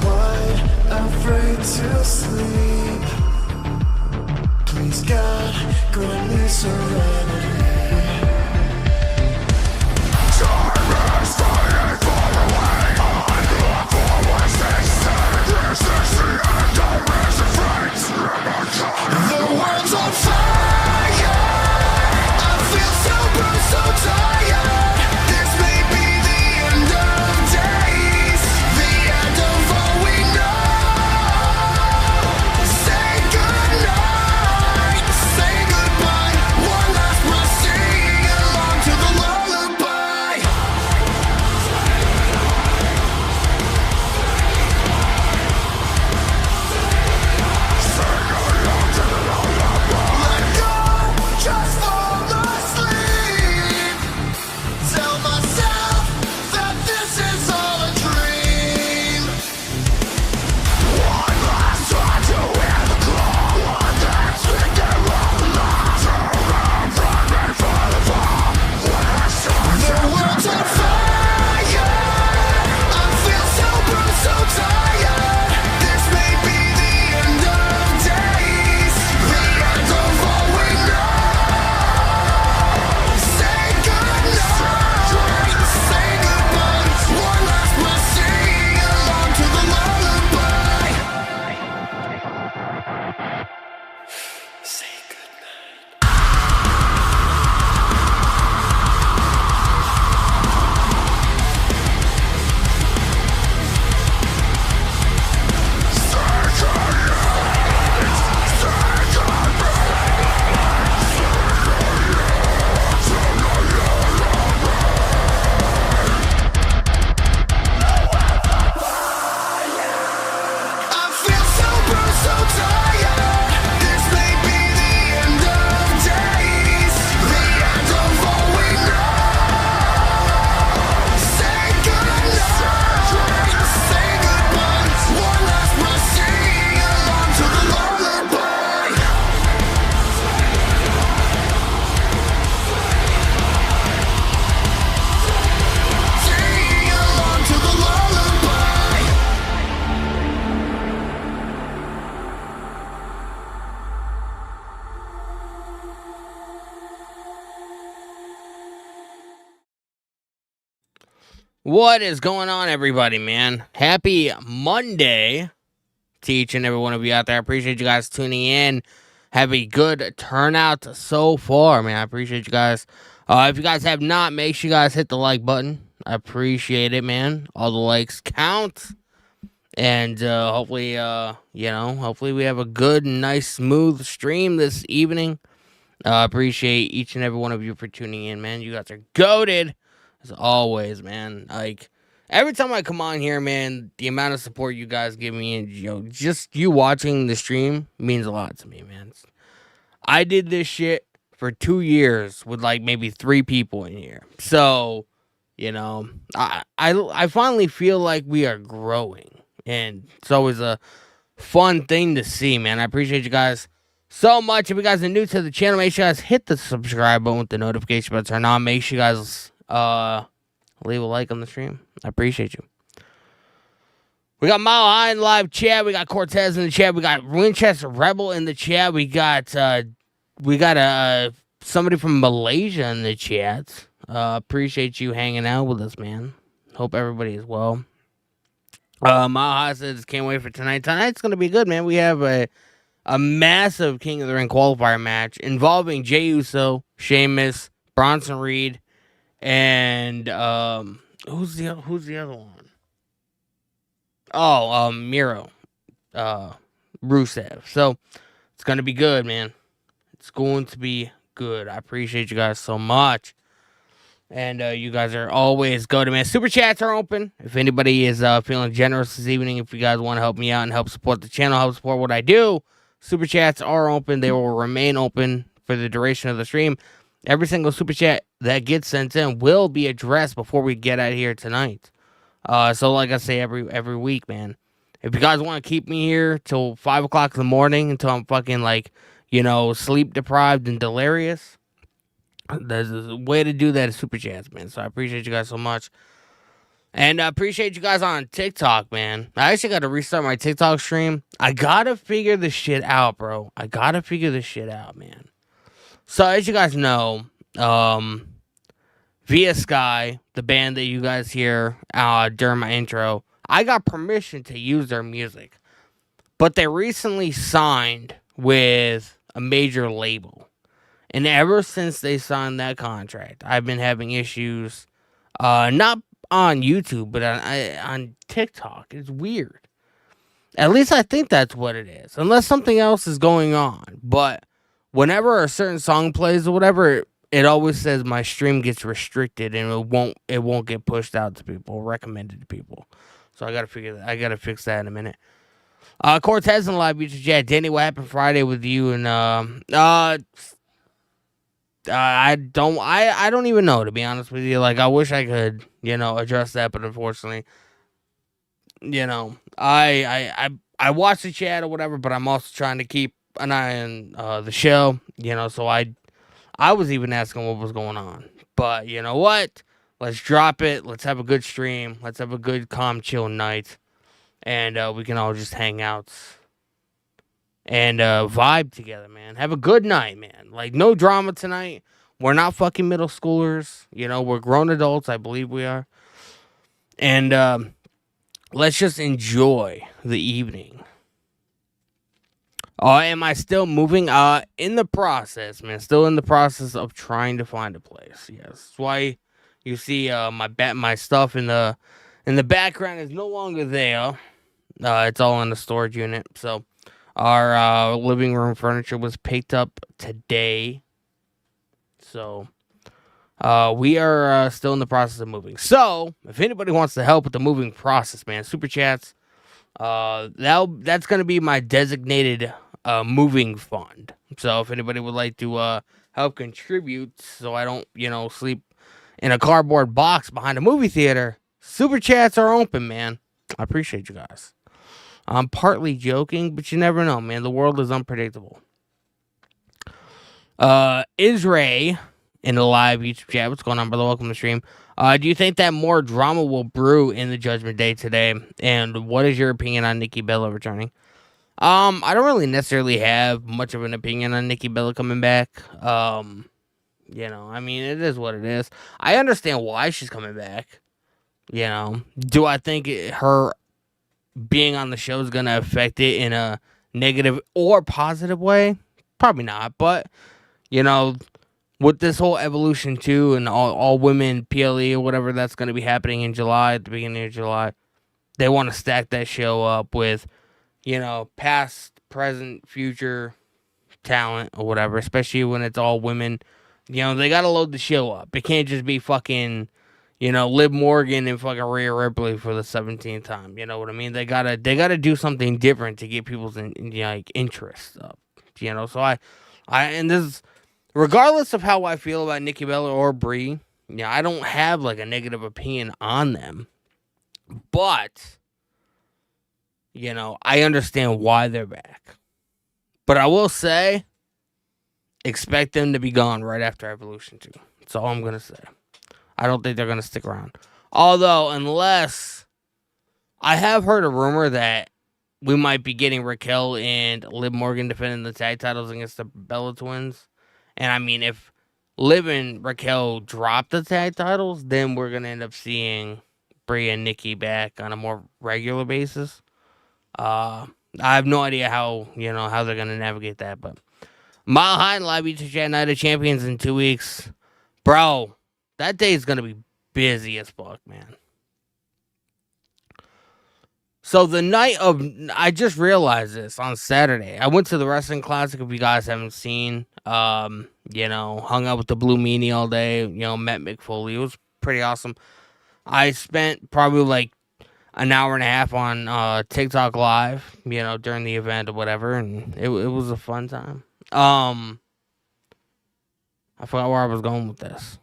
wide, afraid to sleep. Please God, grant me serenity. Time is flying far away. I look for what's inside. This is the end of resurrect. The world's on fire. I feel so bruised, so tired. This may be the end of days, the end of all we know. Say goodnight, say goodbye. One last must sing along to the lullaby. Let go, just fall asleep. Tell myself that this is all a dream. One last try to hear the call. One last finger on the line. Surround me for the fall. The world's on fire. I feel so bruised, so tired. This may be the end of days, the end of all we know. Say goodnight, say goodbye. One last must sing along to the lullaby. Say goodnight. I feel so bruised, so tired. This may be the end of days, the end of all we know. Say goodnight, say goodbye. One last must sing along to the lullaby. Sing along to the lullaby. What is going on, everybody, man? Happy Monday to each and every one of you out there. I appreciate you guys tuning in. Have a good turnout so far, man. I appreciate you guys. If you guys have not, make sure you guys hit the like button. I appreciate it, man. All the likes count. And hopefully, hopefully we have a good, nice, smooth stream this evening. Appreciate each and every one of you for tuning in, man. You guys are goated. As always, man. Like, every time I come on here, man, the amount of support you guys give me and, just you watching the stream means a lot to me, man. I did this shit for 2 years with, like, maybe 3 people in here. So, I finally feel like we are growing. And it's always a fun thing to see, man. I appreciate you guys so much. If you guys are new to the channel, make sure you guys hit the subscribe button with the notification button turned on. Make sure you guys leave a like on the stream. I appreciate you. We got Mile High in live chat. We got Cortez in the chat. We got Winchester Rebel in the chat. We got somebody from Malaysia in the chat. Appreciate you hanging out with us, man. Hope everybody is well. Mile High says can't wait for tonight. Tonight's gonna be good, man. We have a massive King of the Ring qualifier match involving Jey Uso, Sheamus, Bronson Reed, and who's the other one? Oh, Miro, Rusev. So it's gonna be good, man. It's going to be good. I appreciate you guys so much, and you guys are always good, man. Super chats are open. If anybody is feeling generous this evening, if you guys want to help me out and help support the channel, help support what I do, super chats are open. They will remain open for the duration of the stream. Every single super chat that gets sent in will be addressed before we get out of here tonight. So like I say every week, man. If you guys want to keep me here till 5 o'clock in the morning until I'm fucking sleep deprived and delirious, there's a way to do that is super chats, man. So I appreciate you guys so much. And I appreciate you guys on TikTok, man. I actually got to restart my TikTok stream. I got to figure this shit out, bro. I got to figure this shit out, man. So, as you guys know, Via Sky, the band that you guys hear during my intro, I got permission to use their music. But they recently signed with a major label. And ever since they signed that contract, I've been having issues, not on YouTube, but on TikTok. It's weird. At least I think that's what it is, unless something else is going on. But whenever a certain song plays or whatever, it always says my stream gets restricted and it won't get pushed out to people, recommended to people. So I gotta fix that in a minute. Cortez in the live YouTube chat. Danny, what happened Friday with you and I don't even know, to be honest with you. Like, I wish I could, address that, but unfortunately, I watch the chat or whatever, but I'm also trying to keep an eye on the show, so I was even asking what was going on. But you know what? Let's drop it. Let's have a good stream. Let's have a good, calm, chill night. And we can all just hang out and vibe together, man. Have a good night, man. Like, no drama tonight. We're not fucking middle schoolers. We're grown adults. I believe we are. And let's just enjoy the evening. Am I still moving? In the process, man. Still in the process of trying to find a place. Yes. That's why you see my stuff in the background is no longer there. It's all in the storage unit. So our living room furniture was picked up today. So we are still in the process of moving. So if anybody wants to help with the moving process, man, super chats. That's gonna be my designated moving fund. So if anybody would like to help contribute, so I don't sleep in a cardboard box behind a movie theater, super chats are open, man. I appreciate you guys. I'm partly joking, but you never know, man. The world is unpredictable. Israel in the live YouTube chat. What's going on, brother? Welcome to the stream. Do you think that more drama will brew in the Judgment Day today? And what is your opinion on Nikki Bella returning? I don't really necessarily have much of an opinion on Nikki Bella coming back. I mean, it is what it is. I understand why she's coming back. Do I think her being on the show is going to affect it in a negative or positive way? Probably not. But, with this whole Evolution 2 and all women PLE or whatever that's going to be happening in July, at the beginning of July, they want to stack that show up with, past, present, future talent or whatever, especially when it's all women. They got to load the show up. It can't just be fucking, Liv Morgan and fucking Rhea Ripley for the 17th time. You know what I mean? They gotta do something different to get people's interest up. So and this is, regardless of how I feel about Nikki Bella or Brie, I don't have like a negative opinion on them. But, I understand why they're back. But I will say, expect them to be gone right after Evolution 2. That's all I'm going to say. I don't think they're going to stick around. Although, unless I have heard a rumor that we might be getting Raquel and Liv Morgan defending the tag titles against the Bella Twins. And I mean, if Liv and Raquel drop the tag titles, then we're going to end up seeing Brie and Nikki back on a more regular basis. I have no idea how they're going to navigate that. But Mile High and Live YouTube Chat Night of Champions in 2 weeks. Bro, that day is going to be busy as fuck, man. So the night of, I just realized this on Saturday. I went to the Wrestling Classic, if you guys haven't seen. Hung out with the Blue Meanie all day. Met Mick Foley. It was pretty awesome. I spent probably like an hour and a half on TikTok Live, during the event or whatever, and it was a fun time. I forgot where I was going with this.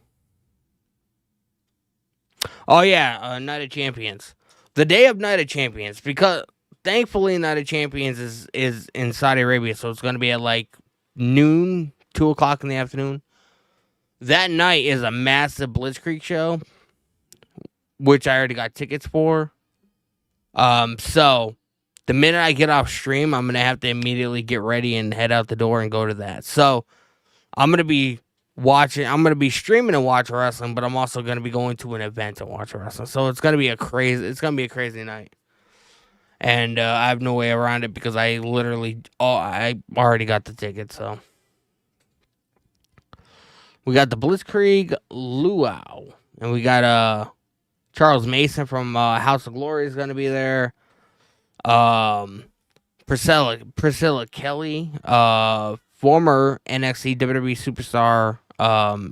Oh yeah, Night of Champions. The day of Night of Champions, because thankfully Night of Champions is in Saudi Arabia, so it's going to be at like noon, 2 o'clock in the afternoon. That night is a massive Blitzkrieg show which I already got tickets for. So the minute I get off stream, I'm gonna have to immediately get ready and head out the door and go to that. So I'm gonna be streaming and watch wrestling, but I'm also gonna be going to an event to watch wrestling. So it's gonna be a crazy night. And I have no way around it because I already got the ticket. So we got the Blitzkrieg Luau, and we got Charles Mason from House of Glory is gonna be there. Priscilla Kelly, former NXT WWE superstar,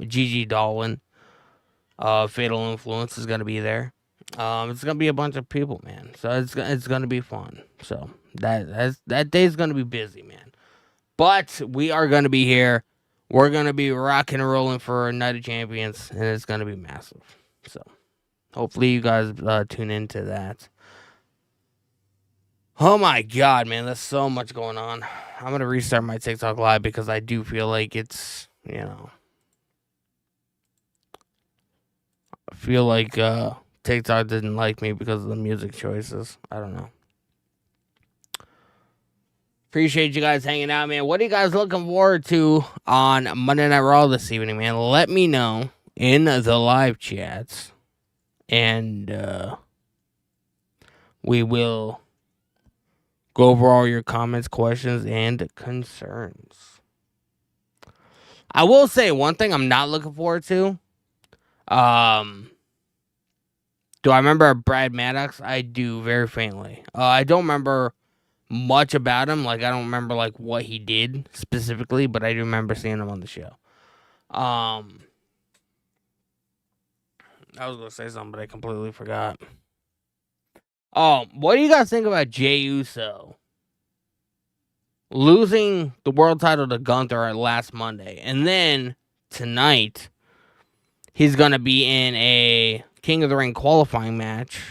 Gigi Dolan, Fatal Influence is gonna be there. It's gonna be a bunch of people, man. So it's gonna be fun. So that day's gonna be busy, man. But we are gonna be here. We're gonna be rocking and rolling for Night of Champions, and it's gonna be massive. So hopefully you guys tune into that. Oh my god, man, there's so much going on. I'm gonna restart my TikTok live because I do feel like it's, I feel like TikTok didn't like me because of the music choices. I don't know. Appreciate you guys hanging out, man. What are you guys looking forward to on Monday Night Raw this evening, man? Let me know in the live chats. And we will go over all your comments, questions, and concerns. I will say one thing I'm not looking forward to. Do I remember Brad Maddox? I do, very faintly. I don't remember much about him. Like, I don't remember, like, what he did specifically, but I do remember seeing him on the show. I was going to say something, but I completely forgot. What do you guys think about Jey Uso losing the world title to Gunther last Monday? And then, tonight, he's going to be in a King of the Ring qualifying match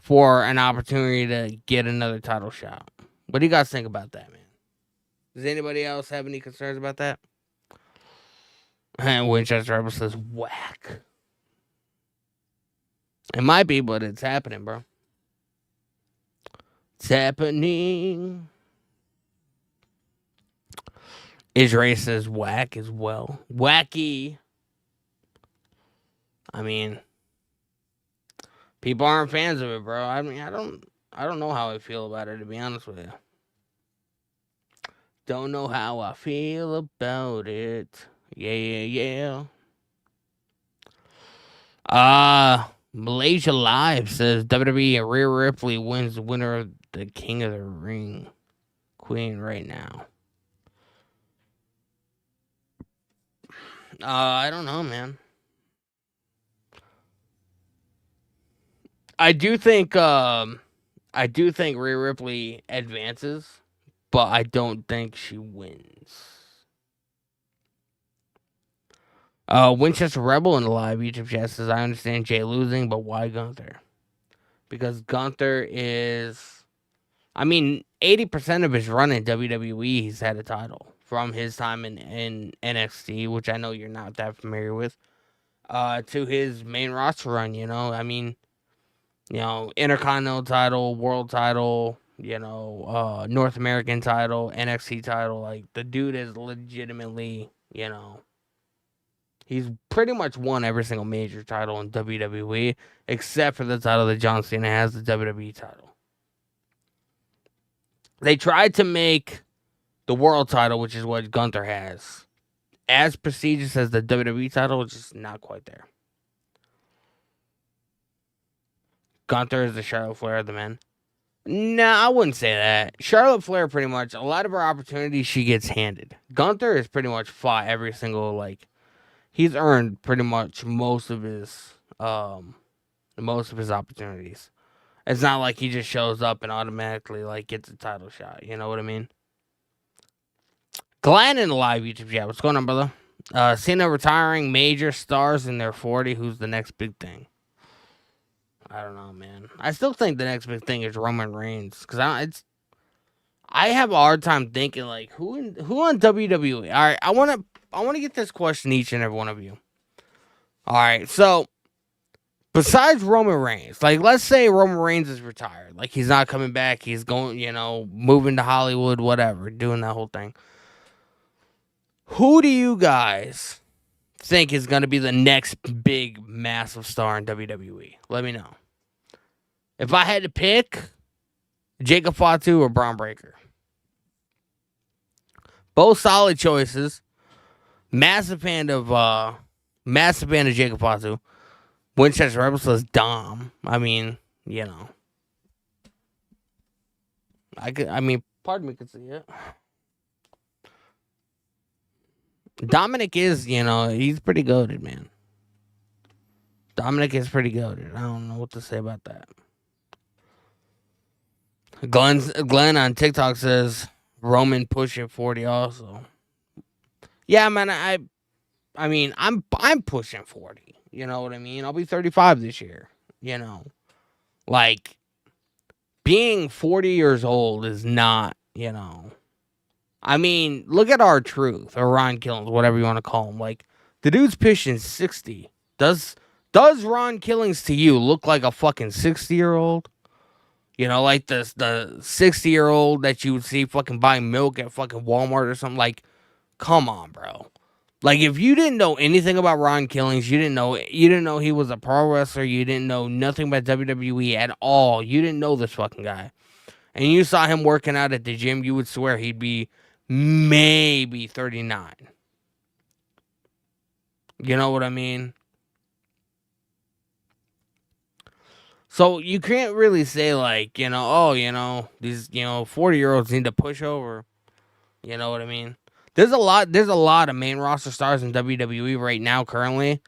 for an opportunity to get another title shot. What do you guys think about that, man? Does anybody else have any concerns about that? And Winchester Rebel says, whack. It might be, but it's happening, bro. It's happening. Israel says whack as well. Wacky. I mean, people aren't fans of it, bro. I mean, I don't know how I feel about it, to be honest with you. Don't know how I feel about it. Yeah. Malaysia Live says WWE Rhea Ripley wins the winner of the King of the Ring Queen right now. I don't know, man. I do think Rhea Ripley advances, but I don't think she wins. Winchester Rebel in the live YouTube chat says, I understand Jay losing, but why Gunther? Because Gunther is, 80% of his run in WWE, he's had a title from his time in NXT, which I know you're not that familiar with, to his main roster run, Intercontinental title, world title, North American title, NXT title. Like, the dude is legitimately, he's pretty much won every single major title in WWE, except for the title that John Cena has, the WWE title. They tried to make the world title, which is what Gunther has, as prestigious as the WWE title, which is not quite there. Gunther is the Charlotte Flair of the men. No, I wouldn't say that. Charlotte Flair, pretty much, a lot of her opportunities she gets handed. Gunther has pretty much fought every single, he's earned pretty much most of his opportunities. It's not like he just shows up and automatically, gets a title shot. You know what I mean? Glenn in the live YouTube chat. What's going on, brother? Cena retiring major stars in their 40. Who's the next big thing? I don't know, man. I still think the next big thing is Roman Reigns, because I have a hard time thinking who on WWE. All right, I want to get this question to each and every one of you. All right, so Besides Roman Reigns, like, let's say Roman Reigns is retired. Like, he's not coming back. He's going, moving to Hollywood, whatever, doing that whole thing. Who do you guys think is going to be the next big, massive star in WWE? Let me know. If I had to pick, Jacob Fatu or Braun Breaker. Both solid choices. Massive fan of Jacob Fatu. Winchester Rebel says Dom. I mean, part of me could see it. Dominic is, he's pretty goated, man. Dominic is pretty goated. I don't know what to say about that. Glenn on TikTok says Roman pushing 40 also. Yeah, man, I mean, I'm pushing 40. You know what I mean? I'll be 35 this year. Like, being 40 years old is not, I mean, look at R-Truth or Ron Killings, whatever you want to call him. Like, the dude's pushing 60. Does Ron Killings to you look like a fucking 60-year-old? Like the 60-year-old that you would see fucking buying milk at fucking Walmart or something. Like, come on, bro. Like, if you didn't know anything about Ron Killings, you didn't know he was a pro wrestler, you didn't know nothing about WWE at all, you didn't know this fucking guy, and you saw him working out at the gym, you would swear he'd be maybe 39. You know what I mean? So you can't really say like, these, 40-year-olds need to push over. You know what I mean? There's a lot of main roster stars in WWE right now currently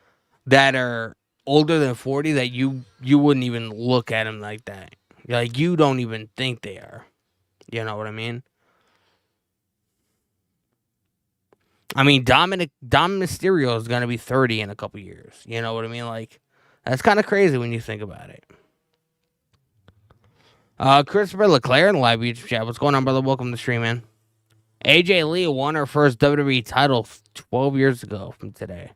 that are older than 40 that you wouldn't even look at them like that. Like, you don't even think they are. You know what I mean? I mean, Dom Mysterio is going to be 30 in a couple years. You know what I mean? Like, that's kind of crazy when you think about it. Christopher Leclerc in the live YouTube chat. What's going on, brother? Welcome to the stream, man. AJ Lee won her first WWE title 12 years ago from today.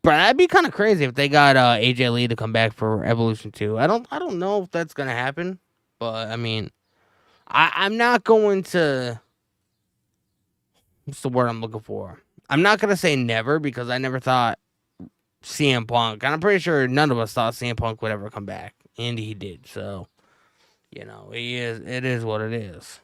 But that'd be kind of crazy if they got AJ Lee to come back for Evolution 2. I don't know if that's going to happen. But, I mean, I'm not going to... What's the word I'm looking for? I'm not going to say never because I never thought CM Punk... And I'm pretty sure none of us thought CM Punk would ever come back. And he did, so... it is what it is.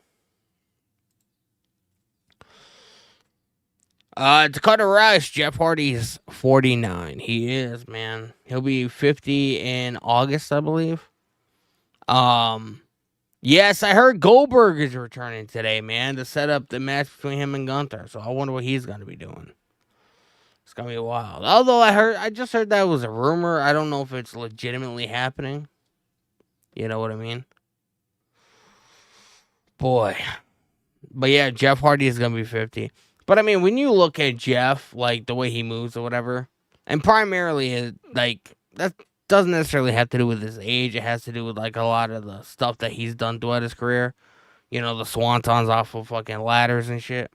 Dakota Rush, Jeff Hardy's 49. He is, man. He'll be 50 in August, I believe. Yes, I heard Goldberg is returning today, man, to set up the match between him and Gunther. So I wonder what he's going to be doing. It's going to be wild. Although I just heard that was a rumor. I don't know if it's legitimately happening. You know what I mean? Boy. But yeah, Jeff Hardy is going to be 50. But I mean, when you look at Jeff, like the way he moves or whatever, and primarily, like, that doesn't necessarily have to do with his age. It has to do with, like, a lot of the stuff that he's done throughout his career. The swantons off of fucking ladders and shit.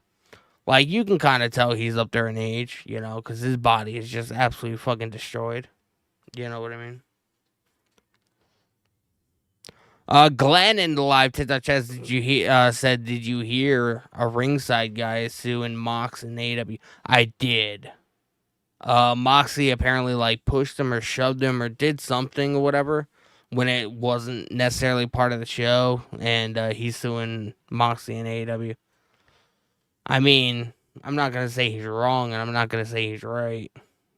Like, you can kind of tell he's up there in age, because his body is just absolutely fucking destroyed. You know what I mean? Glenn in the live TikTok chat did you hear a ringside guy suing Mox and AEW? I did. Moxley apparently like pushed him or shoved him or did something or whatever when it wasn't necessarily part of the show, and he's suing Moxley and AEW. I mean, I'm not gonna say he's wrong and I'm not gonna say he's right.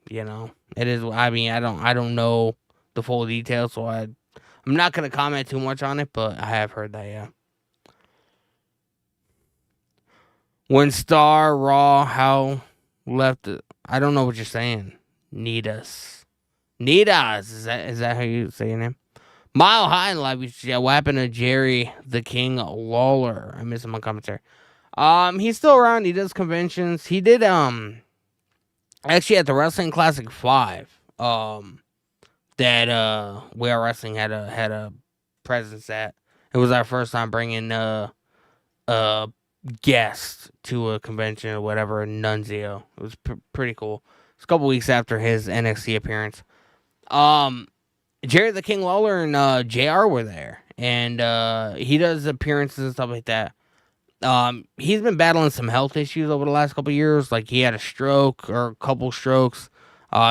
It is. I mean, I don't know the full details, so I'm not going to comment too much on it, but I have heard that, yeah. When Star, Raw, how left it. I don't know what you're saying. Need us. Is that how you say your name? Mile High in live. Yeah, what happened to Jerry the King Lawler? I missed him on commentary. He's still around. He does conventions. He did, actually at the Wrestling Classic 5, that We Are Wrestling had a presence at. It was our first time bringing a guest to a convention or whatever, Nunzio. It was pretty cool. It's a couple weeks after his NXT appearance. Jerry the King Lawler and JR were there, and he does appearances and stuff like that. He's been battling some health issues over the last couple of years. Like he had a stroke or a couple strokes.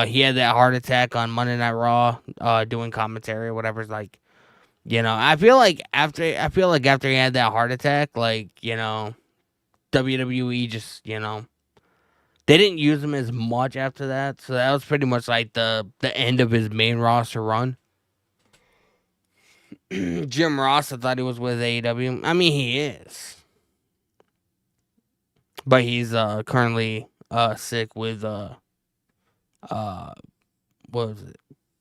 He had that heart attack on Monday Night Raw, doing commentary or whatever. Like, I feel like after he had that heart attack, like, WWE just, they didn't use him as much after that. So that was pretty much like the end of his main roster run. Jim Ross, I thought he was with AEW. I mean, he is. But he's currently sick with what was it?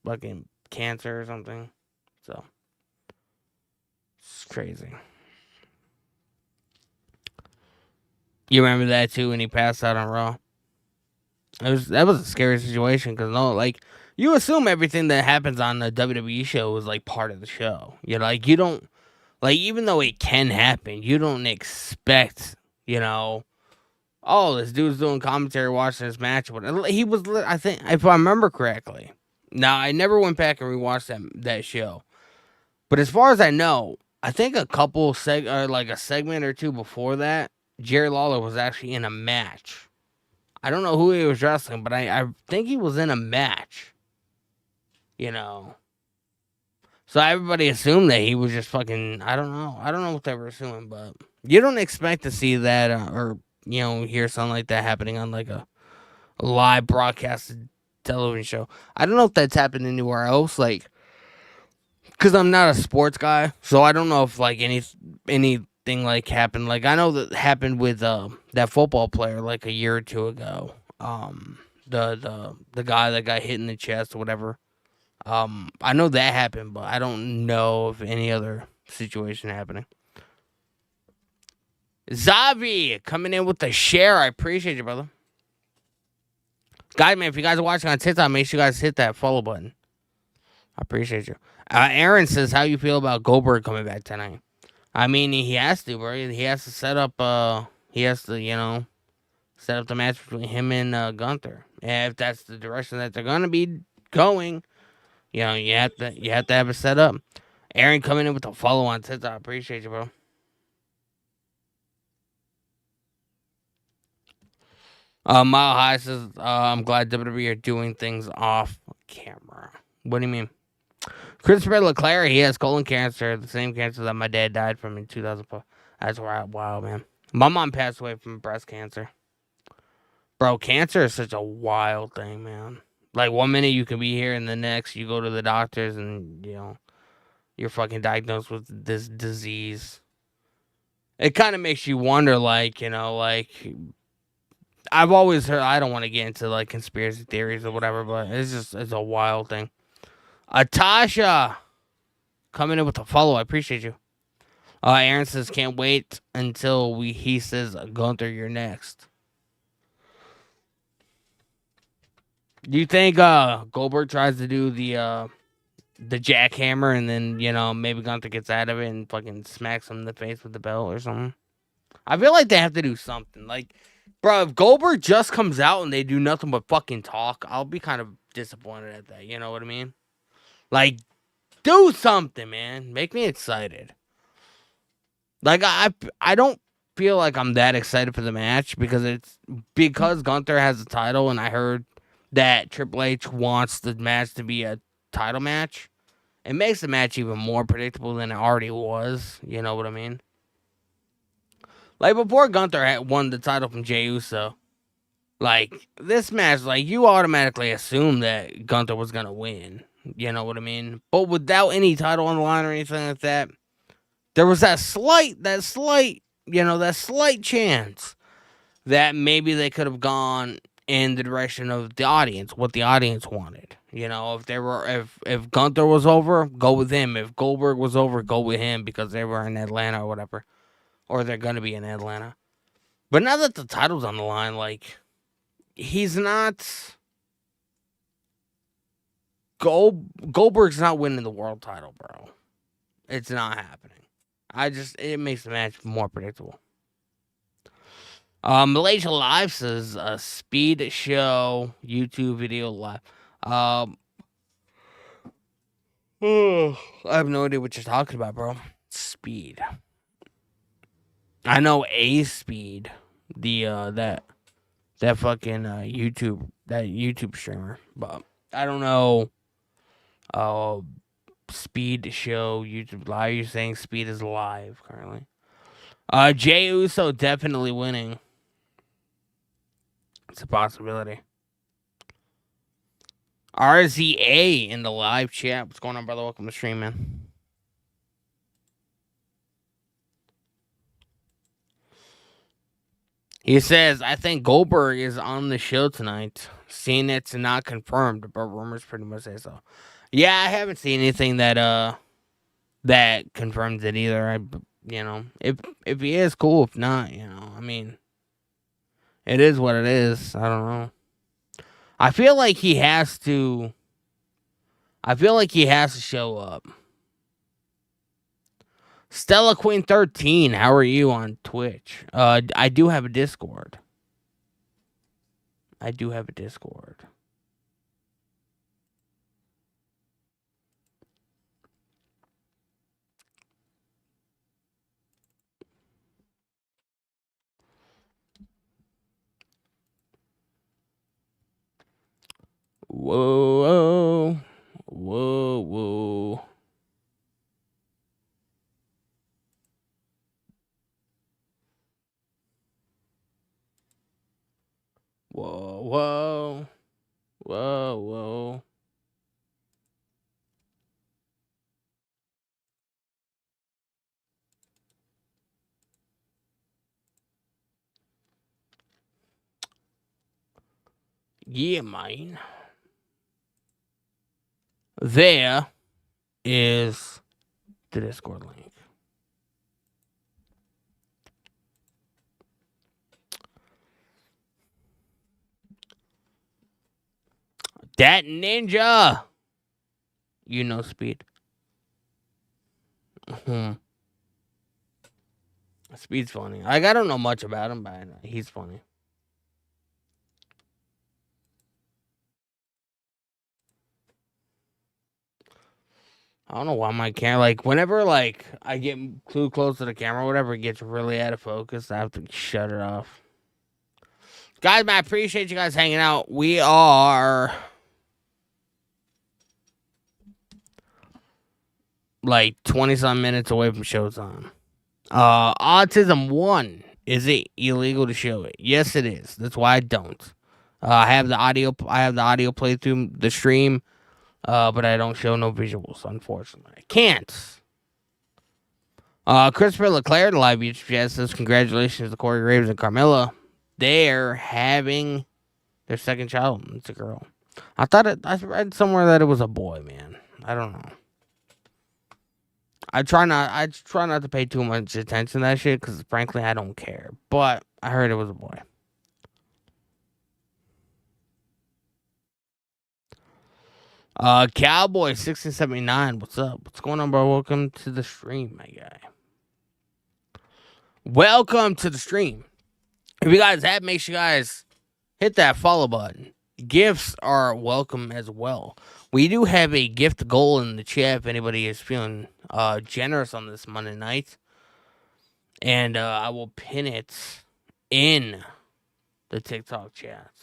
Fucking cancer or something. So it's crazy. You remember that too when he passed out on Raw? That was a scary situation because you assume everything that happens on the WWE show is like part of the show. Like you don't even though it can happen, you don't expect oh, this dude's doing commentary watching this match. But he was, I think, if I remember correctly. Now I never went back and rewatched that show, but as far as I know, I think a segment or two before that, Jerry Lawler was actually in a match. I don't know who he was wrestling, but I think he was in a match. So everybody assumed that he was just fucking. I don't know what they were assuming, but you don't expect to see that or hear something like that happening on like a live broadcasted television show. I don't know if that's happened anywhere else, like, because I'm not a sports guy, so I don't know if like anything like happened. Like I know that happened with that football player like a year or two ago. The guy that got hit in the chest or whatever. I know that happened, but I don't know of any other situation happening. Zavi coming in with the share. I appreciate you, brother. Guys, man, if you guys are watching on TikTok, make sure you guys hit that follow button. I appreciate you. Aaron says, how you feel about Goldberg coming back tonight? I mean, he has to, bro. He has to set up, set up the match between him and Gunther. And if that's the direction that they're going to be going, you have to have it set up. Aaron coming in with the follow on TikTok. I appreciate you, bro. Mile High says, I'm glad WWE are doing things off camera. What do you mean? Christopher Leclerc, he has colon cancer, the same cancer that my dad died from in 2004. That's right. Wow, man. My mom passed away from breast cancer. Bro, cancer is such a wild thing, man. Like, 1 minute you can be here, and the next you go to the doctors, and, you're fucking diagnosed with this disease. It kind of makes you wonder, like, I've always heard, I don't want to get into, like, conspiracy theories or whatever, but it's a wild thing. Atasha coming in with a follow. I appreciate you. Aaron says, can't wait until he says, Gunther, you're next. Do you think Goldberg tries to do the jackhammer and then, maybe Gunther gets out of it and fucking smacks him in the face with the belt or something? I feel like they have to do something. Like, bro, if Goldberg just comes out and they do nothing but fucking talk, I'll be kind of disappointed at that. You know what I mean? Like, do something, man. Make me excited. Like, I don't feel like I'm that excited for the match because Gunther has the title, and I heard that Triple H wants the match to be a title match. It makes the match even more predictable than it already was. You know what I mean? Like, before Gunther had won the title from Jey Uso, like, this match, like, you automatically assume that Gunther was going to win. You know what I mean? But without any title on the line or anything like that, there was that slight chance that maybe they could have gone in the direction of the audience, what the audience wanted. If Gunther was over, go with him. If Goldberg was over, go with him because they were in Atlanta or whatever. Or they're going to be in Atlanta. But now that the title's on the line, like, he's not... Goldberg's not winning the world title, bro. It's not happening. It makes the match more predictable. Malaysia Live says a speed show YouTube video live. I have no idea what you're talking about, bro. Speed. I know a speed. The that fucking YouTube streamer, but I don't know. Uh, Speed to show YouTube live. You're saying Speed is live currently. Jay Uso definitely winning. It's a possibility. RZA in the live chat. What's going on, brother? Welcome to stream, man. He says, I think Goldberg is on the show tonight. Seen it's not confirmed, but rumors pretty much say so. Yeah, I haven't seen anything that confirms it either. If he is, cool. If not, I mean, it is what it is. I don't know. I feel like he has to show up. Stella Queen 13, how are you on Twitch? I do have a Discord. Whoa, whoa, whoa. Whoa, whoa, whoa, whoa. Yeah, man. There is the Discord link. That ninja. You know Speed. Speed's funny. I don't know much about him, but he's funny. I don't know why my camera, whenever, I get too close to the camera or whatever, it gets really out of focus. I have to shut it off. Guys, man, I appreciate you guys hanging out. We are 20-some minutes away from showtime. Autism 1. Is it illegal to show it? Yes, it is. That's why I don't. I have the audio play through the stream, but I don't show no visuals, unfortunately. I can't. Christopher Leclerc, the live YouTube chat, says congratulations to Corey Graves and Carmella. They're having their second child. It's a girl. I read somewhere that it was a boy, man. I don't know. I try not to pay too much attention to that shit because frankly I don't care. But I heard it was a boy. Cowboy 1679, what's up? What's going on, bro? Welcome to the stream, my guy. Welcome to the stream. If you guys have, make sure you guys hit that follow button. Gifts are welcome as well. We do have a gift goal in the chat if anybody is feeling generous on this Monday night. And I will pin it in the TikTok chats.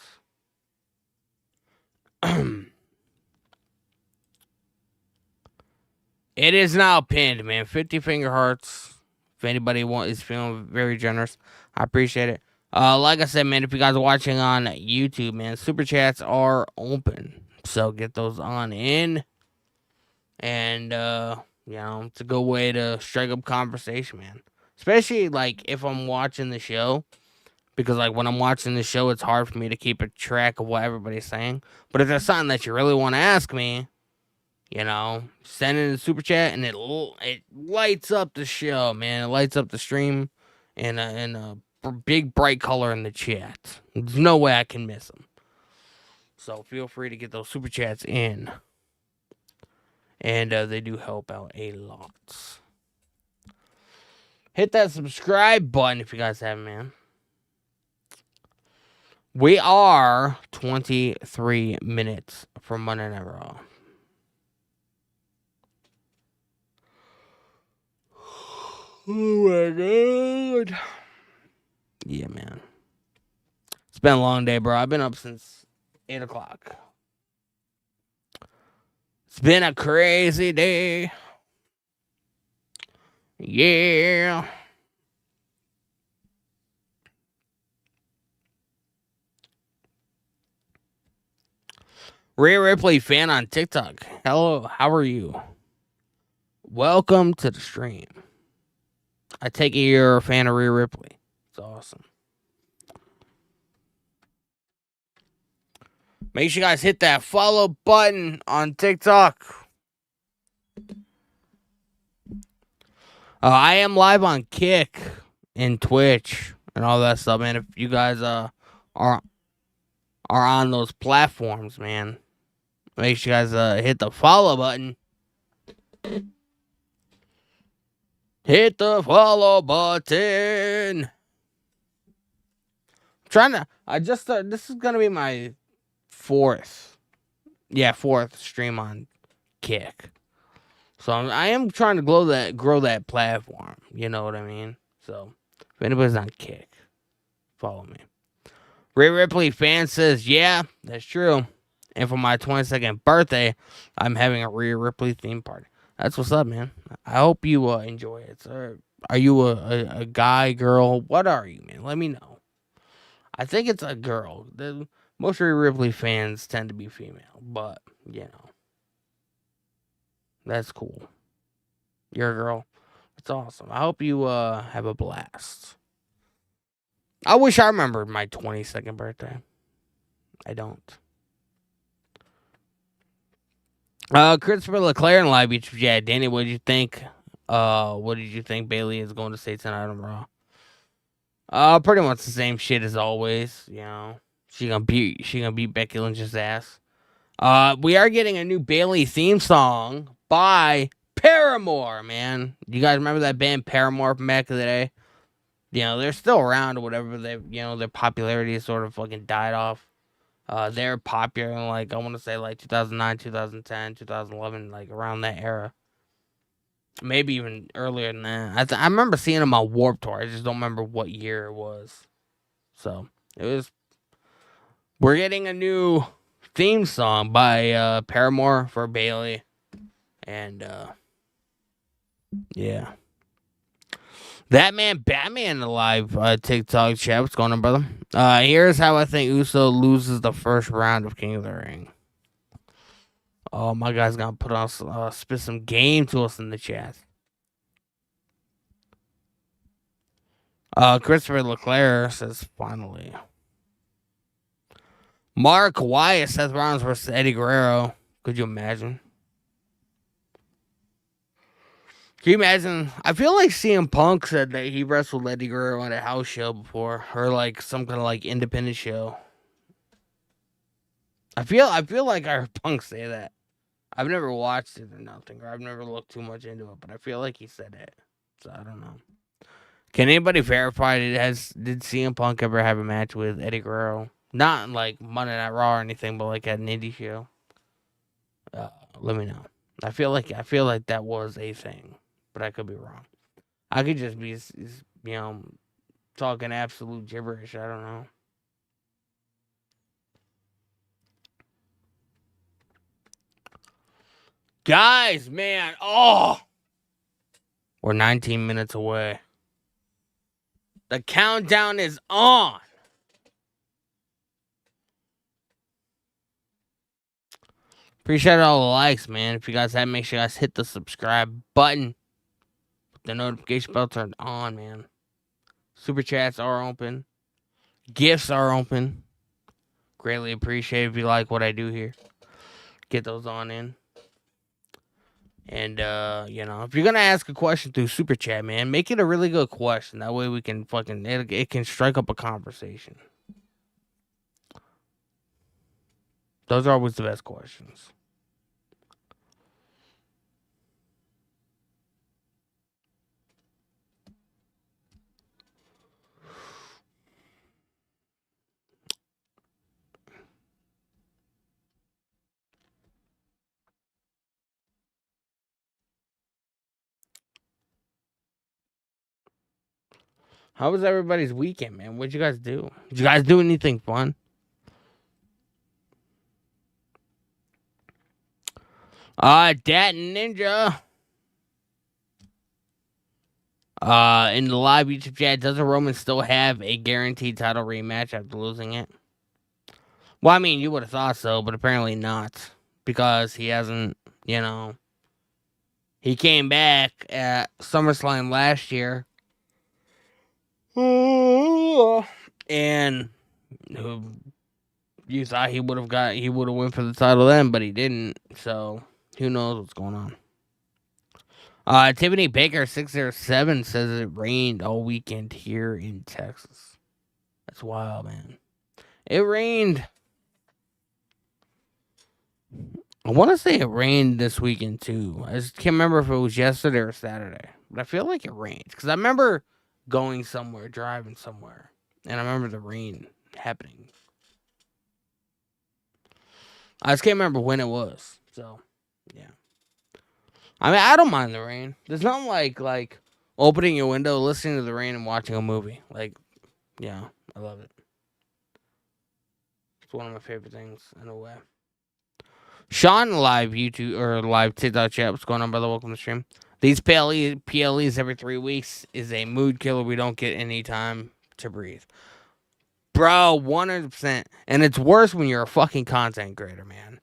It is now pinned, man. 50 finger hearts. If anybody is feeling very generous, I appreciate it. Like I said, man, if you guys are watching on YouTube, man, super chats are open. So get those on in. And, it's a good way to strike up conversation, man. Especially, if I'm watching the show. Because, when I'm watching the show, it's hard for me to keep a track of what everybody's saying. But if there's something that you really want to ask me, send in a super chat, and it lights up the show, man. It lights up the stream in a big, bright color in the chat. There's no way I can miss them. So feel free to get those super chats in. And they do help out a lot. Hit that subscribe button if you guys haven't, man. We are 23 minutes from Monday Night Raw. Oh my god. Yeah, man. It's been a long day, bro. I've been up since 8 o'clock. It's been a crazy day. Yeah. Rhea Ripley fan on TikTok. Hello, how are you? Welcome to the stream. I take it you're a fan of Rhea Ripley. It's awesome. Make sure you guys hit that follow button on TikTok. I am live on Kick and Twitch and all that stuff, man. If you guys are on those platforms, man, make sure you guys hit the follow button. Hit the follow button. This is gonna be my fourth stream on Kick. So I am trying to grow that platform. You know what I mean? So if anybody's on Kick, follow me. Ray Ripley fan says, yeah, that's true. And for my 22nd birthday, I'm having a Rhea Ripley theme party. That's what's up, man. I hope you enjoy it. So, are you a guy, girl? What are you, man? Let me know. I think it's a girl. Most Rhea Ripley fans tend to be female, but, you know. That's cool. You're a girl. It's awesome. I hope you have a blast. I wish I remembered my 22nd birthday. I don't. Christopher Leclerc in live beach. Yeah, Danny, what did you think? What did you think Bailey is going to say tonight on Raw? Pretty much the same shit as always. You know, she gonna beat Becky Lynch's ass. We are getting a new Bailey theme song by Paramore. Man, you guys remember that band Paramore from back in the day? You know, they're still around or whatever. Their popularity has sort of fucking died off. They're popular in, like, I want to say, like, 2009, 2010, 2011, like, around that era. Maybe even earlier than that. I remember seeing them on Warped Tour. I just don't remember what year it was. So, we're getting a new theme song by Paramore for Bailey. And, yeah. That man, Batman, alive. TikTok chat. What's going on, brother? Here's how I think Uso loses the first round of King of the Ring. Oh, my guy's gonna put us spit some game to us in the chat. Christopher Leclerc says finally. Mark Wyatt, Seth Rollins versus Eddie Guerrero. Could you imagine? Can you imagine? I feel like CM Punk said that he wrestled Eddie Guerrero at a house show before, or like some kind of like independent show. I feel like I heard Punk say that. I've never watched it or nothing, or I've never looked too much into it, but I feel like he said it. So I don't know. Can anybody verify did CM Punk ever have a match with Eddie Guerrero? Not like Monday Night Raw or anything, but like at an indie show. Let me know. I feel like that was a thing, but I could be wrong. I could just be talking absolute gibberish. I don't know. Guys, man, we're 19 minutes away. The countdown is on. Appreciate all the likes, man. If you guys have, make sure you guys hit the subscribe button. The notification bell turned on, man. Super chats are open. Gifts are open. Greatly appreciate if you like what I do here. Get those on in. And, if you're going to ask a question through Super Chat, man, make it a really good question. That way we can it can strike up a conversation. Those are always the best questions. How was everybody's weekend, man? What'd you guys do? Did you guys do anything fun? Dat Ninja. In the live YouTube chat, doesn't Roman still have a guaranteed title rematch after losing it? Well, I mean, you would have thought so, but apparently not. Because he hasn't, he came back at SummerSlam last year. And you thought he would have went for the title then, but he didn't. So, who knows what's going on. Tiffany Baker 607 says it rained all weekend here in Texas. That's wild, man. It rained. I want to say it rained this weekend too. I just can't remember if it was yesterday or Saturday, but I feel like it rained because I remember going somewhere, driving somewhere, and I remember the rain happening. I just can't remember when it was. So, yeah. I mean, I don't mind the rain. There's nothing like opening your window, listening to the rain, and watching a movie. Like, yeah, I love it. It's one of my favorite things in a way. Sean, live YouTube or live TikTok chat. What's going on, brother? Welcome to the stream. These PLEs every 3 weeks is a mood killer. We don't get any time to breathe. Bro, 100%. And it's worse when you're a fucking content creator, man.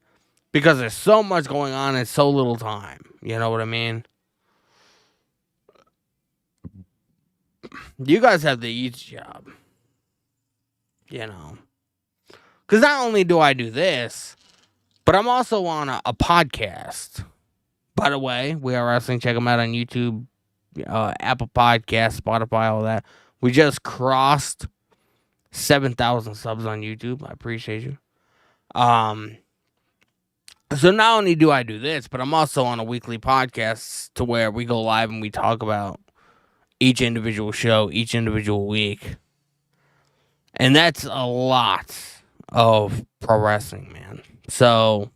Because there's so much going on in so little time. You know what I mean? You guys have the easy job. You know. Because not only do I do this, but I'm also on a podcast. By the way, We Are Wrestling. Check them out on YouTube, Apple Podcasts, Spotify, all that. We just crossed 7,000 subs on YouTube. I appreciate you. So not only do I do this, but I'm also on a weekly podcast to where we go live and we talk about each individual show, each individual week. And that's a lot of pro wrestling, man. So,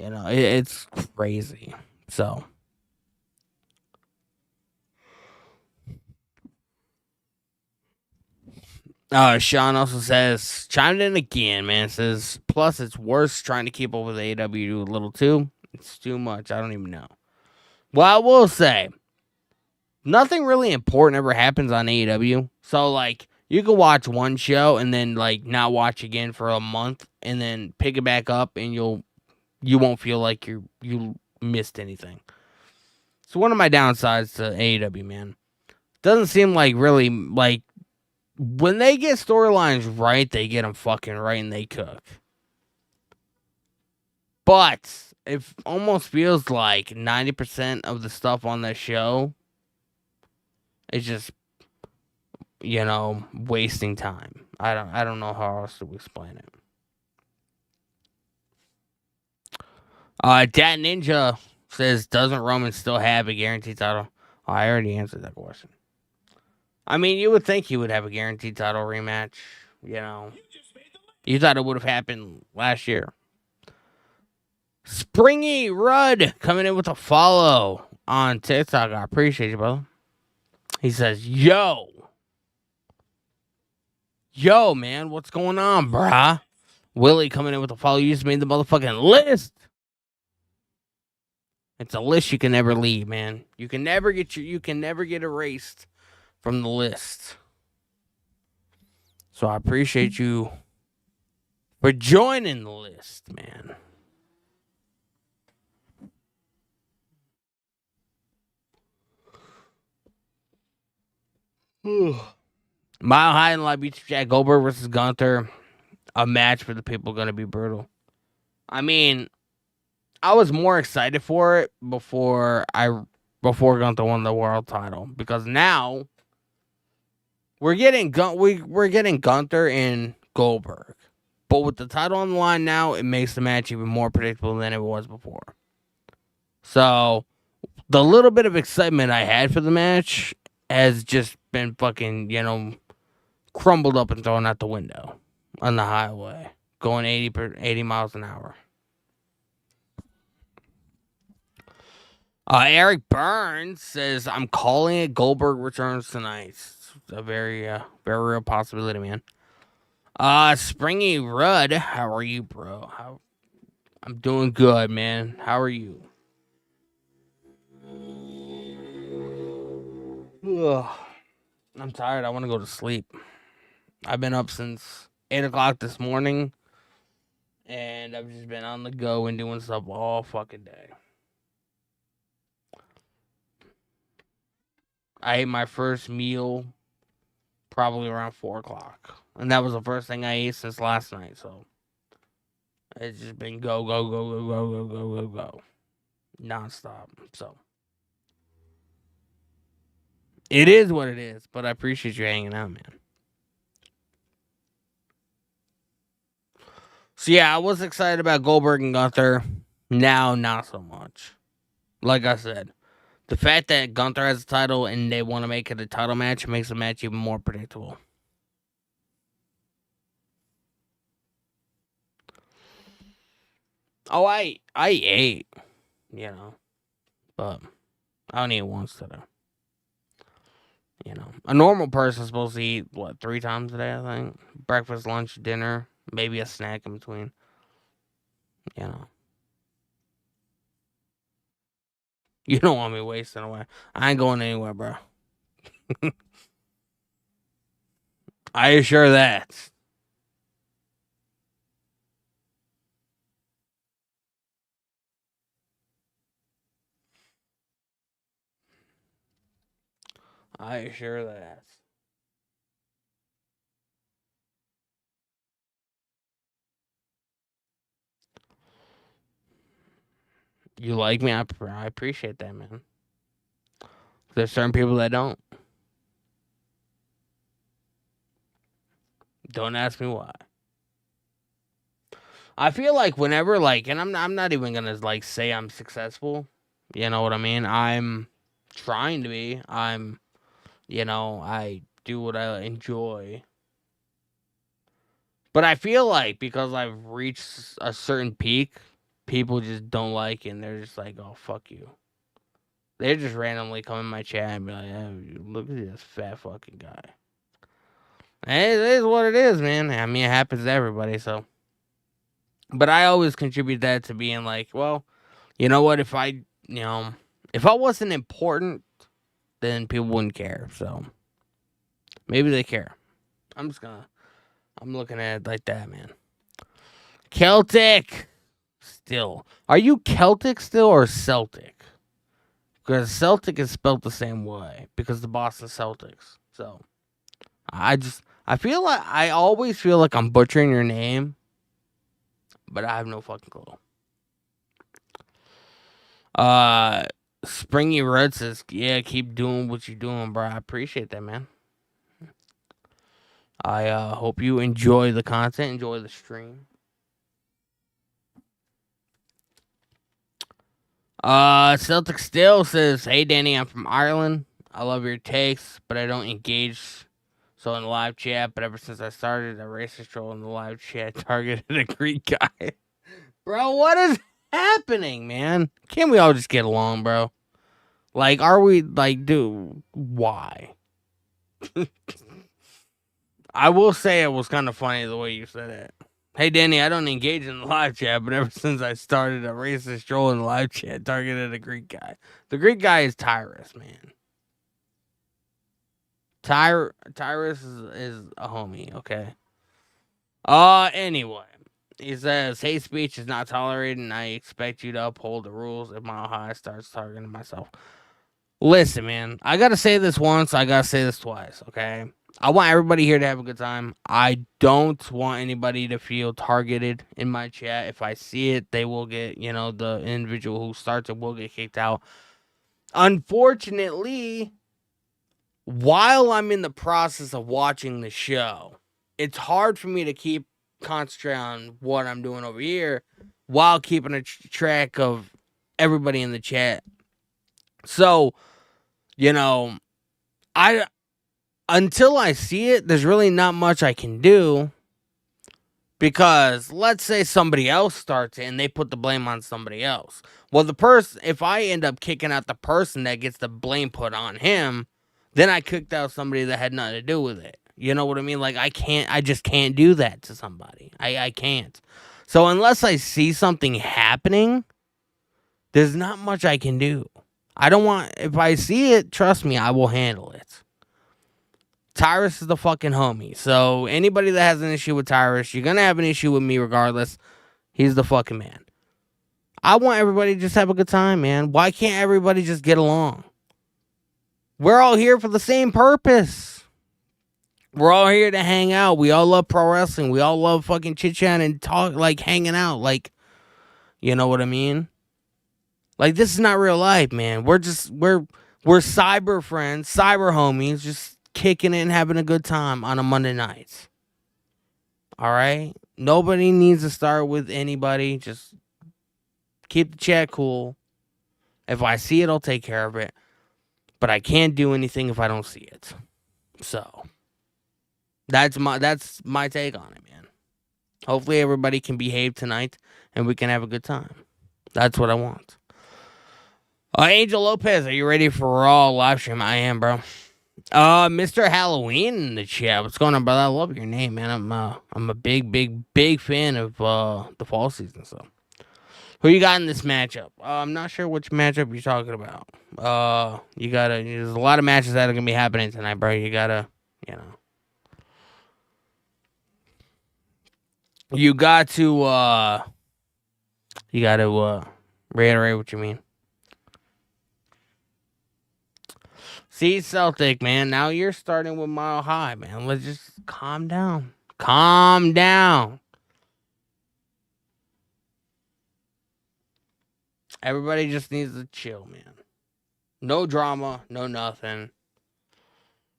it's crazy. So, Sean also says, chimed in again, man. Says, plus it's worse trying to keep up with AEW a little too. It's too much. I don't even know. Well, I will say, nothing really important ever happens on AEW. So, you can watch one show and then, not watch again for a month and then pick it back up and you won't feel like you missed anything. It's one of my downsides to AEW, man. Doesn't seem like really, when they get storylines right, they get them fucking right and they cook. But it almost feels like 90% of the stuff on the show is just, wasting time. I don't know how else to explain it. Dat Ninja says, doesn't Roman still have a guaranteed title? Oh, I already answered that question. I mean, you would think he would have a guaranteed title rematch, You thought it would have happened last year. Springy Rudd coming in with a follow on TikTok. I appreciate you, brother. He says, Yo, man, what's going on, brah? Willie coming in with a follow. You just made the motherfucking list. It's a list you can never leave, man. You can never get erased from the list. So I appreciate you for joining the list, man. Mile High and Live Beach Jack Goldberg versus Gunther. A match for the people going to be brutal. I mean, I was more excited for it before Gunther won the world title, because now we're getting Gunther and Goldberg, but with the title on the line now, it makes the match even more predictable than it was before. So the little bit of excitement I had for the match has just been fucking crumbled up and thrown out the window on the highway, going 80 miles an hour. Eric Burns says, I'm calling it. Goldberg returns tonight. It's a very real possibility, man. Springy Rudd, how are you, bro? I'm doing good, man. How are you? Ugh. I'm tired. I want to go to sleep. I've been up since 8 o'clock this morning, and I've just been on the go and doing stuff all fucking day. I ate my first meal probably around 4 o'clock, and that was the first thing I ate since last night. So it's just been go go go go go go go go go nonstop. So it is what it is. But I appreciate you hanging out, man. So yeah, I was excited about Goldberg and Gunther. Now, not so much. Like I said, the fact that Gunther has a title and they want to make it a title match makes the match even more predictable. Oh, I ate, but I only ate once today. A normal person's supposed to eat what 3 times a day. I think breakfast, lunch, dinner, maybe a snack in between. You know, you don't want me wasting away. I ain't going anywhere, bro. I assure that. I assure that. You like me? I appreciate that, man. There's certain people that don't. Don't ask me why. I feel like whenever and I'm not even gonna say I'm successful. You know what I mean? I'm trying to be. I do what I enjoy. But I feel like because I've reached a certain peak, people just don't like it and they're just like, oh fuck you. They just randomly come in my chat and be like, hey, look at this fat fucking guy. And it is what it is, man. I mean, it happens to everybody, so. But I always contribute that to being like, well, you know what? If I wasn't important, then people wouldn't care. So maybe they care. I'm looking at it like that, man. Celtic still. Are you Celtic still or Celtic? Because Celtic is spelled the same way because the Boston Celtics. So I always feel like I'm butchering your name, but I have no fucking clue. Springy Red says, yeah, keep doing what you're doing, bro. I appreciate that, man. I hope you enjoy the content, enjoy the stream. Celtic Still says, hey, Danny, I'm from Ireland. I love your takes, but I don't engage so in the live chat. But ever since I started, a racist troll in the live chat targeted a Greek guy. Bro, what is happening, man? Can't we all just get along, bro? Like, are we, dude, why? I will say it was kind of funny the way you said it. Hey, Danny, I don't engage in the live chat, but ever since I started, a racist troll in the live chat targeted a Greek guy. The Greek guy is Tyrus, man. Tyrus is a homie, okay? Anyway. He says, hate speech is not tolerated, and I expect you to uphold the rules if Mile High starts targeting myself. Listen, man, I gotta say this once, I gotta say this twice, okay? I want everybody here to have a good time. I don't want anybody to feel targeted in my chat. If I see it, they will get, the individual who starts it will get kicked out. Unfortunately, while I'm in the process of watching the show, it's hard for me to keep concentrate on what I'm doing over here while keeping a track of everybody in the chat. So, until I see it, there's really not much I can do. Because let's say somebody else starts it and they put the blame on somebody else. Well, if I end up kicking out the person that gets the blame put on him, then I kicked out somebody that had nothing to do with it. You know what I mean? Like, I just can't do that to somebody. I can't. So unless I see something happening, there's not much I can do. If I see it, trust me, I will handle it. Tyrus is the fucking homie. So anybody that has an issue with Tyrus, you're going to have an issue with me regardless. He's the fucking man. I want everybody to just have a good time, man. Why can't everybody just get along? We're all here for the same purpose. We're all here to hang out. We all love pro wrestling. We all love fucking chit-chat and talk, like hanging out. Like, you know what I mean? Like, this is not real life, man. We're cyber friends, cyber homies, just kicking it and having a good time on a Monday night. All right? Nobody needs to start with anybody. Just keep the chat cool. If I see it, I'll take care of it. But I can't do anything if I don't see it. So, that's my take on it, man. Hopefully everybody can behave tonight and we can have a good time. That's what I want. Angel Lopez, are you ready for Raw live stream? I am, bro. Mr. Halloween in the chat. What's going on, brother? I love your name, man. I'm a big fan of the fall season. So, who you got in this matchup? I'm not sure which matchup you're talking about. There's a lot of matches that are gonna be happening tonight, bro. You got to reiterate what you mean. See, Celtic, man, now you're starting with Mile High, man. Let's just calm down. Calm down. Everybody just needs to chill, man. No drama, no nothing.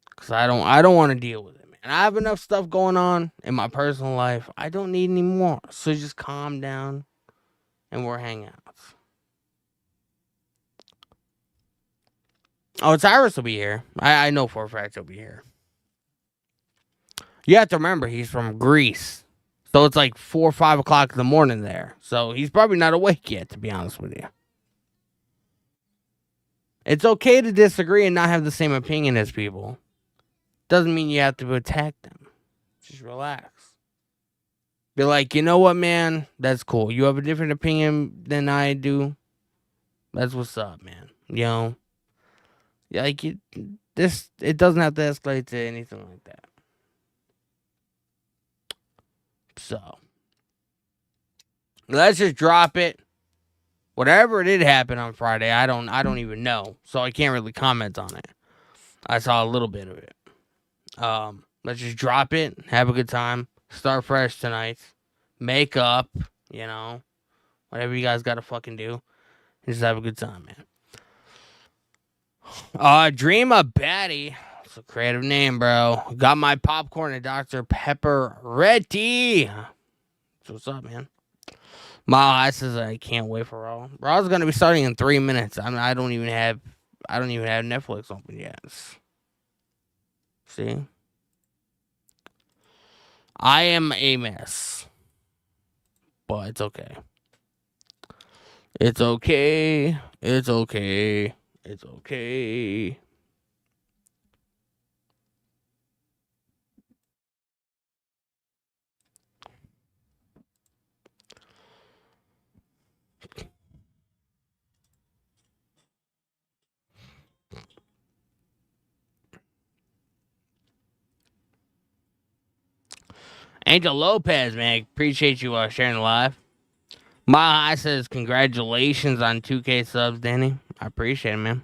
Because I don't want to deal with it, man. I have enough stuff going on in my personal life. I don't need any more. So just calm down and we're hanging out. Oh, Tyrus will be here. I know for a fact he'll be here. You have to remember, he's from Greece. So it's like 4 or 5 o'clock in the morning there. So he's probably not awake yet, to be honest with you. It's okay to disagree and not have the same opinion as people. Doesn't mean you have to attack them. Just relax. Be like, you know what, man? That's cool. You have a different opinion than I do. That's what's up, man. You know? Like, it doesn't have to escalate to anything like that. So, let's just drop it. Whatever did happen on Friday, I don't even know. So I can't really comment on it. I saw a little bit of it. Let's just drop it. Have a good time. Start fresh tonight. Make up, whatever you guys gotta fucking do. Just have a good time, man. Dream of Batty. It's a creative name, bro. Got my popcorn and Dr. Pepper ready. So what's up, man? Mile High says I can't wait for Raw. Raw's gonna be starting in 3 minutes. I don't even have Netflix open yet. See? I am a mess. But it's okay. It's okay. It's okay. It's okay. Angel Lopez, man, appreciate you sharing the live. Mile High says congratulations on 2K subs, Danny. I appreciate it, man.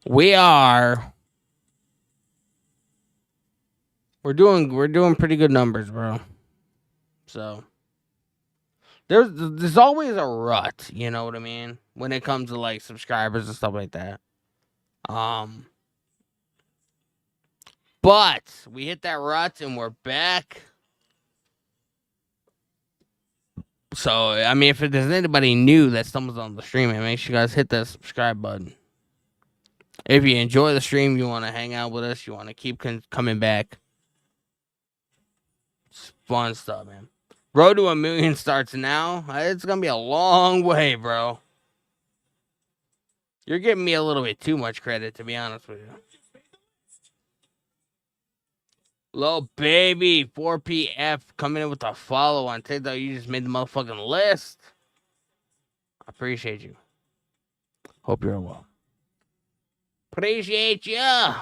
We're doing pretty good numbers, bro. So there's always a rut, you know what I mean, when it comes to like subscribers and stuff like that. But we hit that rut and we're back. So I mean, if there's anybody new that stumbles on the stream, make sure you guys hit that subscribe button. If you enjoy the stream, you want to hang out with us, you want to keep coming back. It's fun stuff, man. Road to 1 million starts now. It's going to be a long way, bro. You're giving me a little bit too much credit, to be honest with you. Little baby, 4PF coming in with a follow on TikTok. You just made the motherfucking list. I appreciate you. Hope you're well. Appreciate you.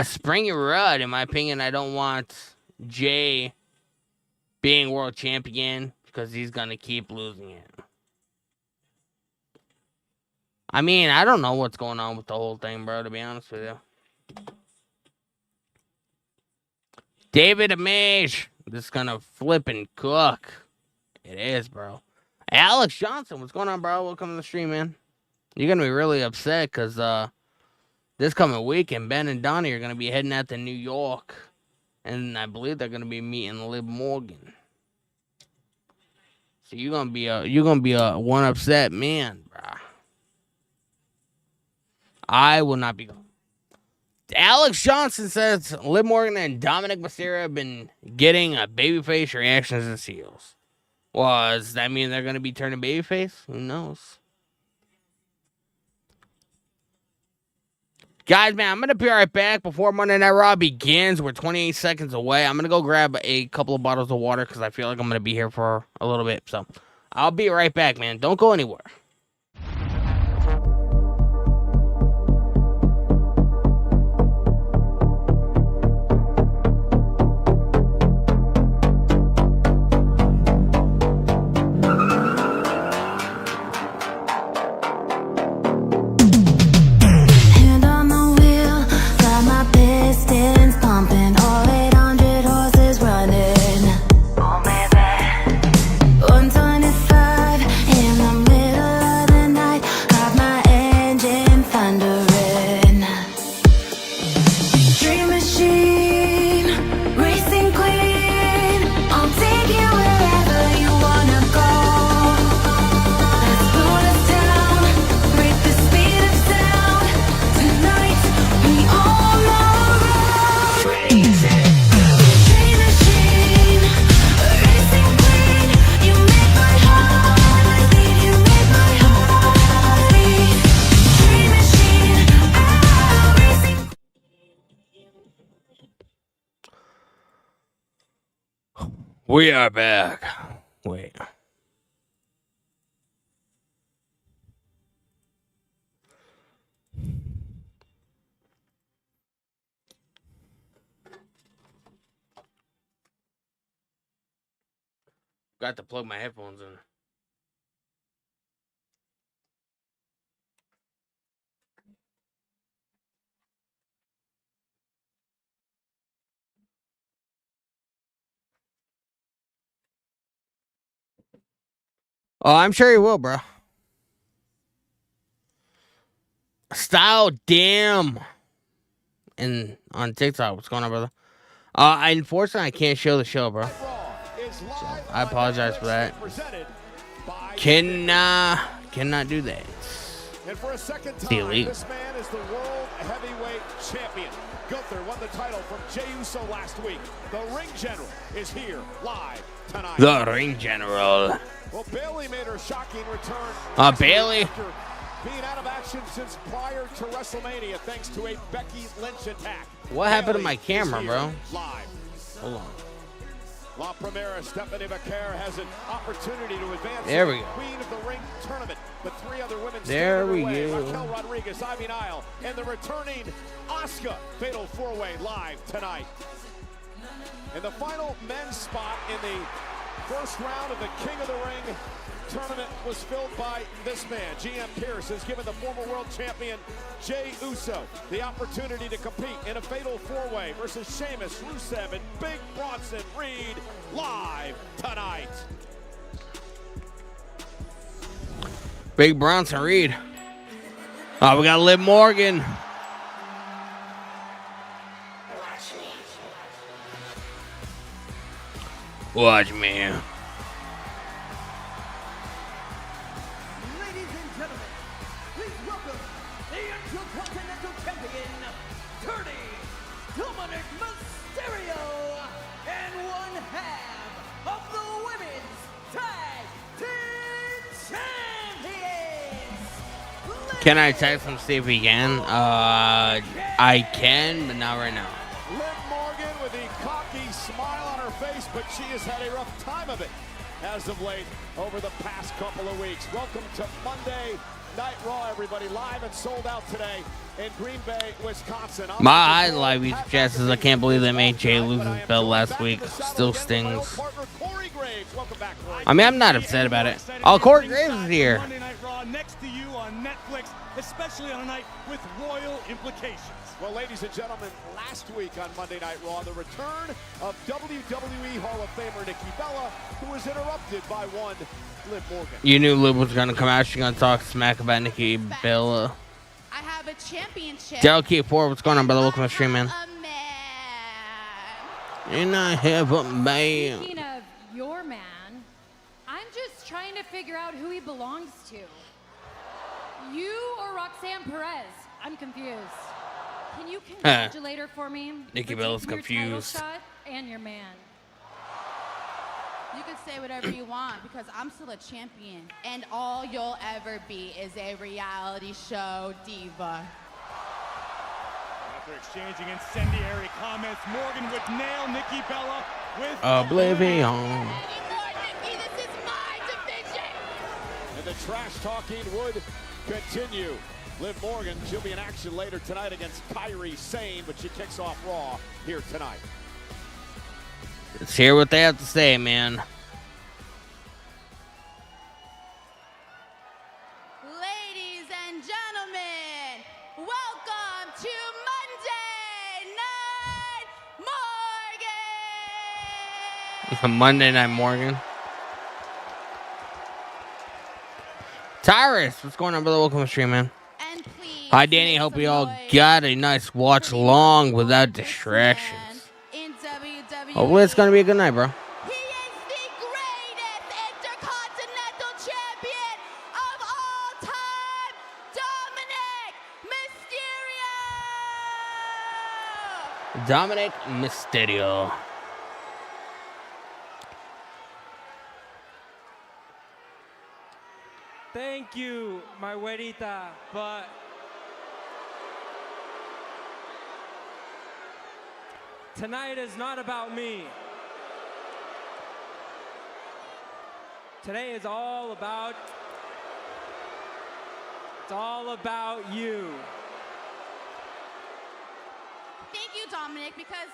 Spring Rudd, in my opinion, I don't want Jay being world champion because he's going to keep losing it. I mean, I don't know what's going on with the whole thing, bro, to be honest with you. David Amage, this is going to flip and cook. It is, bro. Alex Johnson, what's going on, bro? Welcome to the stream, man. You're going to be really upset because this coming weekend, Ben and Donnie are going to be heading out to New York. And I believe they're going to be meeting Liv Morgan. So you're going to be a one upset man, bro. I will not be going. Alex Johnson says Liv Morgan and Dominic Mysterio have been getting babyface reactions and heels. Well, does that mean they're going to be turning babyface? Who knows? Guys, man, I'm going to be right back before Monday Night Raw begins. We're 28 seconds away. I'm going to go grab a couple of bottles of water because I feel like I'm going to be here for a little bit. So I'll be right back, man. Don't go anywhere. We are back. Wait. Got to plug my headphones in. Oh, I'm sure you will, bro. Style damn. And on TikTok, what's going on, brother? Unfortunately, I can't show the show, bro. So I apologize for that. Cannot do that. And for a second time, this man is the world heavyweight champion. Gunther won the title from Jey Uso last week. The Ring General is here live tonight. The Ring General. Well, Bayley made her shocking return. Bayley. Being out of action since prior to WrestleMania thanks to a Becky Lynch attack. What happened to my camera, bro? Live. Hold on. La Primera, Stephanie Becerra has an opportunity to advance. There we go. Queen of the Ring tournament. The three other women. There we go. Raquel Rodriguez, Ivy Nile, and the returning Asuka. Fatal four-way live tonight. And the final men's spot in the first round of the King of the Ring tournament was filled by this man. GM Pierce has given the former world champion Jey Uso the opportunity to compete in a fatal four-way versus Sheamus, Rusev, and Big Bronson Reed live tonight. Big Bronson Reed. Oh, we got Liv Morgan. Watch me. Can I text him, see if he can? I can, but not right now. Liv Morgan with the cocky smile on her face, but she has had a rough time of it as of late over the past couple of weeks. Welcome to Monday Night Raw, everybody, live and sold out today in Green Bay, Wisconsin. My live YouTube chat says I can't believe they made Jay lose his belt last week. Still stings. I mean, I'm not upset about it. Oh, Corey Graves is here. Monday Night Raw next to you on Netflix, especially on a night with royal implications. Well, ladies and gentlemen, last week on Monday Night Raw, the return of WWE Hall of Famer Nikki Bella, who was interrupted by one Liv Morgan. You knew Liv was going to come out. She's going to talk smack about Nikki Bella. I have a championship. Daryl K4, what's going on, brother? Welcome to the stream, man. And I have a man. Speaking of your man, I'm just trying to figure out who he belongs to. You or Roxanne Perez? I'm confused. Can you congratulate her for me? Nikki For Bella's taking your title confused. shot and your man. You can say whatever you want because I'm still a champion. And all you'll ever be is a reality show diva. After exchanging incendiary comments, Morgan would nail Nikki Bella with Oblivion. Anymore, Nikki, this is my division! And the trash talking would continue. Liv Morgan, she'll be in action later tonight against Kairi Sane, but she kicks off Raw here tonight. Let's hear what they have to say, man. Ladies and gentlemen, welcome to Monday Night Morgan! Monday Night Morgan. Tyrus, what's going on, brother? Welcome to the stream, man. And please Hi, Danny. make Hope some you all noise got a nice watch for the long most without gorgeous distractions. man in WWE. Hopefully, it's going to be a good night, bro. He is the greatest intercontinental champion of all time, Dominic Mysterio. Dominic Mysterio. Thank you, my güerita, but tonight is not about me. Today is all about, it's all about you. Thank you, Dominic, because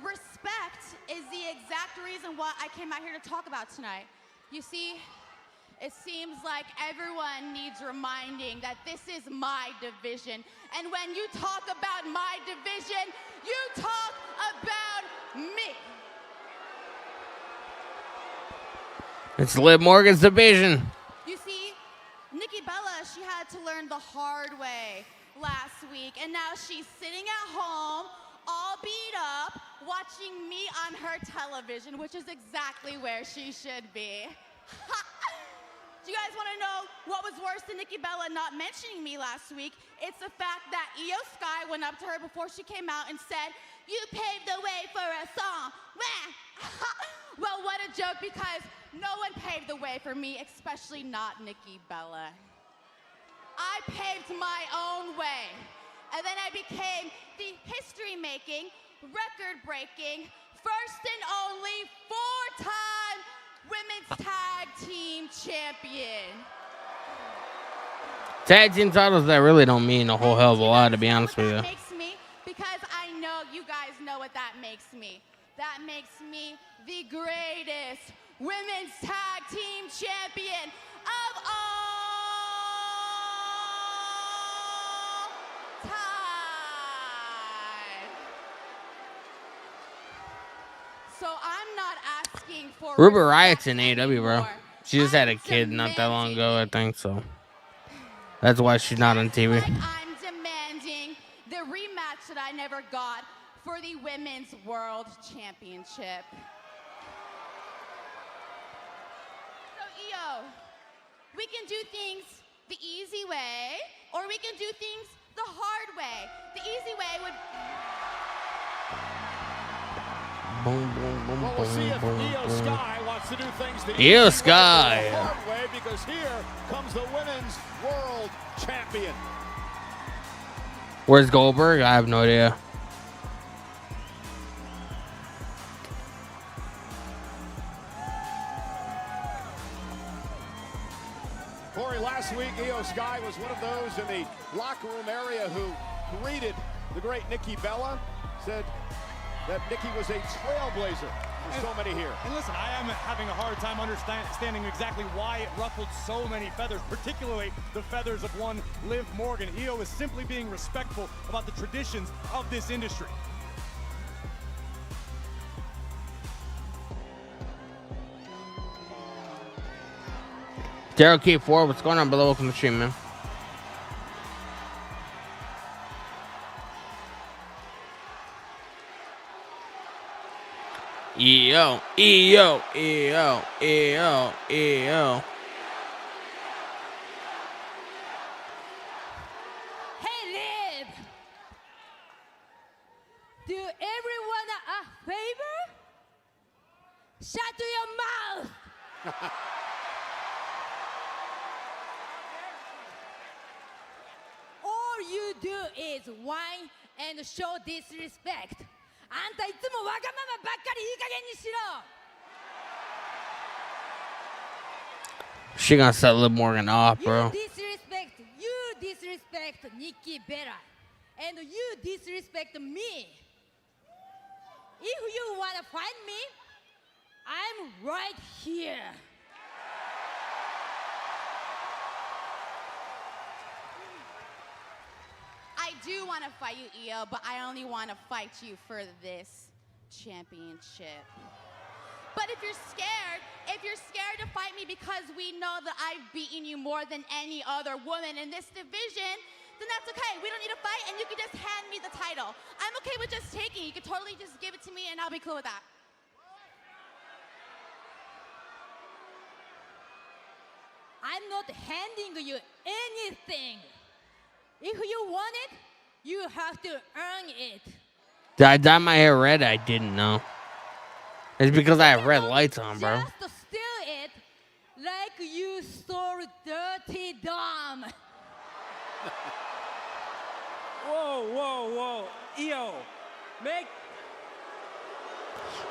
respect is the exact reason why I came out here to talk about tonight. You see, it seems like everyone needs reminding that this is my division. And when you talk about my division, you talk about me. It's Liv Morgan's division. You see, Nikki Bella, she had to learn the hard way last week, and now she's sitting at home, all beat up, watching me on her television, which is exactly where she should be. Do you guys want to know what was worse than Nikki Bella not mentioning me last week? It's the fact that Io Sky went up to her before she came out and said, "You paved the way for a song." Well, what a joke, because no one paved the way for me, especially not Nikki Bella. I paved my own way. And then I became the history-making, record-breaking, first and only four-time Women's Tag Team Champion. Tag team titles that really don't mean a whole hell of a lot, to be honest with you. That makes me, because I know you guys know what that makes me. That makes me the greatest Women's Tag Team Champion of all time. So I'm not asking for Ruby respect Riot's in AEW, bro. anymore. She just had a I'm kid not that long ago, I demanding- think, so. That's why she's not on TV. Like I'm demanding the rematch that I never got for the Women's World Championship. So, Io, we can do things the easy way, or we can do things the hard way. The easy way would... Boom, boom, boom, Well, we'll see if Io Sky wants to do things the Io easy Sky. way or the hard way, because here comes the women's world champion. Where's Goldberg? I have no idea. Corey, last week, Io Sky was one of those in the locker room area who greeted the great Nikki Bella, said that Nikki was a trailblazer for so many here. And listen, I am having a hard time understanding exactly why it ruffled so many feathers, particularly the feathers of one Liv Morgan. Io is simply being respectful about the traditions of this industry. Daryl K4, what's going on below? Welcome to the stream, man. EO, EO, EO, EO, EO. Hey, Liv! Do everyone a favor? Shut your mouth! All you do is whine and show disrespect. あんたいつもわがままばっかりいい加減にしろ! She gonna set Liv Morgan off, You bro. disrespect Nikki Bella, and you disrespect me. If you wanna fight me, I'm right here. I do want to fight you, Io, but I only want to fight you for this championship. But if you're scared to fight me because we know that I've beaten you more than any other woman in this division, then that's okay. We don't need to fight, and you can just hand me the title. I'm okay with just taking it. You can totally just give it to me, and I'll be cool with that. I'm not handing you anything. If you want it, you have to earn it. Did I dye my hair red? I didn't know. It's because I have red lights on, bro. Just steal it like you stole Dirty Dom. Whoa, whoa, whoa. Io,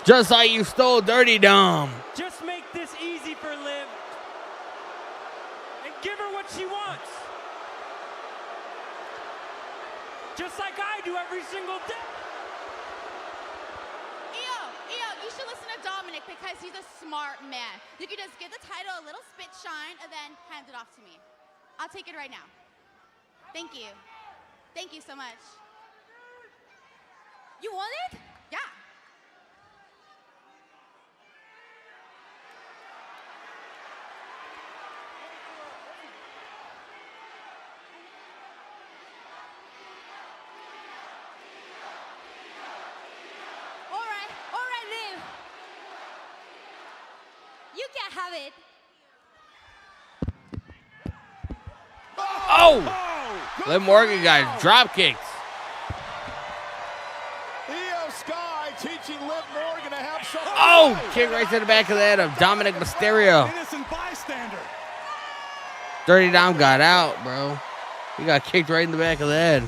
Just like you stole Dirty Dom. just make this easy for Liv. And give her what she wants. Just like I do every single day. Io, you should listen to Dominic because he's a smart man. You can just give the title a little spit shine and then hand it off to me. I'll take it right now. Thank you. Thank you so much. You want it? Yeah. All right, Liv. You can have it. Oh! Liv Morgan got drop kicks. Io Sky teaching Liv Morgan to have some. Oh! Kick right to the back of the head of Dominic Mysterio. Innocent bystander. Dirty Dom got out, bro. He got kicked right in the back of the head.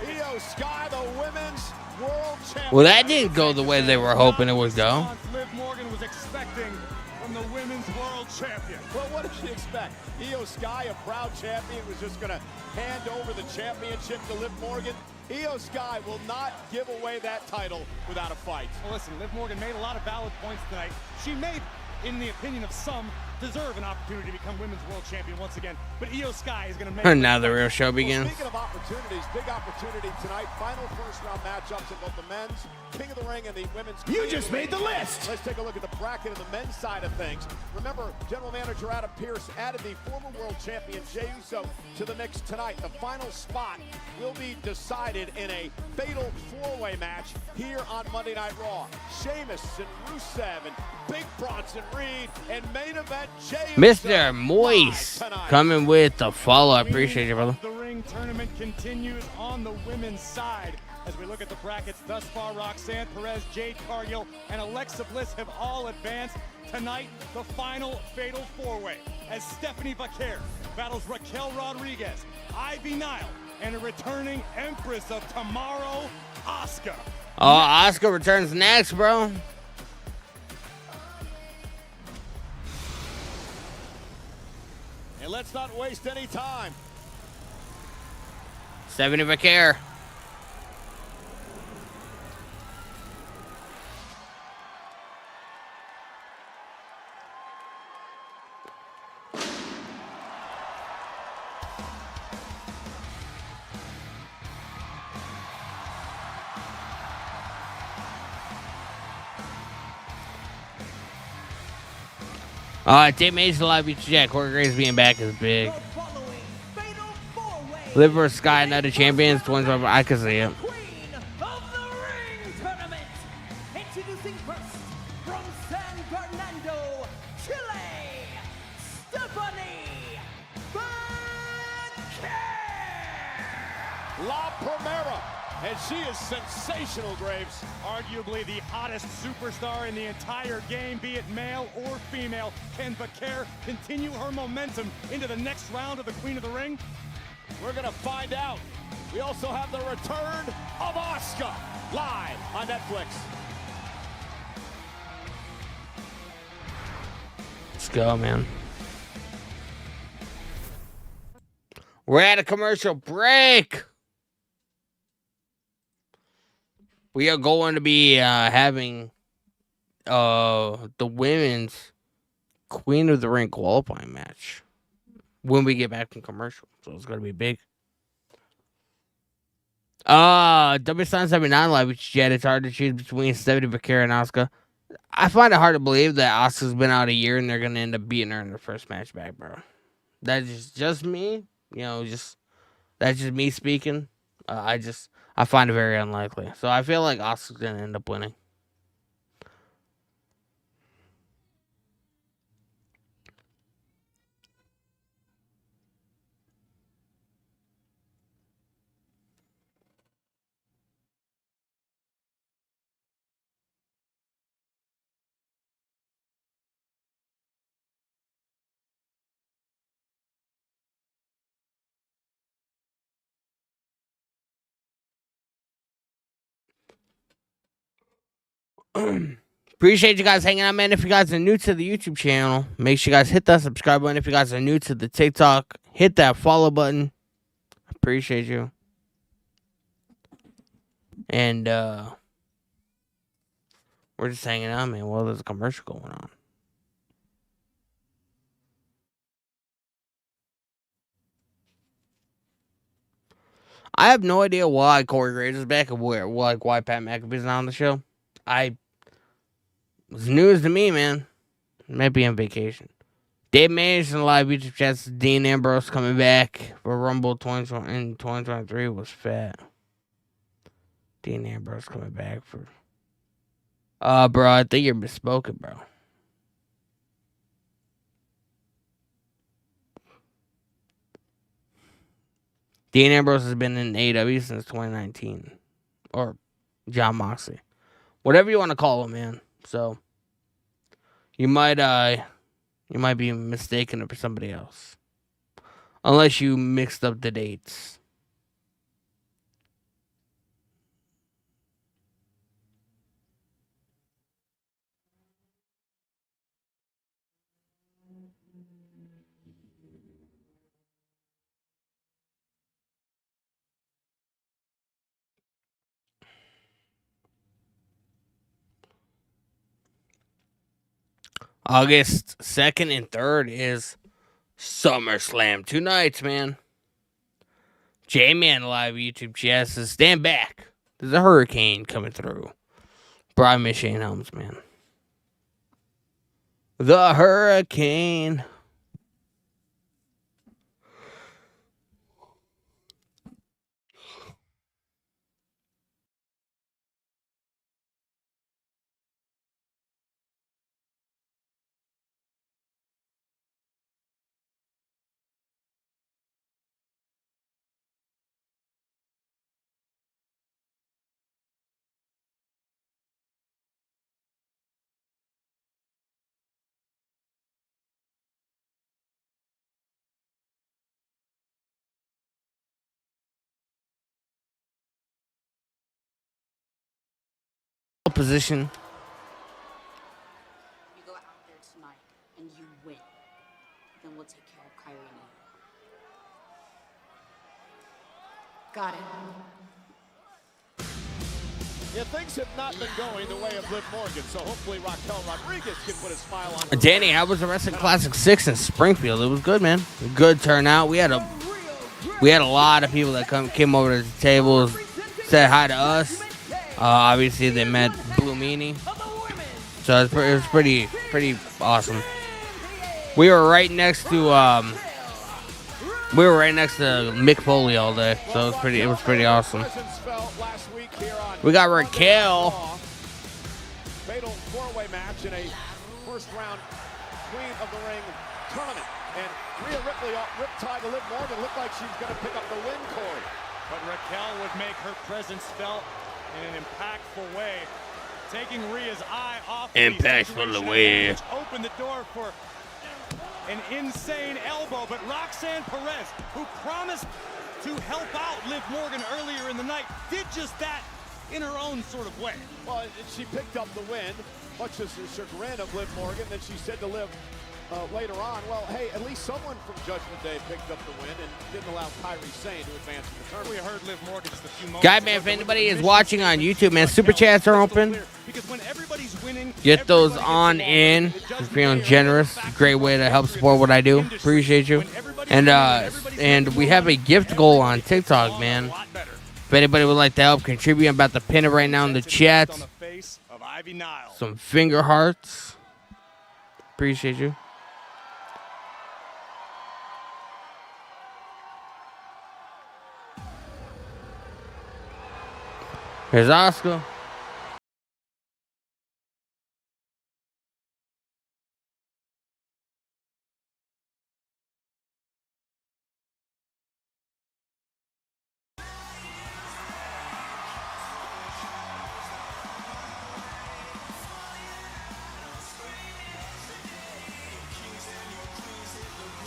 Io Sky, the women's world champion. Well, that didn't go the way they were hoping it would go. Liv Morgan was expecting from the women's world champion. Well, what did she expect? Io Sky, a proud champion, was just going to hand over the championship to Liv Morgan. Io Sky will not give away that title without a fight. Well, listen, Liv Morgan made a lot of valid points tonight. She made, in the opinion of some, deserve an opportunity to become women's world champion once again. But Io Sky is going to make Now the real show begins. Well, speaking of opportunities, big opportunity tonight. Final first-round matchups in both the men's King of the Ring and the women's. You just made the list. Let's take a look at the bracket of the men's side of things. Remember, General Manager Adam Pearce added the former world champion Jey Uso to the mix tonight. The final spot will be decided in a fatal four-way match here on Monday Night Raw. Sheamus and Rusev and Big Bronson Reed and main event Jey Uso. Mr. Moist coming with the follow. I appreciate you, brother. The Ring tournament continues on the women's side. As we look at the brackets thus far, Roxanne Perez, Jade Cargill, and Alexa Bliss have all advanced. Tonight, the final fatal four-way as Stephanie Vaquer battles Raquel Rodriguez, Ivy Nile, and a returning Empress of Tomorrow, Asuka. Oh, Asuka returns next, bro. And let's not waste any time. Stephanie Vaquer. Dave Mason Live Beach Jack. Corey Graves being back is big. Liv vs. Sky, another champions. 25. I can see it. Queen of the Ring Tournament. Introducing first from San Fernando, Chile, Stephanie Vaquer. La Primera. And she is sensational, Graves. Arguably the hottest superstar in the entire game, be it male or female. Can Vaquer continue her momentum into the next round of the Queen of the Ring? We're going to find out. We also have the return of Asuka live on Netflix. Let's go, man. We're at a commercial break. We are going to be having the women's Queen of the Ring qualifying match when we get back from commercial. So it's going to be big. W79 Live, which Jet, it's hard to choose between Stephanie Vaquer and Asuka. I find it hard to believe that Asuka's been out a year and they're going to end up beating her in the first match back, bro. That's just me. You know, that's just me speaking. I find it very unlikely. So I feel like Asuka's going to end up winning. Appreciate you guys hanging out, man. If you guys are new to the YouTube channel, make sure you guys hit that subscribe button. If you guys are new to the TikTok, hit that follow button. Appreciate you. And we're just hanging out, man, while there's a commercial going on. I have no idea why Corey Graves is back and why Pat McAfee's not on the show. It's news to me, man. Might be on vacation. Dave Mason live YouTube chats. Dean Ambrose coming back for Rumble 2020 in 2023 was fat. Dean Ambrose coming back for. Bro, I think you're misspoken, bro. Dean Ambrose has been in AEW since 2019, or John Moxley, whatever you want to call him, man. So you might be mistaken for somebody else, unless you mixed up the dates. August 2nd and 3rd is SummerSlam. 2 nights, man. J-Man live YouTube chat says, stand back. There's a hurricane coming through. Bro, I miss Shane Helms, man. The hurricane. position. You go out there tonight and you win, then we'll take care of Kyrie and you. Got it. Yeah, things have not been going the way of Liv Morgan, so hopefully Raquel Rodriguez can put a smile on her Danny, face. how was the Wrestling Classic 6 in Springfield? It was good, man. Good turnout. We had a lot of people that came over to the tables, said hi to us. Obviously, they met Blue Meanie, so it was pretty awesome. We were right next to Mick Foley all day, so it was pretty awesome. We got Raquel. Fatal four-way match in a first-round Queen of the Ring tournament. And Rhea Ripley riptide to Liv Morgan. Looked like she's going to pick up the win, Corey. But Raquel would make her presence felt in an impactful way, taking Rhea's eye off the Impactful way. which opened the door for an insane elbow. But Roxanne Perez, who promised to help out Liv Morgan earlier in the night, did just that in her own sort of way. Well, she picked up the win, much as the chagrin of Liv Morgan. Then she said to Liv later on, well, hey, at least someone from Judgment Day picked up the win and didn't allow Kairi Sane to advance in the tournament. We heard Liv Morgan just a few moments Guy, man, if anybody is watching on YouTube, man, super chats are open. Because when everybody's winning, Get those on in. You're feeling generous. Great way to help support what I do. Appreciate you. And we have a gift goal on TikTok, man. If anybody would like to help contribute, I'm about to pin it right now in the chat. Some finger hearts. Appreciate you. Here's Oscar.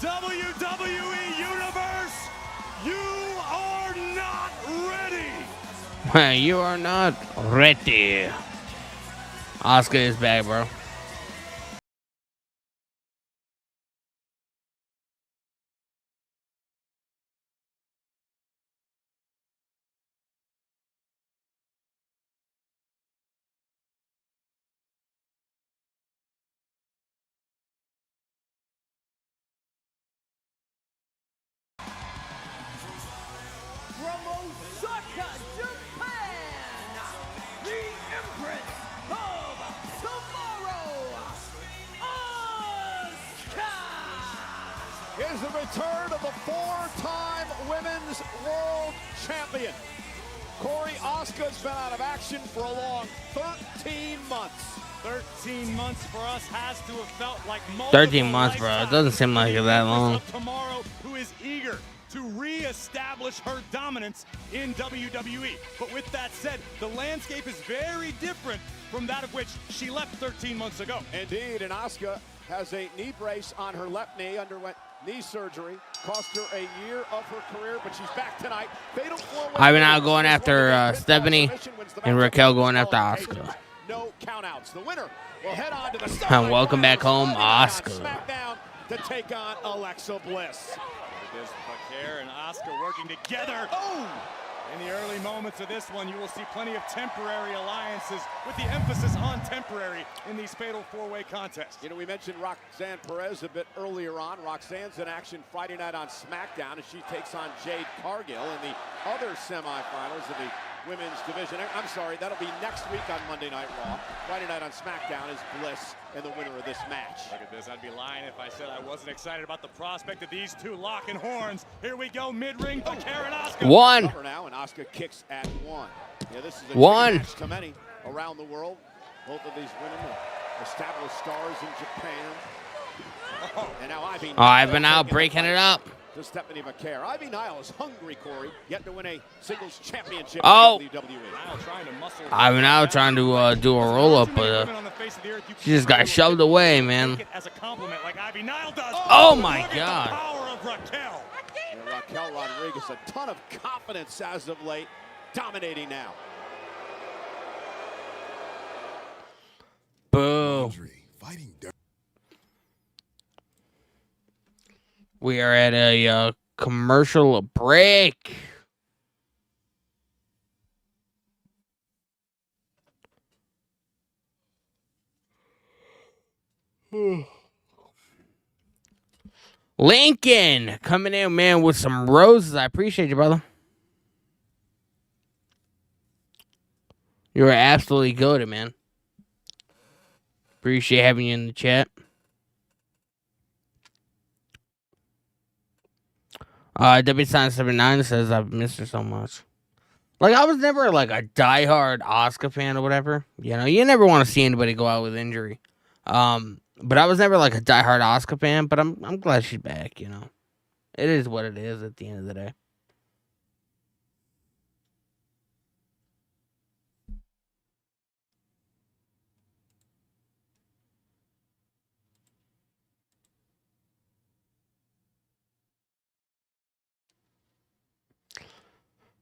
WWE Universe, you are not ready. You are not ready. Oscar is back, bro. From Osaka, Japan, the Empress of Tomorrow, Asuka! Is the return of the four-time Women's World Champion. Corey, Asuka's been out of action for a long 13 months. 13 months for us has to have felt like 13 months, bro. It doesn't seem like it that long. Tomorrow, who is eager to reestablish her dominance in WWE. But with that said, the landscape is very different from that of which she left 13 months ago. Indeed, and Asuka has a knee brace on her left knee, underwent knee surgery, cost her a year of her career, but she's back tonight. Fatal four-way. Ivan now going after Stephanie, and Raquel going after Asuka. No countouts. The winner will head on to the And welcome back home, Asuka. SmackDown to take on Alexa Bliss. It is Bakir and Asuka working together. Oh! In the early moments of this one, you will see plenty of temporary alliances with the emphasis on temporary in these fatal four-way contests. You know, we mentioned Roxanne Perez a bit earlier on. Roxanne's in action Friday night on SmackDown as she takes on Jade Cargill in the other semifinals of the women's division. I'm sorry, that'll be next week on Monday Night Raw. Friday night on SmackDown is Bliss and the winner of this match. Look at this, I'd be lying if I said I wasn't excited about the prospect of these two locking horns. Here we go, mid-ring, Bakir and Asuka. One. Now, and Asuka kicks at one. Yeah, this is a One. match to many around the world. Both of these women are established stars in Japan. And now Ivan now breaking it up. To Stephanie McCare. Ivy Nile is hungry, Corey, yet to win a singles championship Oh. in WWE. Ivan now trying to do a roll-up, but she just got shoved away, man. Oh, my God. Raquel Rodriguez, a ton of confidence as of late, dominating now. Boo. We are at a commercial break. Lincoln coming in, man, with some roses. I appreciate you, brother. You were absolutely goated, man. Appreciate having you in the chat. W79 says I've missed her so much. Like, I was never like a diehard Asuka fan or whatever. You know, you never want to see anybody go out with injury. But I was never like a diehard Asuka fan. But I'm glad she's back. You know, it is what it is at the end of the day.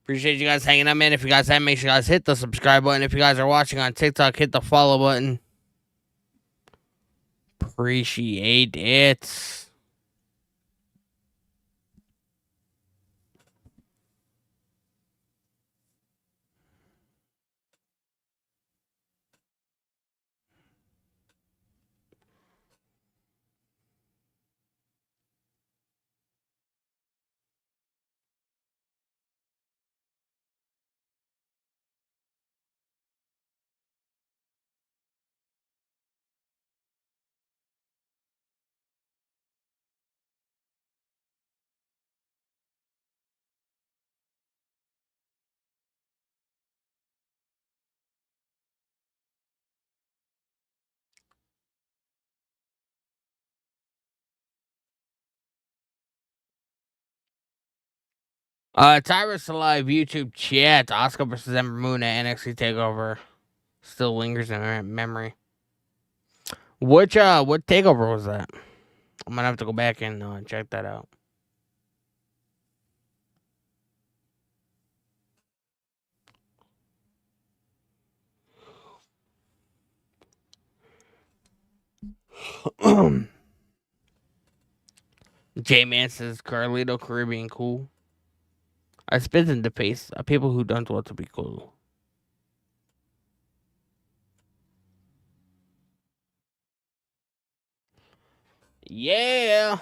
Appreciate you guys hanging out, man. If you guys have, make sure you guys hit the subscribe button. If you guys are watching on TikTok, hit the follow button. Appreciate it. Tyrus Alive YouTube chat. Asuka versus Ember Moon at NXT TakeOver still lingers in my memory. What takeover was that? I'm gonna have to go back and check that out. J-Man says Carlito Caribbean cool. I spit in the face of people who don't want to be cool. Yeah.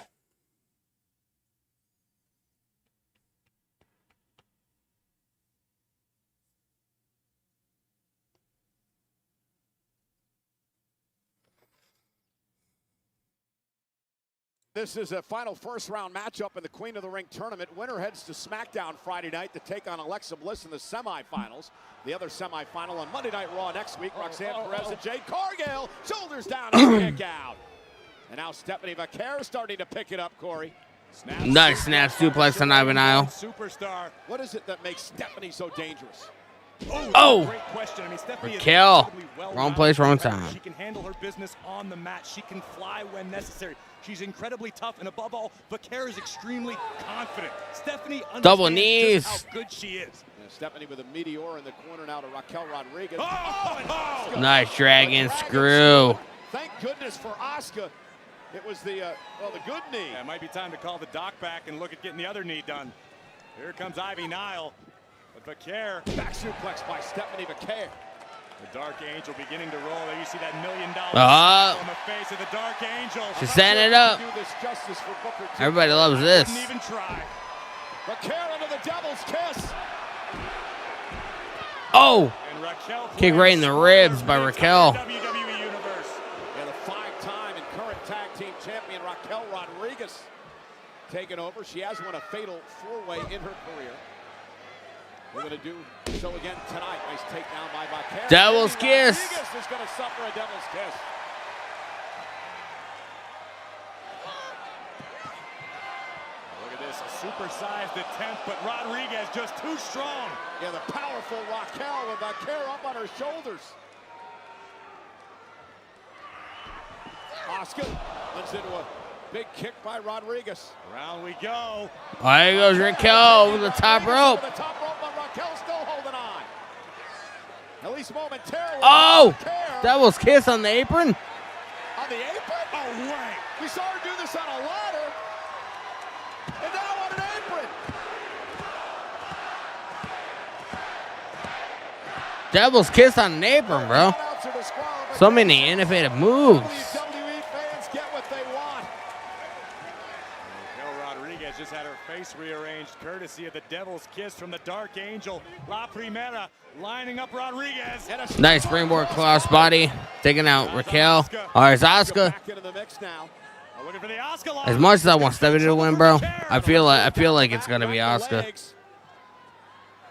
This is a final first-round matchup in the Queen of the Ring tournament. Winner heads to SmackDown Friday night to take on Alexa Bliss in the semifinals. The other semifinal on Monday Night Raw next week. Roxanne Perez and Jade Cargill. Shoulders down and kick out. And now Stephanie Vaquer starting to pick it up, Corey. Nice snap suplex on Ivan Isle. Superstar. What is it that makes Stephanie so dangerous? Oh! Great question. I mean, Stephanie is Raquel. incredibly well Wrong place, wrong rounded. time. She can handle her business on the mat. She can fly when necessary. She's incredibly tough, and above all, Vaquer is extremely confident. Stephanie Double understands knees. just how good she is. Yeah, Stephanie with a meteor in the corner now to Raquel Rodriguez. Nice dragon screw. Thank goodness for Asuka. It was the good knee. Yeah, it might be time to call the doc back and look at getting the other knee done. Here comes Ivy Nile. But Vaquer. Back suplex by Stephanie Vaquer. The Dark Angel beginning to roll. There you see that $1 million Oh. on the face of the Dark Angel. She's setting it up. Do this justice for Booker T. Everybody loves this. Didn't even try. Vaquer into the devil's kiss. Oh! And Raquel Kick right in the ribs by Raquel. WWE Universe. And the five-time and current tag team champion Raquel Rodriguez taking over. She has won a fatal four-way in her career. We're going to do so again tonight. Nice takedown by Vaquer. Devil's kiss. Rodriguez is going to suffer a devil's kiss. Look at this, a supersized attempt, but Rodriguez just too strong. Yeah, the powerful Raquel with Vaquer up on her shoulders. Asuka runs into a big kick by Rodriguez. Around we go. There goes Raquel over the top rope. Over the top rope, but Raquel still holding on. At least momentarily. Oh! Vaquer Devil's kiss on the apron. On the apron? Oh, way. We saw her do this on a ladder. And now on an apron. Devil's kiss on an apron, bro. So many innovative moves. WWE fans get what they want. Raquel Rodriguez just had her face rearranged courtesy of the Devil's Kiss from the Dark Angel. La Primera lining up Rodriguez. Nice springboard crossbody. Taking out Raquel. All right, it's Asuka. Back into the mix now. Looking for the Asuka line. As much as I want Stephanie to win, bro, I feel like it's gonna be Asuka.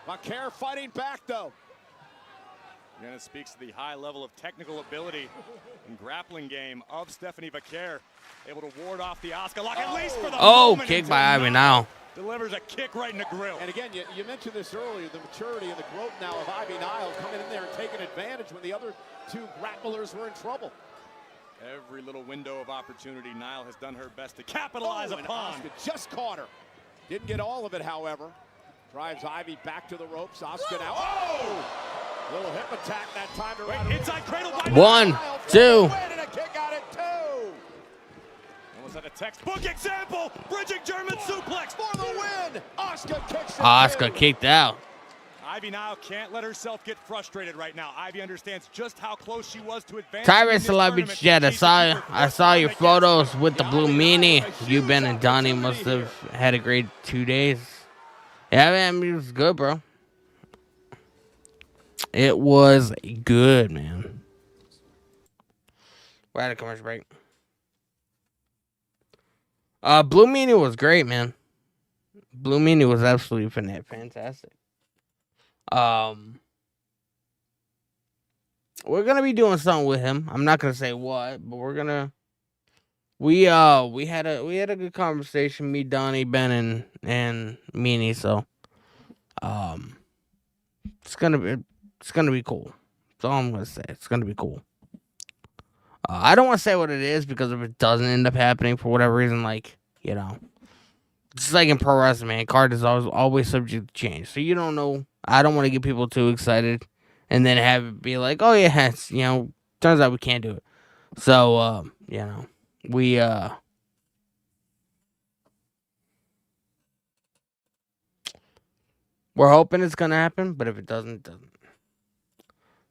Vaquer fighting back though. Again, it speaks to the high level of technical ability and grappling game of Stephanie Vaquer. Able to ward off the Asuka lock, at least for the moment. Kick by Ivy now. Delivers a kick right in the grill. And again, you mentioned this earlier, the maturity and the growth now of Ivy Nile coming in there and taking advantage when the other two grapplers were in trouble. Every little window of opportunity, Nile has done her best to capitalize upon. Asuka just caught her. Didn't get all of it, however. Drives Ivy back to the ropes. Asuka now. Oh! Little hip attack that time to inside cradle by 1, 2. And a kick out at 2. Almost had a textbook example. Bridging German suplex For the win. Asuka kicks it. Asuka kicked out. Ivy now can't let herself get frustrated right now. Ivy understands just how close she was to advance. Tyrant Celebrity Jet, I saw your photos with the blue meanie. You, Ben, and Donnie must have had a great 2 days. Yeah, man, it was good, bro. It was good, man. We're at a commercial break. Blue Meanie was great, man. Blue Meanie was absolutely fantastic. We're gonna be doing something with him. I'm not gonna say what, but we're gonna. We had a good conversation. Me, Donnie, Ben, and Meanie. So, it's gonna be cool. That's all I'm gonna say. It's gonna be cool. I don't want to say what it is because if it doesn't end up happening for whatever reason, like, you know, just like in pro wrestling, man, card is always subject to change. So you don't know. I don't want to get people too excited and then have it be like, oh yeah, it's, you know, turns out we can't do it. So, you know, we're hoping it's gonna happen, but if it doesn't, it doesn't.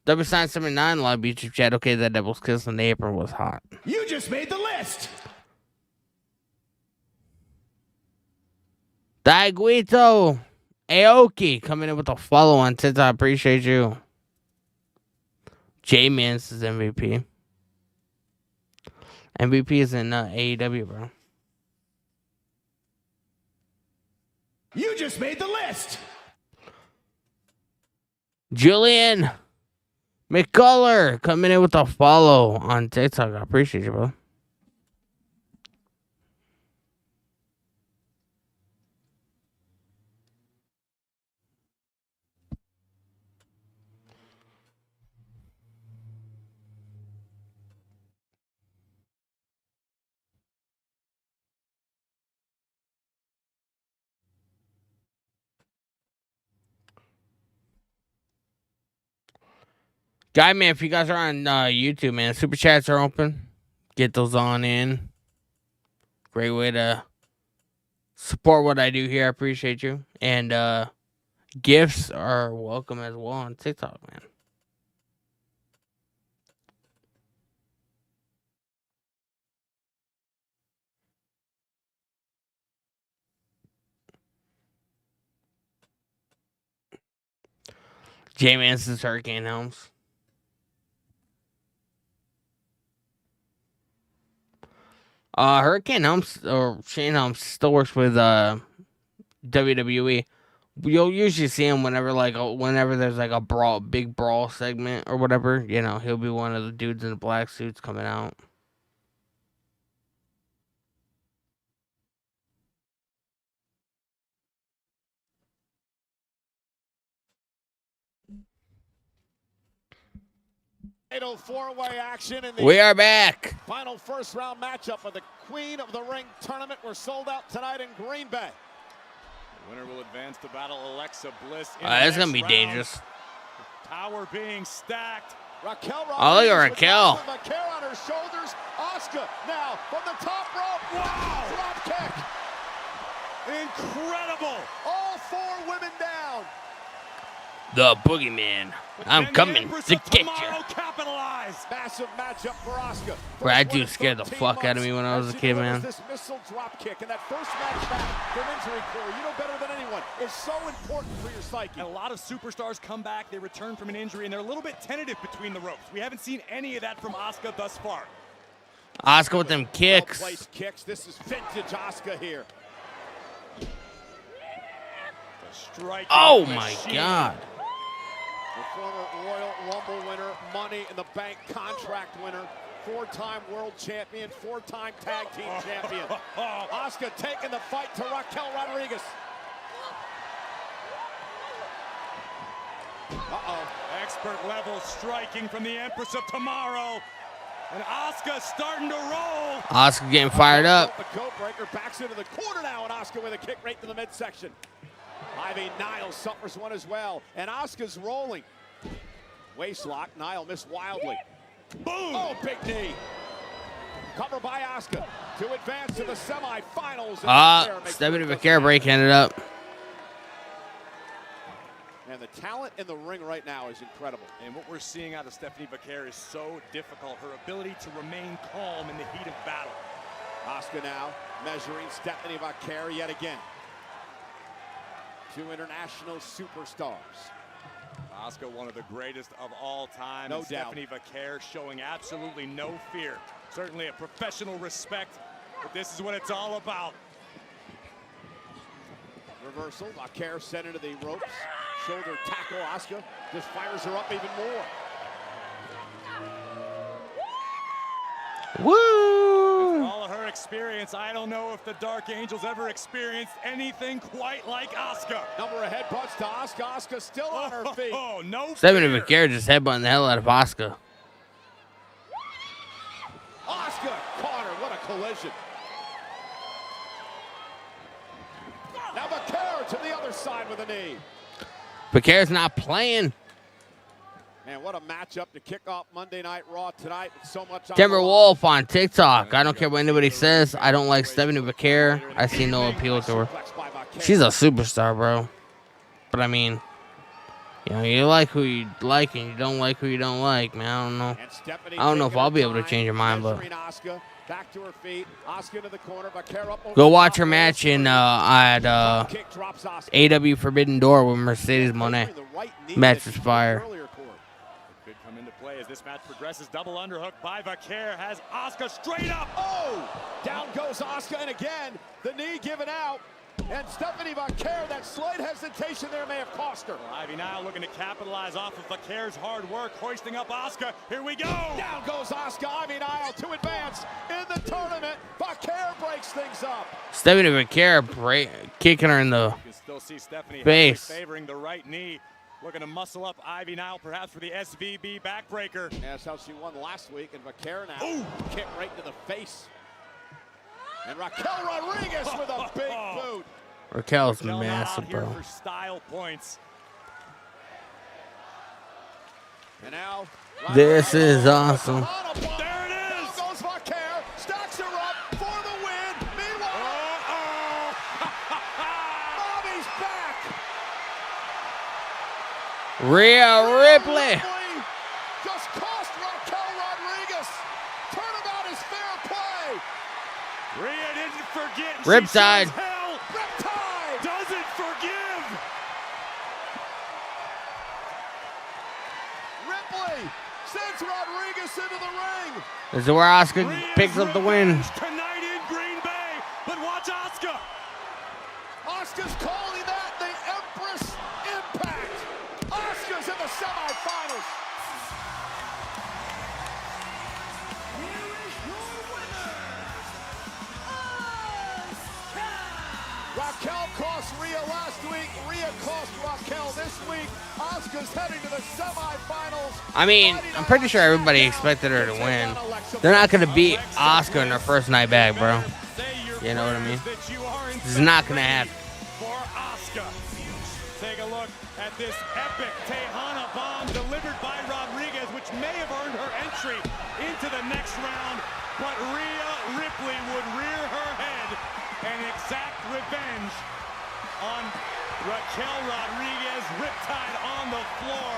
W-Sign79, live YouTube chat. Okay, that Devil's Kiss on the apron was hot. You just made the list. Daiguito Aoki coming in with a follow on TikTok. I appreciate you. J-Man is MVP. MVP is in AEW, bro. You just made the list. Julian McCullough coming in with a follow on TikTok. I appreciate you, bro. Guy, man, if you guys are on YouTube, man, super chats are open. Get those on in. Great way to support what I do here. I appreciate you. And gifts are welcome as well on TikTok, man. J-Man says Hurricane Helms. Hurricane Helms or Shane Helms still works with WWE. You'll usually see him whenever there's like a big brawl segment or whatever. You know, he'll be one of the dudes in the black suits coming out. Fatal four-way action in the We are back. final first-round matchup of the Queen of the Ring tournament. We're sold out tonight in Green Bay. The winner will advance to battle Alexa Bliss. It's going to be dangerous. Tower being stacked. Raquel Oh, look at Rodriguez with Raquel. Vaquer on her shoulders. Asuka now from the top rope. Wow! Drop kick. Incredible. All 4 women down. The boogeyman. I'm coming to get you. Capitalize. Massive matchup for Asuka. Bro, that dude scared the fuck out of me when I was a kid, man. This missile drop kick and that first match back from injury, Corey. You know better than anyone. It's so important for your psyche. And a lot of superstars come back, they return from an injury, and they're a little bit tentative between the ropes. We haven't seen any of that from Asuka thus far. Asuka with them kicks. Well-placed kicks. This is vintage Asuka here. Oh my God. The former Royal Rumble winner, Money in the Bank contract winner, 4-time world champion, 4-time tag team champion. Asuka taking the fight to Raquel Rodriguez. Uh-oh. Expert level striking from the Empress of Tomorrow. And Asuka starting to roll. Asuka getting fired up. The coat breaker backs into the corner now, and Asuka with a kick right to the midsection. Ivy Niles suffers one as well, and Asuka's rolling. Waist lock, Niles missed wildly. Boom! Oh, big knee. Cover by Asuka to advance to the semifinals. Stephanie Vaquer break ended up. And the talent in the ring right now is incredible. And what we're seeing out of Stephanie Vaquer is so difficult. Her ability to remain calm in the heat of battle. Asuka now measuring Stephanie Vaquer yet again. 2 international superstars. Asuka, one of the greatest of all time. No and doubt. Stephanie Vaquer showing absolutely no fear. Certainly a professional respect, but this is what it's all about. Reversal, Vaquer sent into the ropes. Shoulder tackle, Asuka just fires her up even more. Woo! For all of her experience, I don't know if the Dark Angels ever experienced anything quite like Asuka. Number of headbutts to Asuka. Asuka still on her feet. Oh, no Stephanie fear. Vaquer just headbutting the hell out of Asuka. Asuka caught her. What a collision. Now Vaquer to the other side with a knee. Vaquer's not playing. Man, what a matchup to kick off Monday Night Raw tonight with so much on Timber the line. Wolf on TikTok. I don't care what anybody says. I don't like Stephanie Vaquer. I see no appeal to her. Suplex by Vaquer. She's a superstar, bro. But I mean, you know, you like who you like and you don't like who you don't like, man. I don't know. And Stephanie I don't know if taking I'll her be able to time, change your mind, but measuring Asuka back to her feet. Asuka to the corner. Vaquer up over go the watch top her rope. match in at Kick drops Asuka. AW Forbidden Door with Mercedes Moné. The right knee Match that is she fire. used earlier, Corey. Could come into play as this match progresses. Double underhook by Vaquer has Asuka straight up. Oh! Down goes Asuka, and again, the knee given out. And Stephanie Vaquer, that slight hesitation there may have cost her. Ivy now looking to capitalize off of Vaquer's hard work, hoisting up Asuka. Here we go. Down goes Asuka. Ivy Nile to advance in the tournament. Vaquer breaks things up. Stephanie Vaquer kicking her in the You can still see Stephanie face. favoring the right knee. Looking to muscle up Ivy Nile, perhaps for the SVB backbreaker. Yeah, that's how she won last week. And Vaquer now kick right to the face. And Raquel Rodriguez with a big boot. Raquel's Raquel not massive, out here bro. for style points. And now This is awesome. There it is. Down goes Vaquer. Stacks her up for the win. Meanwhile, Bobby's back. Rhea Ripley. Just cost Raquel Rodriguez. Turnabout is fair play. Rhea didn't forget. and she Riptide. shows hell Riptide. doesn't forgive. Ripley sends Rodriguez into the ring. This is where Asuka Rhea's picks up the win. revenge tonight in Green Bay. But watch Asuka. Asuka's calling that the Empress Impact. Asuka's in the semifinals. Raquel cost Rhea last week. Rhea cost Raquel this week. Asuka's heading to the semifinals. I mean, I'm pretty sure everybody expected her to win. They're not going to beat Asuka in her first night back, bro. You know what I mean? This is not going to happen. For Asuka. Take a look at this epic Tejana bomb delivered by Rodriguez, which which may have earned her entry into the next round, but Rhea Ripley would rear her head and exact revenge on Raquel Rodriguez, riptide on the floor,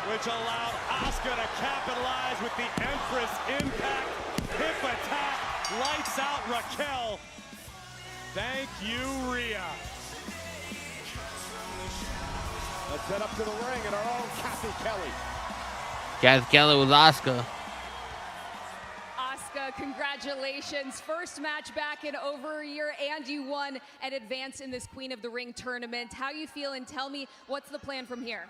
which allowed Asuka to capitalize with the Empress impact, hip attack, lights out Raquel. Thank you, Rhea. Let's head up to the ring and our own Kathy Kelly. Kathy Kelly with Asuka. Asuka, congratulations. First match back in over a year, and you won and advanced in this Queen of the Ring tournament. How you feel, and tell me, what's the plan from here?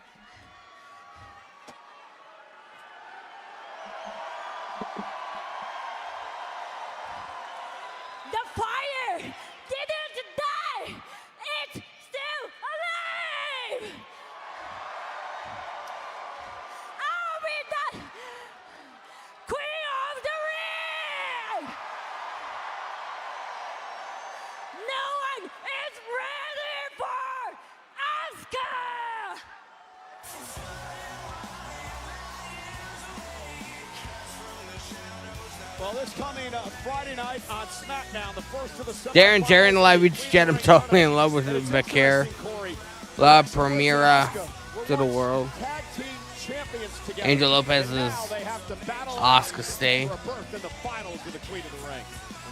The fire didn't die. It's still alive. I'll be the Queen of the Ring. No one is ready for Asuka. Well, this coming Friday night on SmackDown, the first of the Darren Jerry and Live Beach Jet. I'm totally in love with Bakir. La Primera to the world. Angel Lopez's Asuka stay. When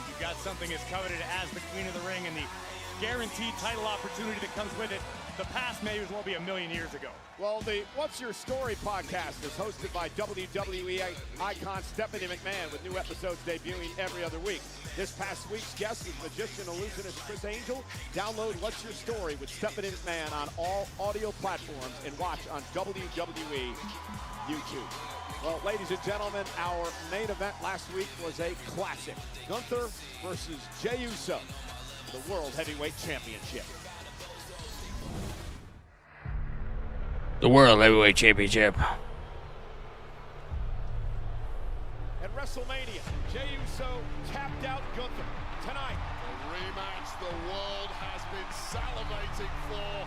you got something as coveted as the Queen of the Ring and the guaranteed title opportunity that comes with it, the past may as well be a million years ago. Well, the What's Your Story podcast is hosted by WWE icon Stephanie McMahon, with new episodes debuting every other week. This past week's guest is magician illusionist Chris Angel. Download What's Your Story with Stephanie McMahon on all audio platforms and watch on WWE YouTube. Well, ladies and gentlemen, our main event last week was a classic. Gunther versus Jey Uso, the World Heavyweight Championship. The World Heavyweight Championship. At WrestleMania, Jey Uso tapped out Gunther. Tonight, A rematch the world has been salivating for.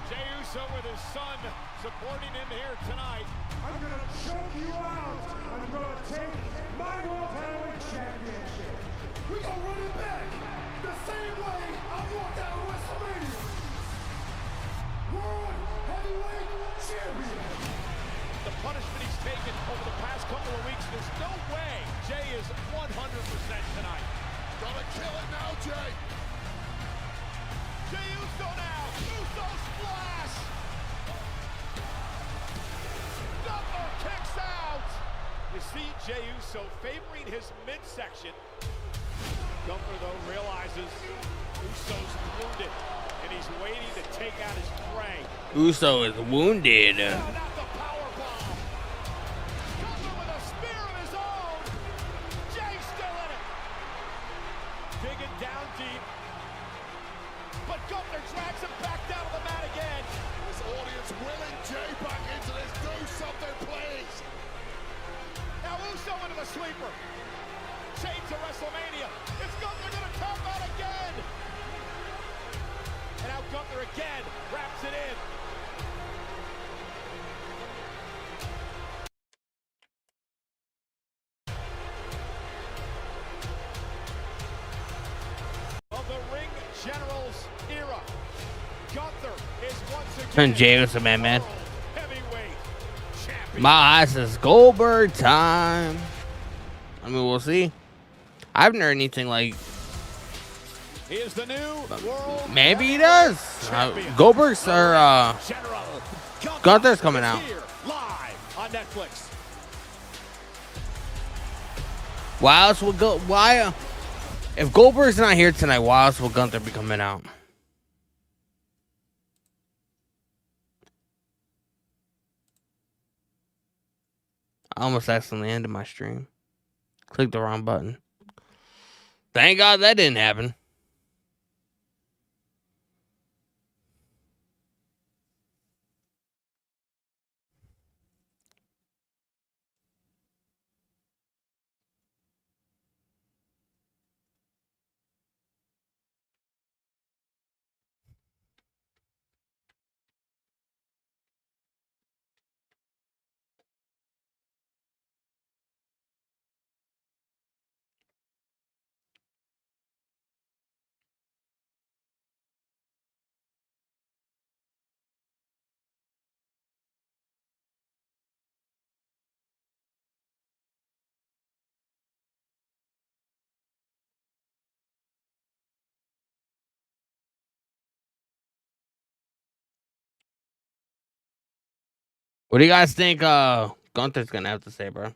Jey Uso with his son supporting him here tonight. I'm gonna choke you out. I'm gonna take my World Heavyweight Championship. We gonna run it back the same way I walked out of WrestleMania. World Heavyweight Champion. The punishment he's taken over the past couple of weeks, there's no way Jey is 100% tonight. Gotta kill it now, Jey. Jey Uso now. Uso splash. Gunther kicks out. You see Jey Uso favoring his midsection. Gunther, though, realizes Uso's wounded, and he's waiting to take out his prey. Uso is wounded. Now, not the powerbomb. Gunther with a spear of his own. Jey still in it. Digging down deep. But Gunther drags him back down to the mat again. This audience willing Jey back into this. Do something, please. Now Uso into the sweeper. Chain to WrestleMania. Is Gunther going to tap out again? And now Gunther again wraps it in. Of the Ring General's era, Gunther is once again Jey Uso, man. World Heavyweight Champion. My eyes is Goldberg time. I mean, we'll see. I haven't heard anything like. He is the new world Maybe he does. Goldberg's or General Gunther's coming out. Here, live on Netflix. Why else would go? Why? If Goldberg's not here tonight, why else will Gunther be coming out? I almost accidentally ended my stream. Clicked the wrong button. Thank God that didn't happen. What do you guys think Gunther's gonna have to say, bro?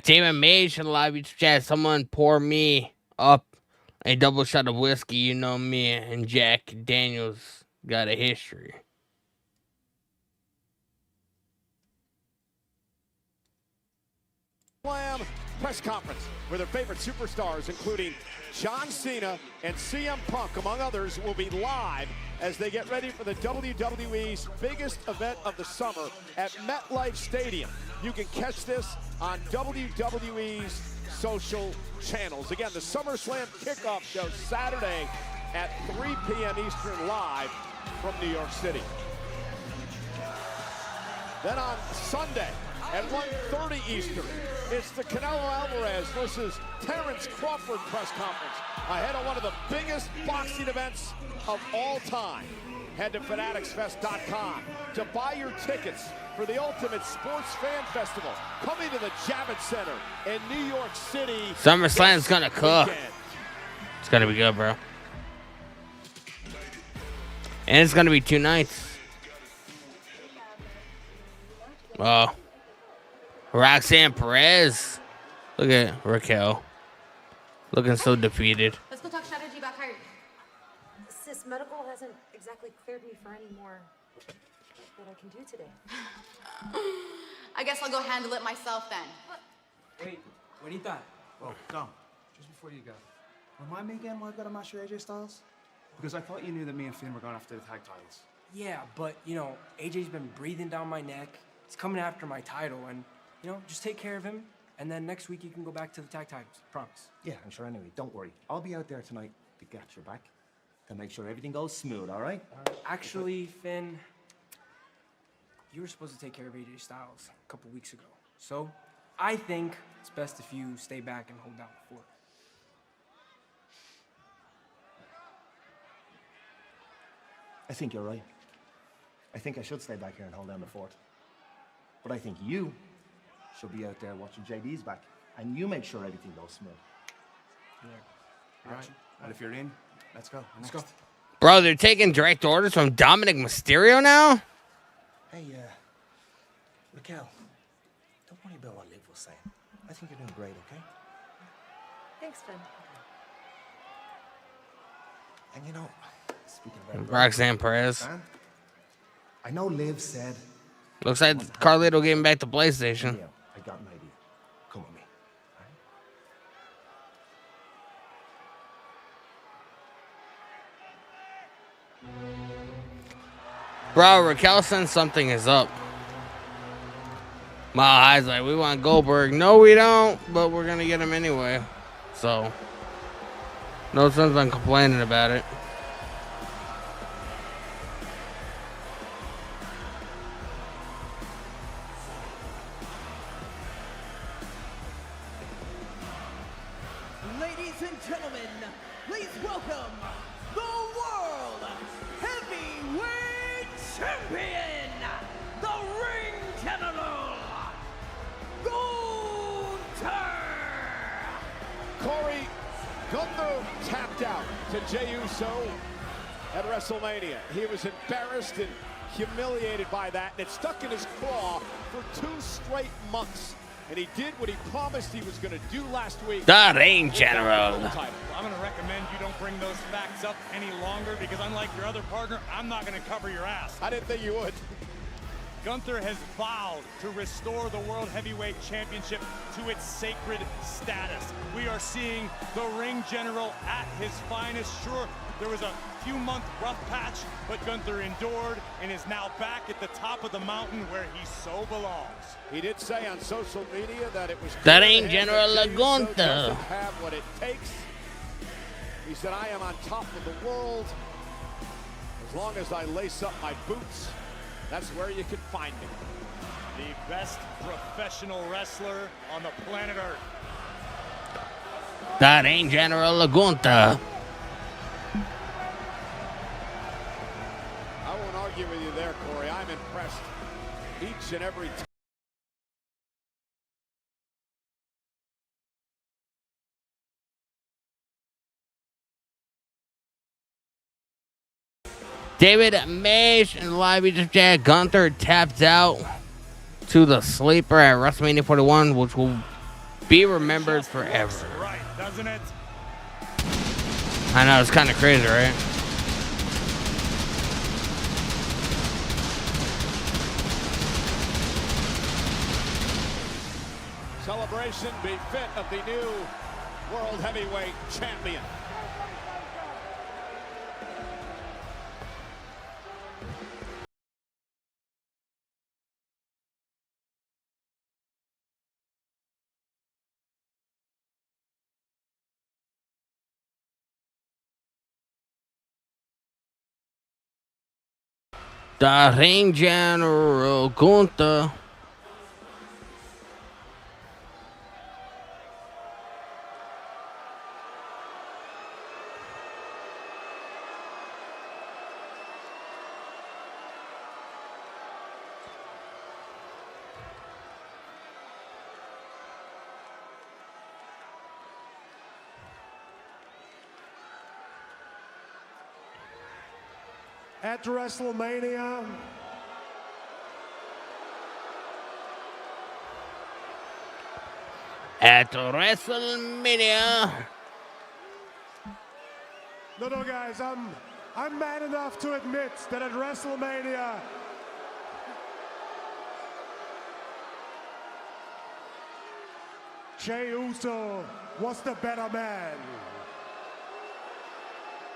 Damon Mage in the live YouTube chat. Someone pour me up a double shot of whiskey. You know me and Jack Daniels got a history. Slam press conference where their favorite superstars, including John Cena and CM Punk, among others, will be live as they get ready for the WWE's biggest event of the summer at MetLife Stadium. You can catch this on WWE's social channels. Again, the SummerSlam kickoff show Saturday at 3 p.m. Eastern live from New York City. Then on Sunday at 1:30 Eastern, it's the Canelo Alvarez versus Terrence Crawford press conference ahead of one of the biggest boxing events of all time. Head to fanaticsfest.com to buy your tickets for the Ultimate Sports Fan Festival coming to the Javits Center in New York City. SummerSlam's gonna cook. It's gonna be good, bro. And it's gonna be 2 nights. Oh. Roxanne Perez. Look at Raquel. Looking so defeated. Let's go talk strategy about Kyrie. Sis, medical hasn't exactly cleared me for any more that I can do today. I guess I'll go handle it myself then. Wait, Juanita. Oh, Dom, just before you go, remind me again why I've got to master AJ Styles? Because I thought you knew that me and Finn were going after the tag titles. Yeah, but, you know, AJ's been breathing down my neck. He's coming after my title, and, you know, just take care of him, and then next week you can go back to the tag titles. Promise. Yeah, I'm sure anyway. Don't worry. I'll be out there tonight to get your back, to make sure everything goes smooth, all right? Actually, Finn, you were supposed to take care of AJ Styles a couple weeks ago. So, I think it's best if you stay back and hold down the fort. I think you're right. I think I should stay back here and hold down the fort. But I think you should be out there watching JD's back, and you make sure everything goes smooth. Yeah. All right. And if you're in, let's go. Let's go. Bro, they're taking direct orders from Dominic Mysterio now? Hey, Raquel, don't worry about what Liv was saying. I think you're doing great, okay? Thanks, Finn. And you know, speaking about Roxanne Perez. I know Liv said, Looks like Carlito getting back to PlayStation. yeah, I got an idea. Come with me. Bro, Raquel said something is up. My eyes like, we want Goldberg. No, we don't, but we're going to get him anyway. So, No sense on complaining about it. Ladies and gentlemen, please welcome the World Heavyweight Champion, the Ring General, Gunther. Corey, Gunther tapped out to Jey Uso at WrestleMania. He was embarrassed and humiliated by that, and it stuck in his craw for 2 straight months. And he did what he promised he was going to do last week. The Ring General. I'm going to recommend you don't bring those facts up any longer because unlike your other partner, I'm not going to cover your ass. I didn't think you would. Gunther has vowed to restore the World Heavyweight Championship to its sacred status. We are seeing the Ring General at his finest. Sure, there was a few-month rough patch, but Gunther endured and is now back at the top of the mountain where he so belongs. He did say on social media that it was The Ring General Gunther doesn't have what it takes. He said, I am on top of the world. As long as I lace up my boots, that's where you can find me. The best professional wrestler on the planet Earth. The Ring General Gunther. I won't argue with you there, Corey. I'm impressed each and every time. David Mays and live just Jack Gunther tapped out to the sleeper at WrestleMania 41, which will be remembered forever. Right, doesn't it? I know, it's kind of crazy, right? Celebration befit of the new World Heavyweight Champion. The Ring General Gunther. At WrestleMania, At WrestleMania. no, guys, I'm mad enough to admit that at WrestleMania, Jey Uso was the better man.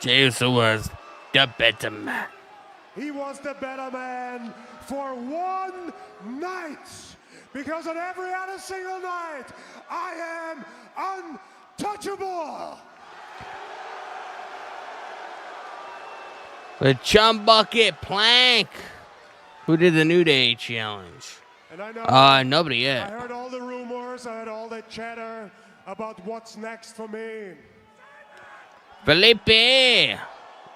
Jey Uso was the better man. He was the better man for one night. Because on every other single night, I am untouchable. The Chum Bucket Plank. Who did the New Day challenge? And I know nobody yet. I heard all the rumors, I heard all the chatter about what's next for me. Felipe.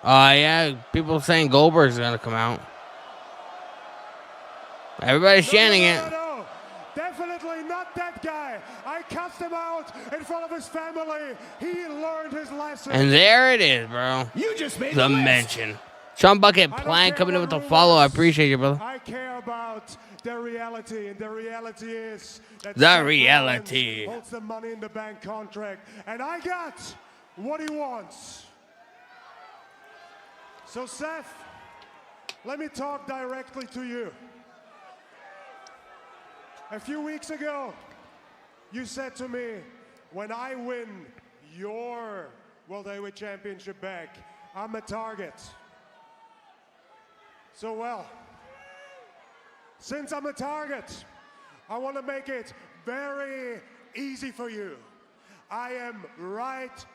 Yeah, people saying Goldberg's gonna come out. Everybody's chanting it. No, definitely not that guy. I cussed him out in front of his family. He learned his lesson. And there it is, bro. You just made the mention. Chum Bucket Plank coming in with the follow. I appreciate you, brother. I care about the reality, and the reality is that The reality. holds the Money in the Bank contract, and I got what he wants. So Seth, let me talk directly to you. A few weeks ago, you said to me, when I win your World Heavyweight Championship back, I'm a target. So well, since I'm a target, I want to make it very easy for you. I am right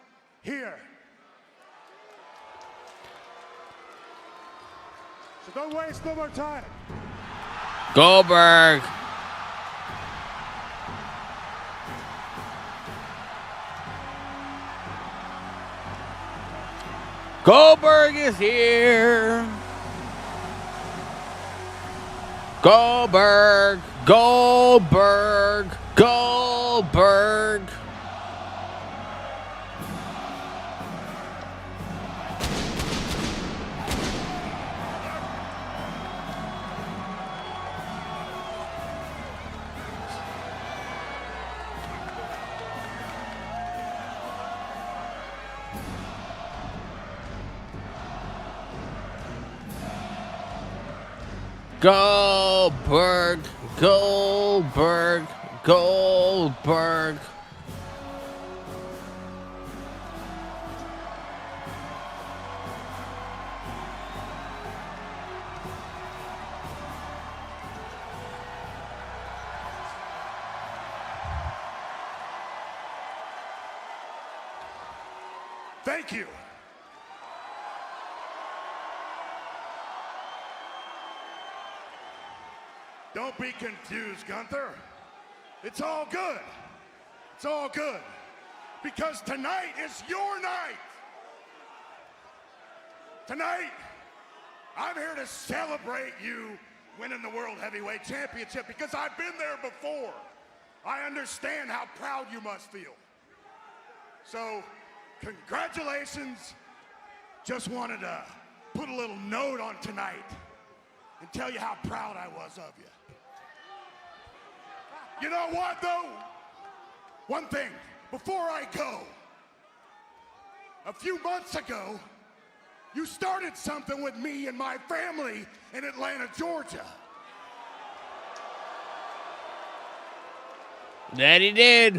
here. So don't waste no more time. Goldberg. Goldberg is here. Goldberg. Goldberg. Goldberg. Goldberg, Goldberg, Goldberg. Thank you. Don't be confused, Gunther. It's all good. It's all good. Because tonight is your night. Tonight, I'm here to celebrate you winning the World Heavyweight Championship because I've been there before. I understand how proud you must feel. So, congratulations. Just wanted to put a little note on tonight and tell you how proud I was of you. You know what, though? One thing, before I go, a few months ago, you started something with me and my family in Atlanta, Georgia. That he did.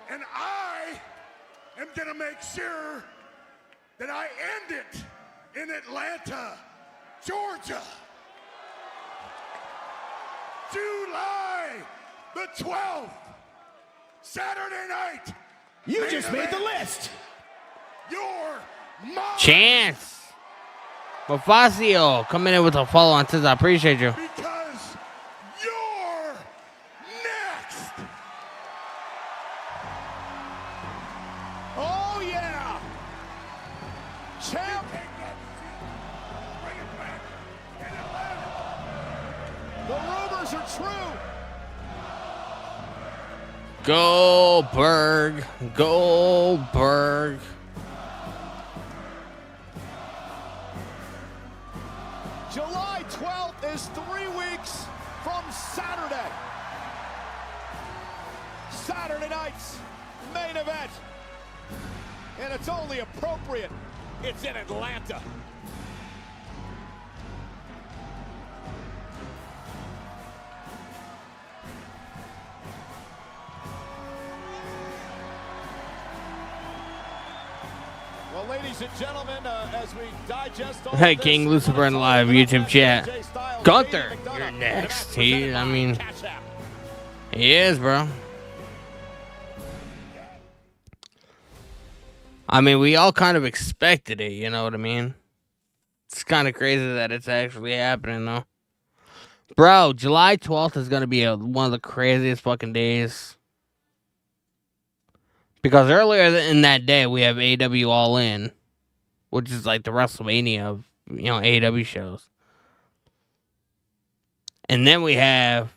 And I am gonna make sure that I end it in Atlanta, Georgia. July the 12th, Saturday night. You just made the list. Your mom. Chance. Bafazio coming in with a follow on says, I appreciate you. Because you're next. Oh, yeah. Champ. Bring it back in Atlanta. The rumors are true. Goldberg. Goldberg. July 12th is 3 weeks from Saturday. Saturday night's main event. And it's only appropriate it's in Atlanta. Well, ladies and gentlemen, as we digest all Hey, this, King Lucifer in the live YouTube chat. Gunther, you're next. He is, bro. I mean, we all kind of expected it, you know what I mean? It's kind of crazy that it's actually happening, though. Bro, July 12th is going to be one of the craziest fucking days. Because earlier in that day, we have AEW All In, which is like the WrestleMania of, AEW shows. And then we have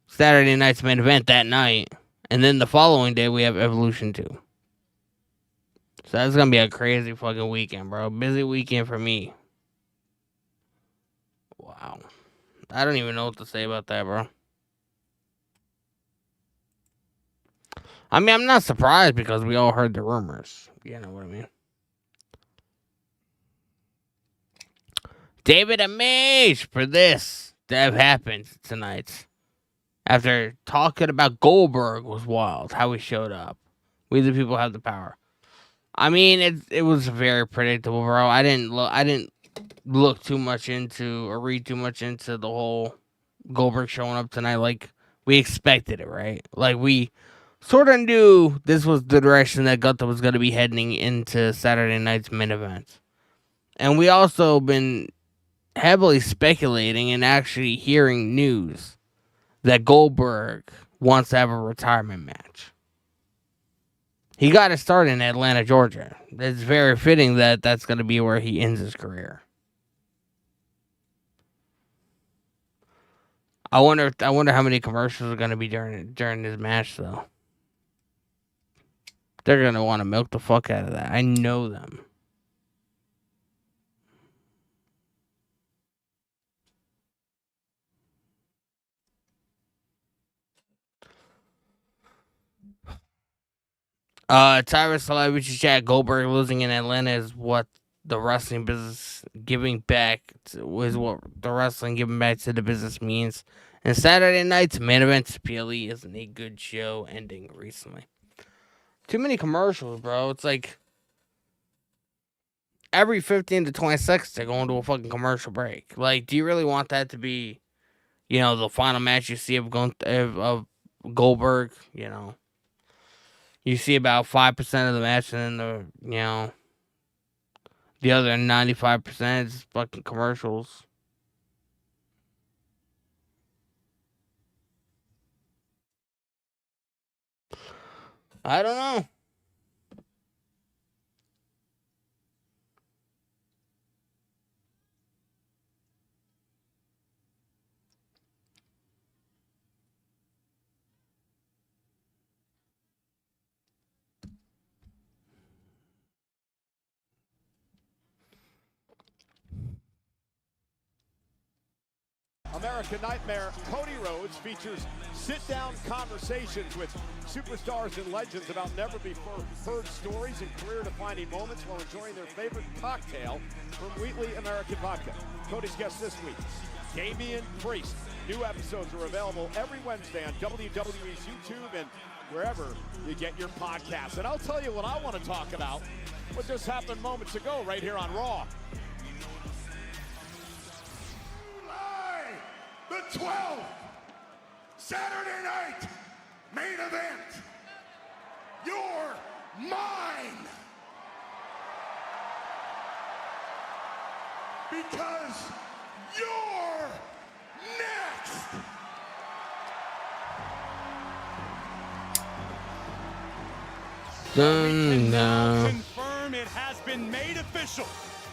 Saturday night's main event that night. And then the following day, we have Evolution 2. So that's going to be a crazy fucking weekend, bro. Busy weekend for me. Wow. I don't even know what to say about that, bro. I mean, I'm not surprised because we all heard the rumors. You know what I mean? David Amage for this to have happened tonight. After talking about Goldberg was wild, how he showed up. We the people have the power. I mean, it was very predictable, bro. I didn't look too much into or read too much into the whole Goldberg showing up tonight. Like, we expected it, right? Like, we sort of knew this was the direction that Gunther was going to be heading into Saturday night's main event. And we also been heavily speculating and actually hearing news that Goldberg wants to have a retirement match. He got to start in Atlanta, Georgia. It's very fitting that that's going to be where he ends his career. I wonder how many commercials are going to be during this match, though. They're going to want to milk the fuck out of that. I know them. Tyrus Celebrity Chat, Goldberg losing in Atlanta is what the wrestling business giving back is what the wrestling giving back to the business means. And Saturday night's main event PLE isn't a good show ending recently. Too many commercials, bro. It's like every 15 to 20 seconds they're going to a fucking commercial break. Like, do you really want that to be, the final match you see of Goldberg? You see about 5% of the match, and then the other 95% is fucking commercials. I don't know. American Nightmare Cody Rhodes features sit-down conversations with superstars and legends about never-before-heard stories and career-defining moments while enjoying their favorite cocktail from Wheatley American Vodka. Cody's guest this week, Damian Priest. New episodes are available every Wednesday on WWE's YouTube and wherever you get your podcasts. And I'll tell you what I want to talk about, what just happened moments ago right here on Raw. The 12th Saturday night main event. You're mine. Because you're next. Confirm it has been made official.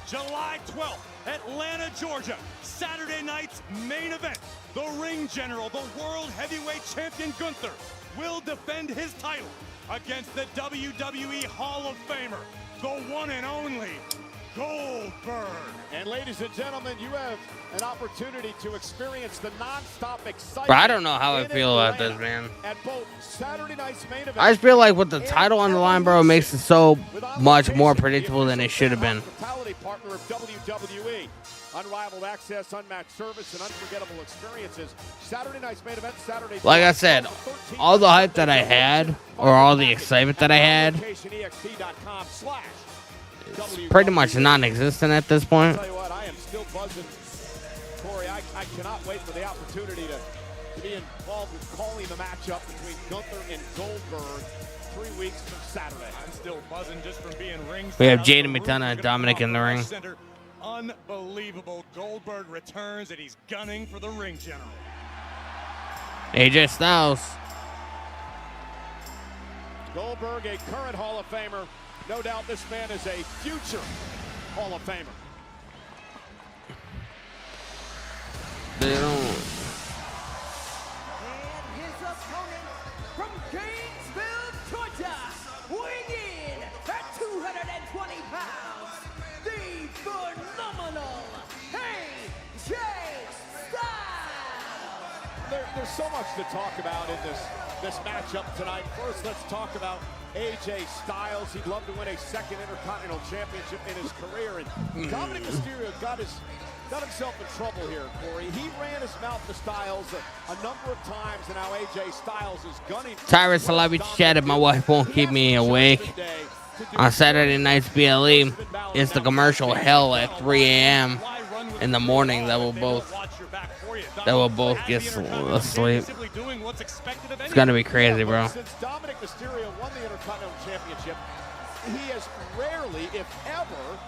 July 12th, Atlanta, Georgia. Saturday night's main event. The Ring General, the World Heavyweight Champion Gunther, will defend his title against the WWE Hall of Famer, the one and only Goldberg. And ladies and gentlemen, you have an opportunity to experience the non-stop excitement. But I don't know how I feel about this, man. At both Saturday night's main event, I just feel like with the title on the line, bro, it makes it so much more predictable than it should have been. Hospitality partner of WWE. Unrivaled access, unmatched service, and unforgettable experiences. Saturday night's main event, Saturday. Like I said, all the hype that I had, or all the excitement that I had, it's pretty much non-existent at this point. I'll tell you what, I am still buzzing, Corey. I cannot wait for the opportunity to be involved with calling the matchup between Gunther and Goldberg 3 weeks from Saturday. I'm still buzzing just from being ringside. We have Jaden McDonough and Dominic in the ring. Unbelievable. Goldberg returns and he's gunning for the Ring General. AJ Styles. Goldberg, a current Hall of Famer. No doubt this man is a future Hall of Famer. They don't. And his opponent from Gainesville, Georgia, weighing in at 220 pounds, the phenomenal AJ Styles. There's so much to talk about in this matchup tonight. First, let's talk about AJ Styles. He'd love to win a second Intercontinental Championship in his career. And Dominic Mysterio got himself in trouble here, Corey. He ran his mouth to Styles a number of times, and now AJ Styles is gunning. Tyrus Celebrity Chat, my wife won't keep me awake. On Saturday night's BLE, it's the commercial hell at 3 a.m. in the morning that will both get asleep. It's gonna be crazy, bro. Since Dominic Mysterio won the Intercontinental Championship, he has rarely, if ever,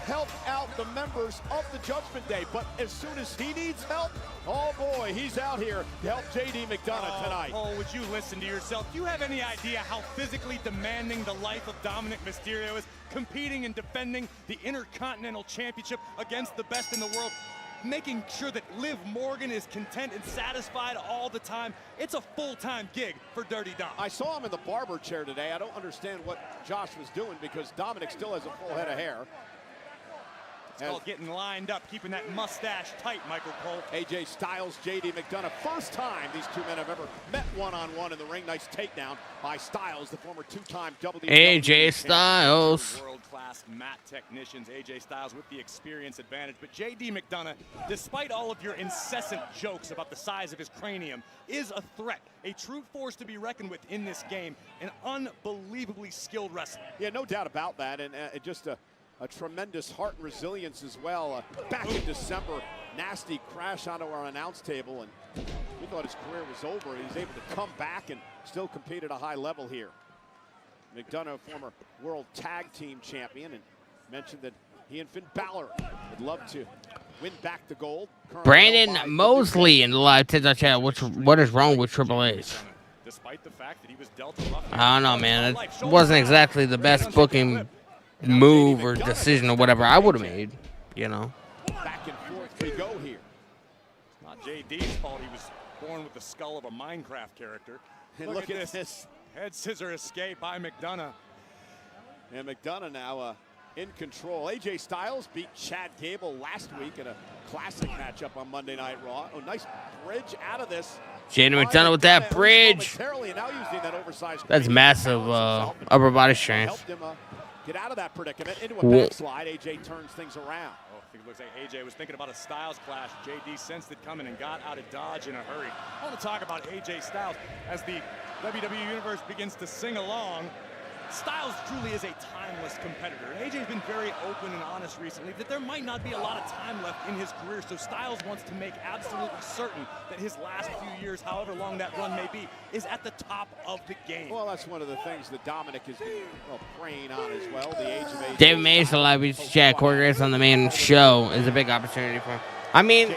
help out the members of the Judgment Day, but as soon as he needs help, oh boy, he's out here to help JD McDonough tonight. Oh, would you listen to yourself? Do you have any idea how physically demanding the life of Dominic Mysterio is, competing and defending the Intercontinental Championship against the best in the world? Making sure that Liv Morgan is content and satisfied all the time. It's a full-time gig for Dirty Dom. I saw him in the barber chair today. I don't understand what Josh was doing because Dominic still has a full head of hair. It's called getting lined up, keeping that mustache tight, Michael Cole. AJ Styles, JD McDonough. First time these two men have ever met one-on-one in the ring. Nice takedown by Styles, the former two-time WWE AJ Styles. World-class mat technicians. AJ Styles with the experience advantage. But JD McDonough, despite all of your incessant jokes about the size of his cranium, is a threat. A true force to be reckoned with in this game. An unbelievably skilled wrestler. Yeah, no doubt about that. And just a tremendous heart and resilience as well. Back in December, nasty crash onto our announce table, and we thought his career was over. He was able to come back and still compete at a high level here. McDonough, former world tag team champion, and mentioned that he and Finn Balor would love to win back the gold. Brandon Mosley in the live TikTok chat. What is wrong with Triple H? Despite the fact that he was dealt a rough I don't know, man. It wasn't exactly the best booking move or decision or whatever I would have made, you know. Back and forth we go here. It's not JD's fault he was born with the skull of a Minecraft character. And look at this. Head scissor escape by McDonough. And McDonough now in control. AJ Styles beat Chad Gable last week in a classic matchup on Monday Night Raw. Oh, nice bridge out of this. Jaden McDonough with that bridge. That's massive upper body strength. Helped him get out of that predicament into a backslide. AJ turns things around. Oh, I think it looks like AJ was thinking about a Styles clash. JD sensed it coming and got out of Dodge in a hurry. I want to talk about AJ Styles as the WWE Universe begins to sing along. Styles truly is a timeless competitor. And AJ's been very open and honest recently that there might not be a lot of time left in his career. So Styles wants to make absolutely certain that his last few years, however long that run may be, is at the top of the game. Well, that's one of the things that Dominic has been preying on as well. The age of AJ. David Mason live chat choreographed on the main show is a big opportunity for him. I mean,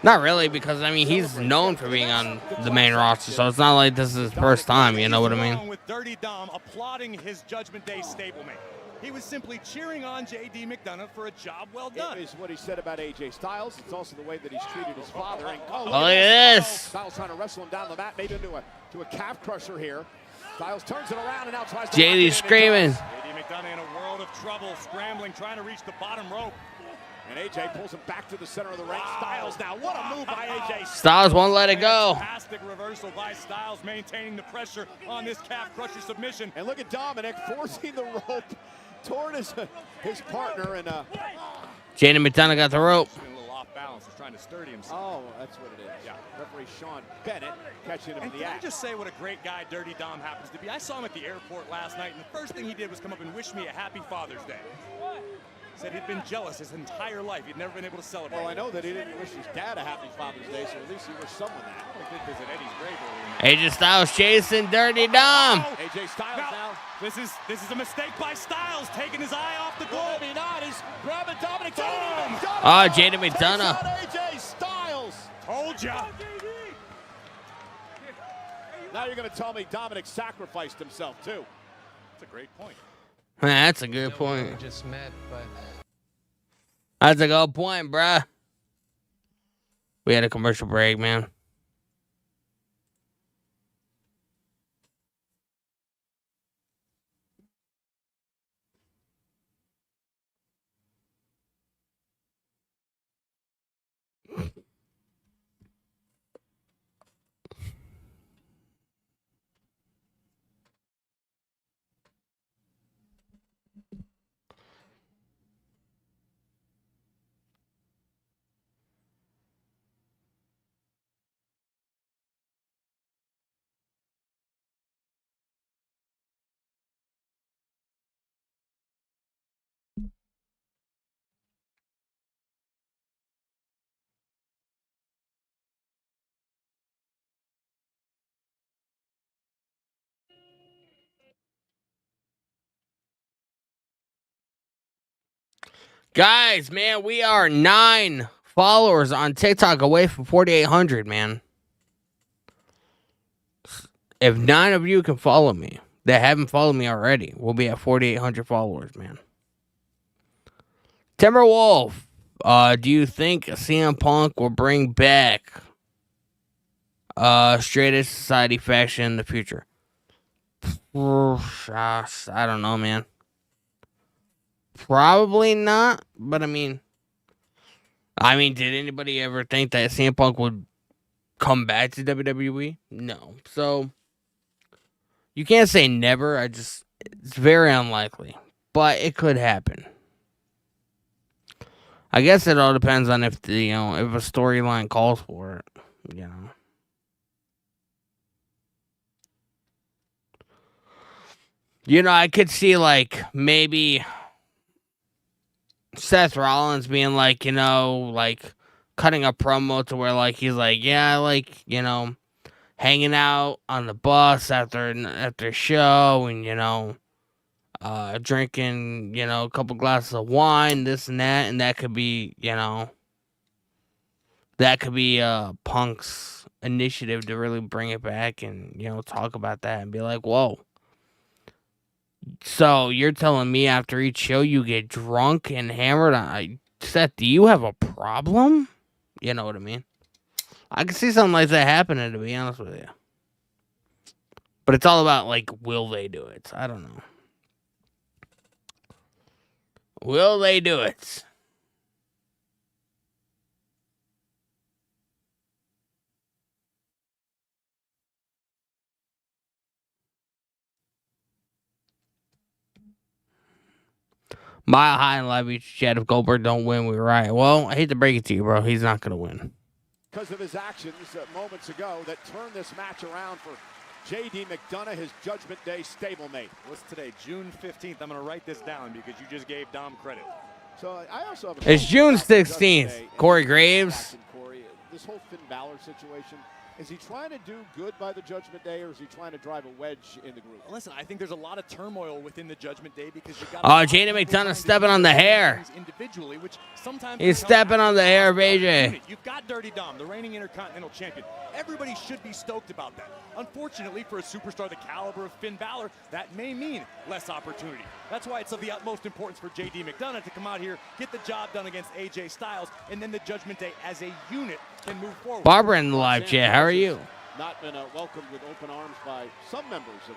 not really, because I mean he's known for being on the main roster, so it's not like this is his first time. You know what I mean? With Dirty Dom applauding his Judgment Day stablemate, he was simply cheering on JD McDonough for a job well done. It is what he said about AJ Styles. It's also the way that he's treated his father. And, look at this! Styles trying to wrestle him down the mat, maybe into a calf crusher here. Styles turns it around and now tries to. JD screaming. JD McDonough in a world of trouble, scrambling, trying to reach the bottom rope. And AJ pulls him back to the center of the ring. Styles now, what a move by AJ. Styles won't let it go. Fantastic reversal by Styles, maintaining the pressure on this calf crusher submission. And look at Dominic forcing the rope toward his partner. And Jaden McDonough got the rope. A little off balance, he's trying to sturdy himself. Oh, that's what it is. Yeah. Referee Sean Bennett catching him in the can act. I just say what a great guy Dirty Dom happens to be? I saw him at the airport last night, and the first thing he did was come up and wish me a happy Father's Day. Said he'd been jealous his entire life. He'd never been able to celebrate. Well, I know that he didn't wish his dad a happy Father's Day, so at least he wished someone that. I did visit Eddie's grave earlier. AJ Styles chasing Dirty Dom. AJ Styles now. This is a mistake by Styles, taking his eye off the goal. Well, maybe not. He's grabbing Dominic. Oh, Jaden McDonough. AJ Styles. Told ya. Now you're going to tell me Dominic sacrificed himself, too. That's a great point. That's a good point. Just met, but that's a good point, bruh. We had a commercial break, man. Guys, man, we are 9 followers on TikTok away from 4,800, man. If 9 of you can follow me that haven't followed me already, we'll be at 4,800 followers, man. Timberwolf, do you think CM Punk will bring back Straight Edge Society faction in the future? I don't know, man. Probably not, but I mean, did anybody ever think that CM Punk would come back to WWE? No. So, you can't say never. It's very unlikely, but it could happen. I guess it all depends on if if a storyline calls for it, I could see like maybe Seth Rollins being like, like cutting a promo to where like he's like, yeah, like, hanging out on the bus after show and drinking, a couple glasses of wine, this and that could be, Punk's initiative to really bring it back and, talk about that and be like, whoa. So you're telling me after each show you get drunk and hammered? Seth, do you have a problem? You know what I mean? I can see something like that happening, to be honest with you. But it's all about, like, will they do it? I don't know. Will they do it? Mile High and Live Beach Chat, if Goldberg don't win, we're right. Well, I hate to break it to you, bro. He's not going to win. Because of his actions moments ago that turned this match around for J.D. McDonough, his Judgment Day stablemate. What's today, June 15th? I'm going to write this down because you just gave Dom credit. So I also have it's June 16th. Corey Graves. Corey, this whole Finn Balor situation, is he trying to do good by the Judgment Day, or is he trying to drive a wedge in the group? Listen, I think there's a lot of turmoil within the Judgment Day because you got. J.D. McDonough stepping on the hair. Individually, which sometimes he's stepping on the hair of AJ. You've got Dirty Dom, the reigning Intercontinental Champion. Everybody should be stoked about that. Unfortunately, for a superstar the caliber of Finn Balor, that may mean less opportunity. That's why it's of the utmost importance for J.D. McDonough to come out here, get the job done against AJ Styles, and then the Judgment Day as a unit can move forward. Barbara in the live chat, how are you? Not been welcomed with open arms by some members of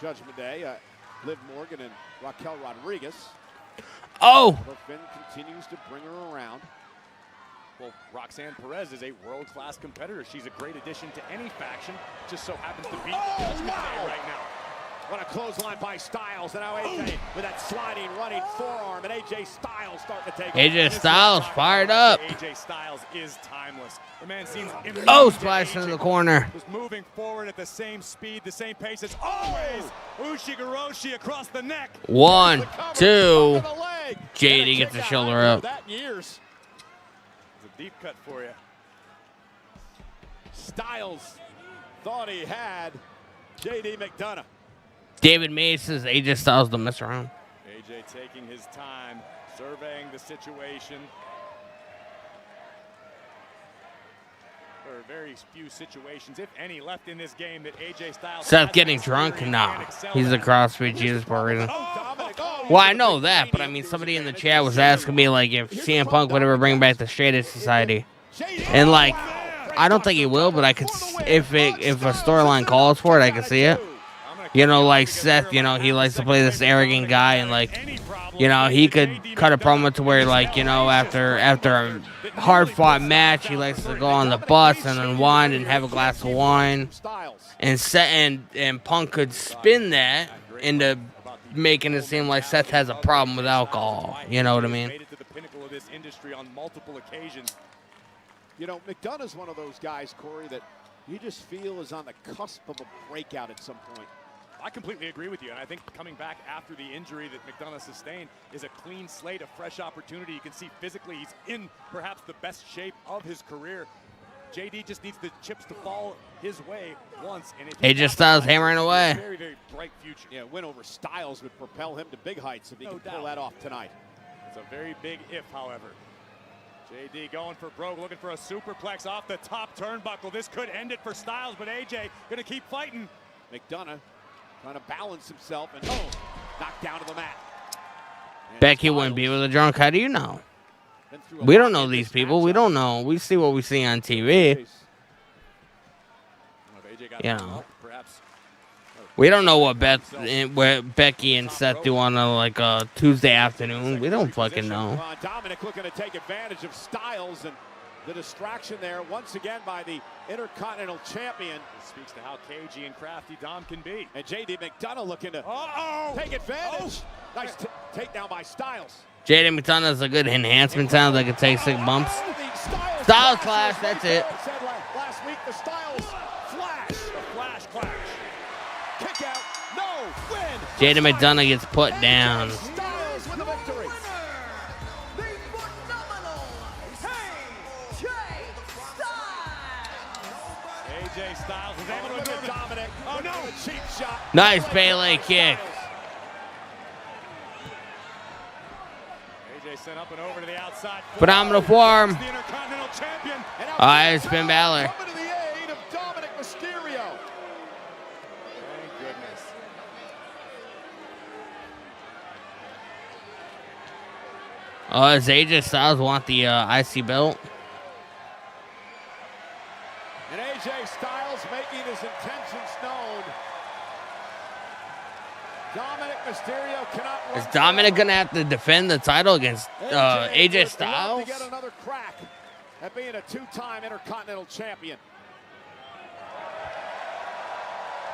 Judgment Day. Liv Morgan and Raquel Rodriguez. Oh! Although Finn continues to bring her around. Well, Roxanne Perez is a world-class competitor. She's a great addition to any faction. Just so happens to beat Judgment Day right now. What a clothesline by Styles. And now AJ with that sliding, running forearm. And AJ Styles starting to take AJ Styles fired up. AJ Styles is timeless. The man seems splash into the corner. Was moving forward at the same speed, the same pace as always. Ushigoroshi across the neck. 1, 2. JD gets the shoulder up. It's a deep cut for you. Styles thought he had J.D. McDonough. David Mays says AJ Styles don't mess around. AJ taking his time, surveying the situation. There are very few situations, if any, left in this game that AJ Styles. Seth getting drunk? Nah. He's a CrossFit Jesus for a reason. Well, I know that, but I mean, somebody in the chat was asking me, like, if CM Punk would ever bring back the Straight Edge Society. And, like, I don't think he will, but I could, if a storyline calls for it, I could see it. Like Seth, he likes to play this arrogant guy, and, like, he could cut a promo to where, like, after a hard-fought match, he likes to go on the bus and unwind and have a glass of wine. And Punk could spin that into making it seem like Seth has a problem with alcohol. You know what I mean? Made it to the pinnacle of this industry on multiple occasions. McDonough's one of those guys, Corey, that you just feel is on the cusp of a breakout at some point. I completely agree with you, and I think coming back after the injury that McDonough sustained is a clean slate, a fresh opportunity. You can see physically he's in perhaps the best shape of his career. JD just needs the chips to fall his way once. And AJ Styles hammering away. Very, very bright future. Yeah, win over Styles would propel him to big heights if he can pull that off tonight. It's a very big if, however. JD going for broke, looking for a superplex off the top turnbuckle. This could end it for Styles, but AJ gonna keep fighting. McDonough trying to balance himself and knocked down to the mat. And Becky wouldn't be with a drunk. How do you know? We don't know these people. We don't know. We see what we see on TV. You know. We don't know what Becky and Seth do on a Tuesday afternoon. We don't fucking know. Dominic looking to take advantage of Styles and the distraction there once again by the Intercontinental Champion. This speaks to how cagey and crafty Dom can be. And JD McDonough looking to take advantage. Nice takedown by Styles. JD McDonough's a good enhancement. Sounds like it takes 6 bumps. Styles clash, that's it. Said last week the Styles flash. The flash clash. Kick out. No win. JD McDonough gets put down. Styles with the victory. The phenomenal AJ Styles was able to get Dominic. Oh no, a cheap shot. Nice Bayley kick. AJ sent up and over to the outside. Phenomenal form. The Intercontinental Champion. It's Finn Balor. Coming to the aid of Dominic Mysterio. Thank goodness. Does AJ Styles want the IC belt? And AJ Styles making his intentions known. Dominic Mysterio cannot run. Is Dominic going to have to defend the title against AJ Styles? To get another crack at being a 2-time Intercontinental Champion.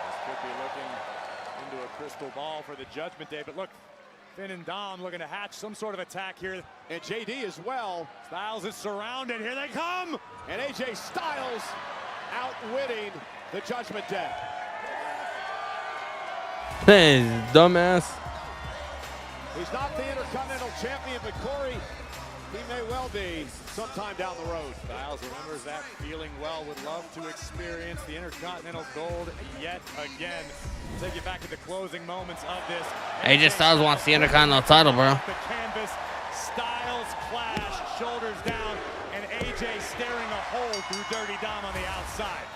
This could be looking into a crystal ball for the Judgment Day, but look, Finn and Dom looking to hatch some sort of attack here. And JD as well. Styles is surrounded. Here they come. And AJ Styles outwitting the Judgment Day. Hey, dumbass. He's not the Intercontinental Champion, but Corey, he may well be sometime down the road. Styles remembers that feeling well. Would love to experience the Intercontinental Gold yet again. Take you back to the closing moments of this. AJ Styles wants the Intercontinental title, bro. The canvas, Styles clash, shoulders down, and AJ staring a hole through Dirty Dom on the outside.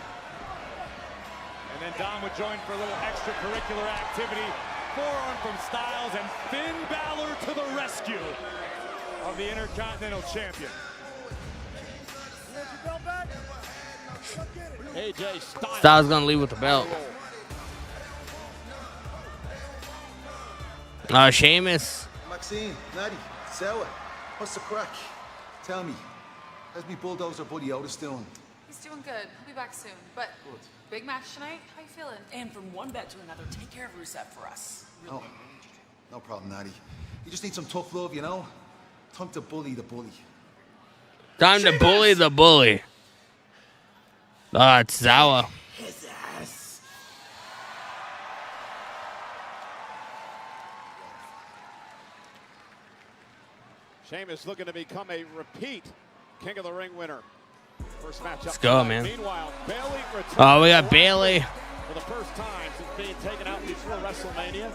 And then Dom would join for a little extracurricular activity. Forearm from Styles, and Finn Balor to the rescue of the Intercontinental Champion. AJ Styles gonna leave with the belt. Sheamus. Maxine, Natty, Sarah, what's the crack? Tell me, how's me bulldozer buddy Otis doing? He's doing good. He'll be back soon. But big match tonight. How you feeling? And from one bet to another, take care of Rusev for us. Oh, no problem, Natty. You just need some tough love, you know? Time to bully the bully. Time to bully the bully. It's Zawa. His ass. Sheamus looking to become a repeat King of the Ring winner. First match up. Let's go, man. Meanwhile, Bayley returns. Oh, we got Bayley. For the first time since being taken out before WrestleMania.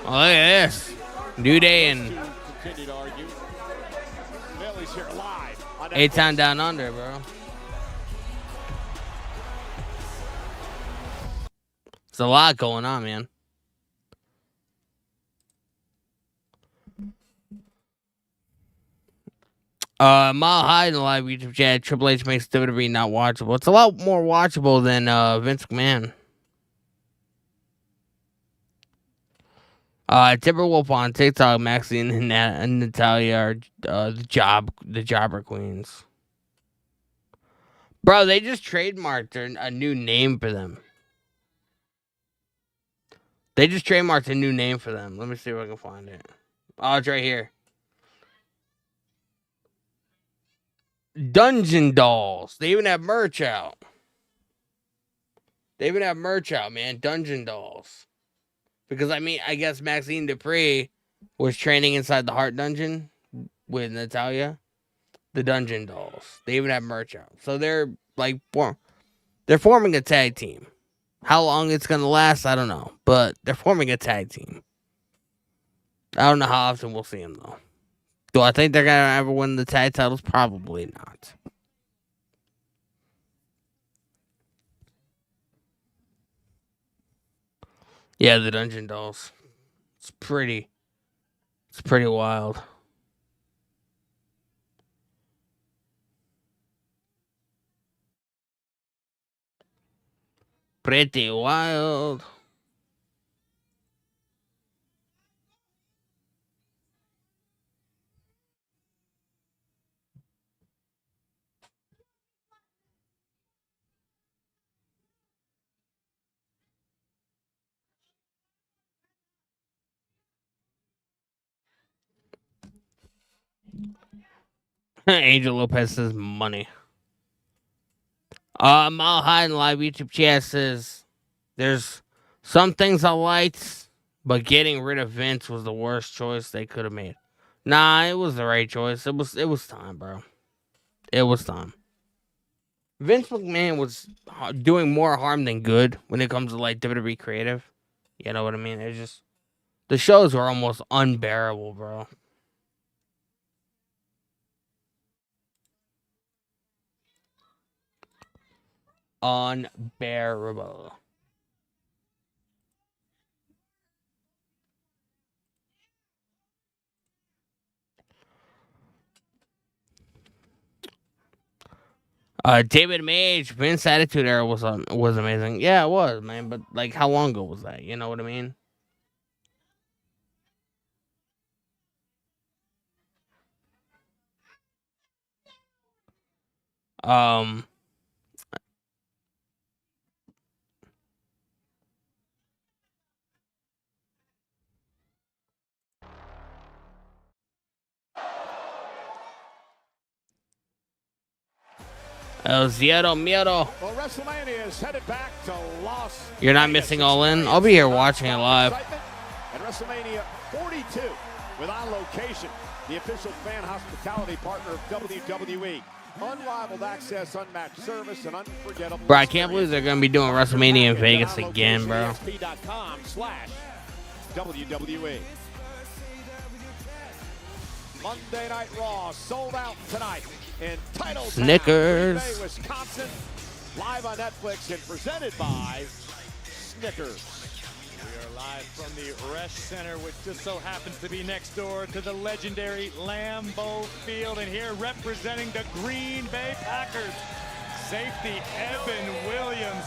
Oh, look at this. New Day and Continue to argue. Bayley's here live on A-Town Down Under, bro. There's a lot going on, man. Mile High in the live YouTube chat. Triple H makes WWE not watchable. It's a lot more watchable than Vince McMahon. Timberwolf on TikTok, Maxine and Natalia are the jobber queens. Bro, they just trademarked a new name for them. They just trademarked a new name for them. Let me see if I can find it. Oh, it's right here. Dungeon Dolls. They even have merch out. Man. Dungeon Dolls. Because, I mean, I guess Maxine Dupree was training inside the Heart Dungeon with Natalia. The Dungeon Dolls. They even have merch out. So they're, like, they're forming a tag team. How long it's going to last, I don't know. But they're forming a tag team. I don't know how often we'll see them, though. Do I think they're going to ever win the tag titles? Probably not. Yeah, the Dungeon Dolls. It's pretty wild. Pretty wild. Angel Lopez says money. Mile High in live YouTube chat says there's some things I liked, but getting rid of Vince was the worst choice they could have made. Nah, it was the right choice. It was time, bro. It was time. Vince McMahon was doing more harm than good when it comes to like WWE creative. You know what I mean? It's just the shows were almost unbearable, bro. Unbearable. David Mage, Vince Attitude Era was amazing. Yeah, it was, man. But like, how long ago was that? You know what I mean? Um, El Zero Miedo. Well, WrestleMania is headed back to Las You're not Vegas. missing All In. I'll be here watching it live. And WrestleMania 42 with On Location, the official fan hospitality partner of WWE. Unrivaled access, unmatched service, and unforgettable. Bro, I can't believe they're gonna be doing WrestleMania in Vegas again, bro. WWE. Monday Night Raw sold out tonight in Titletown, Snickers. Green Bay, Wisconsin, live on Netflix and presented by Snickers. We are live from the Resch Center, which just so happens to be next door to the legendary Lambeau Field. And here representing the Green Bay Packers, safety Evan Williams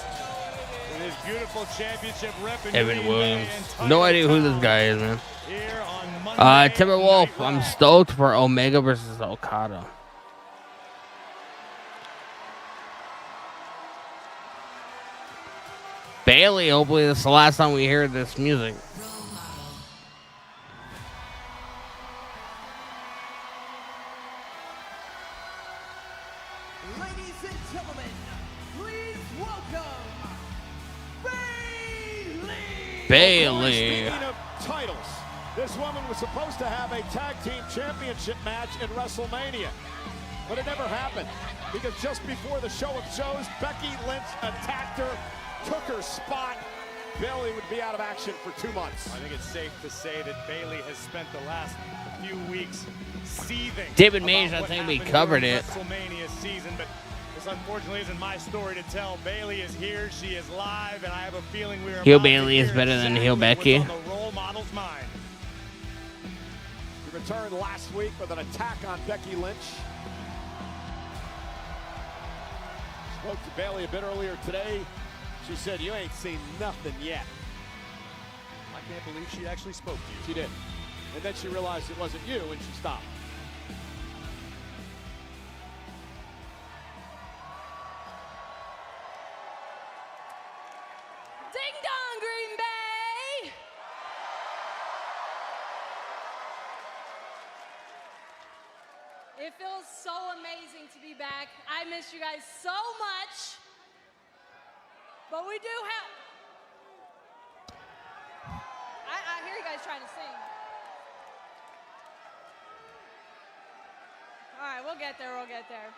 with his beautiful championship rep in Evan Green Williams. Bay. No idea who this guy is, man. Here on Monday Timberwolf, Night I'm Raw. stoked for Omega versus Okada. Bailey, hopefully this is the last time we hear this music. Ladies and gentlemen, please welcome Bailey. Speaking of titles, this woman was supposed to have a tag team championship match in WrestleMania, but it never happened because just before the show of shows, Becky Lynch attacked her, took her spot. Bailey would be out of action for 2 months. I think it's safe to say that Bailey has spent the last few weeks seething. David Mays, about I what think we happened covered during it. WrestleMania season, but this unfortunately isn't my story to tell. Bailey is here, she is live, and I have a feeling we are Heel about to Bailey is hear better than exactly Heel what's Becky. on the role model's mind. She returned last week with an attack on Becky Lynch. Spoke to Bailey a bit earlier today. She said, "You ain't seen nothing yet." I can't believe she actually spoke to you. She did. And then she realized it wasn't you, and she stopped. Ding dong, Green Bay! It feels so amazing to be back. I miss you guys so much. But we do have... I hear you guys trying to sing. All right, we'll get there, we'll get there.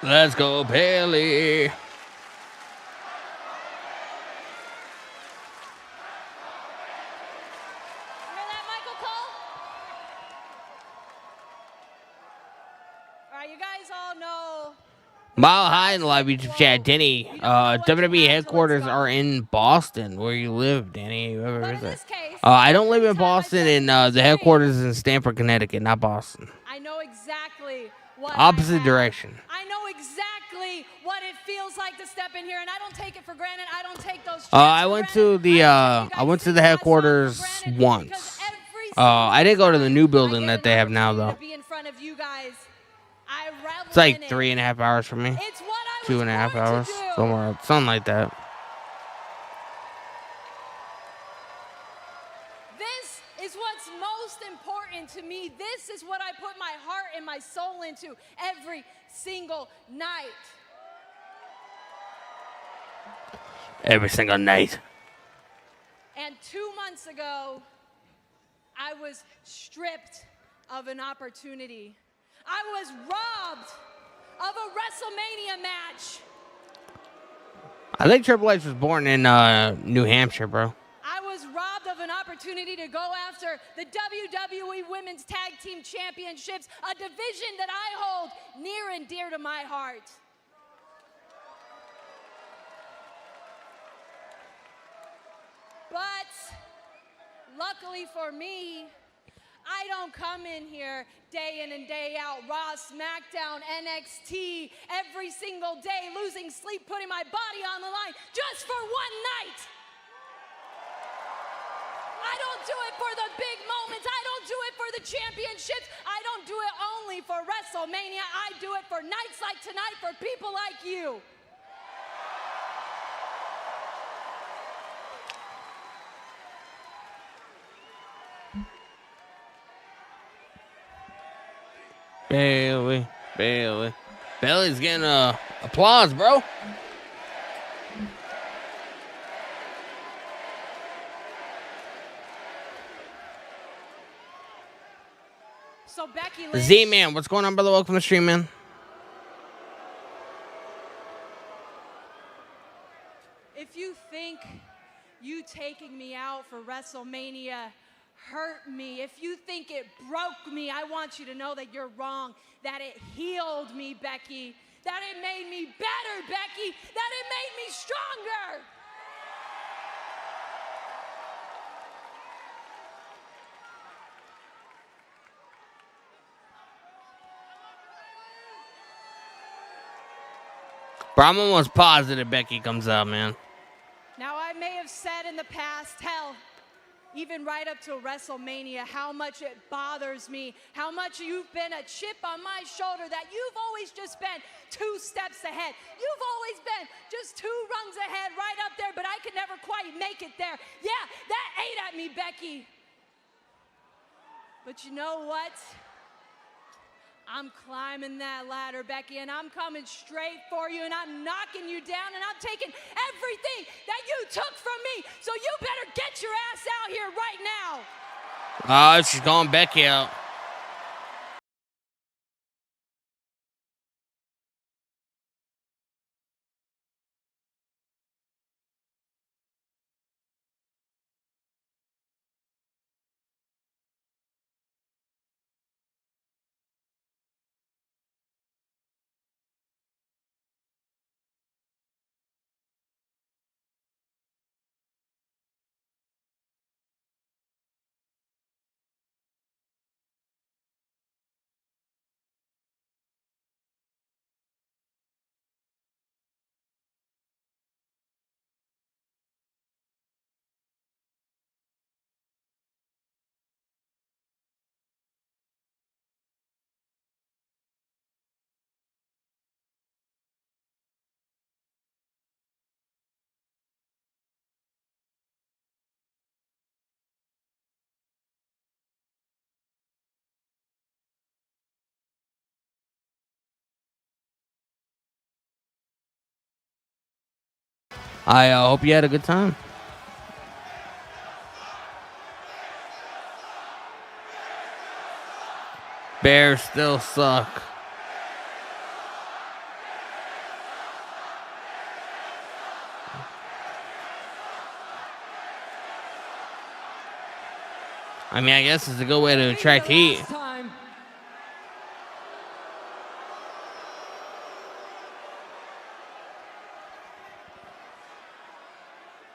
Let's go, Bailey. You guys all know. Mile High in the live YouTube chat, Danny. WWE headquarters are in Boston, where you live, Danny. You ever visit? I don't live in Boston, and the headquarters is in Stamford, Connecticut, not Boston. I know exactly what Opposite direction. I know exactly what it feels like to step in here, and I don't take it for granted. I don't take those. I went to the headquarters once. I didn't go to the new building that they have now, though. It's like 3.5 hours from me. 2.5 hours, something like that. This is what's most important to me. This is what I put my heart and my soul into every single night. Every single night. And 2 months ago, I was stripped of an opportunity. I was robbed of a WrestleMania match. I think Triple H was born in New Hampshire, bro. I was robbed of an opportunity to go after the WWE Women's Tag Team Championships, a division that I hold near and dear to my heart. But luckily for me, I don't come in here day in and day out, Raw, SmackDown, NXT, every single day, losing sleep, putting my body on the line just for one night. I don't do it for the big moments. I don't do it for the championships. I don't do it only for WrestleMania. I do it for nights like tonight for people like you. Bailey. Bailey's getting applause, bro. So Becky Lynch. Z-Man, what's going on, brother? Welcome to the stream, man. If you think you taking me out for WrestleMania hurt me, if you think it broke me, I want you to know that you're wrong, that it healed me, Becky, that it made me better, Becky, that it made me stronger. Bro, I'm almost positive Becky comes out, man. Now, I may have said in the past, hell, even right up to WrestleMania, how much it bothers me, how much you've been a chip on my shoulder, that you've always just been 2 steps ahead. You've always been just 2 rungs ahead, right up there, but I could never quite make it there. Yeah, that ate at me, Becky. But you know what? I'm climbing that ladder, Becky, and I'm coming straight for you, and I'm knocking you down, and I'm taking everything that you took from me. So you better get your ass out here right now. Oh, she's calling Becky out. I hope you had a good time. Bears still suck. I mean, I guess it's a good way to attract heat. Time.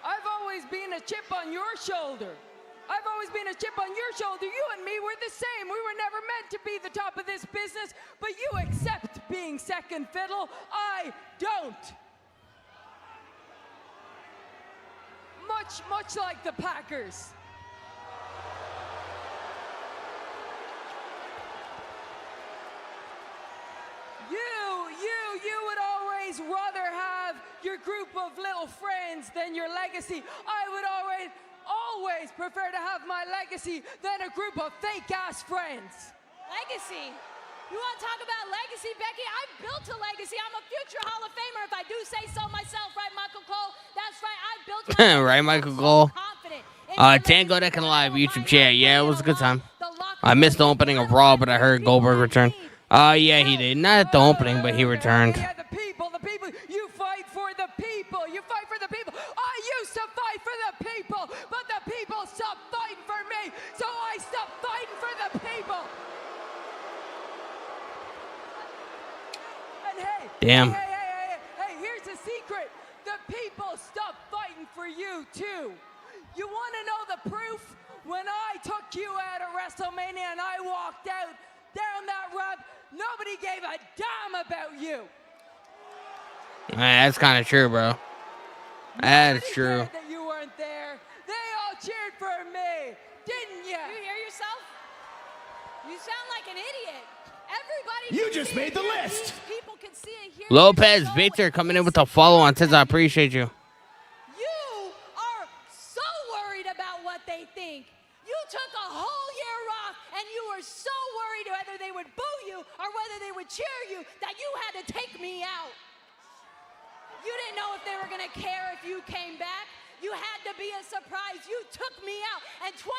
I've always been a chip on your shoulder. I've always been a chip on your shoulder. You and me were the same. We were never meant to be the top of this business, but you accept being second fiddle. I don't. Much like the Packers. You would always rather have your group of little friends than your legacy. I would always prefer to have my legacy than a group of fake-ass friends. Legacy? You want to talk about legacy, Becky? I built a legacy. I'm a future Hall of Famer if I do say so myself, right, Michael Cole? That's right, I built my Right, Michael Cole. Tango Deck and Live YouTube chat. Yeah, it was a good time. I missed the opening of Raw, but I heard Goldberg return. Yeah, he did. Not at the opening, but he returned. Yeah, the people. You fight for the people. You fight for the people. I used to fight for the people, but the people stopped fighting for me, so I stopped fighting for the people. And hey, damn. Hey, here's a secret. The people stopped fighting for you, too. You want to know the proof? When I took you out of WrestleMania and I walked out down that ramp, nobody gave a damn about you. That's kind of true, bro. That's true. That you weren't there. They all cheered for me, didn't you? You hear yourself? You sound like an idiot. Everybody. You just made the list. People can see and hear. Lopez Victor coming in with a follow on Tiz. I appreciate you. You are so worried about what they think. You took a whole year off, and you were so worried whether they would boo you or whether they would cheer you that you had to take me out. You didn't know if they were going to care if you came back. You had to be a surprise. You took me out, and 24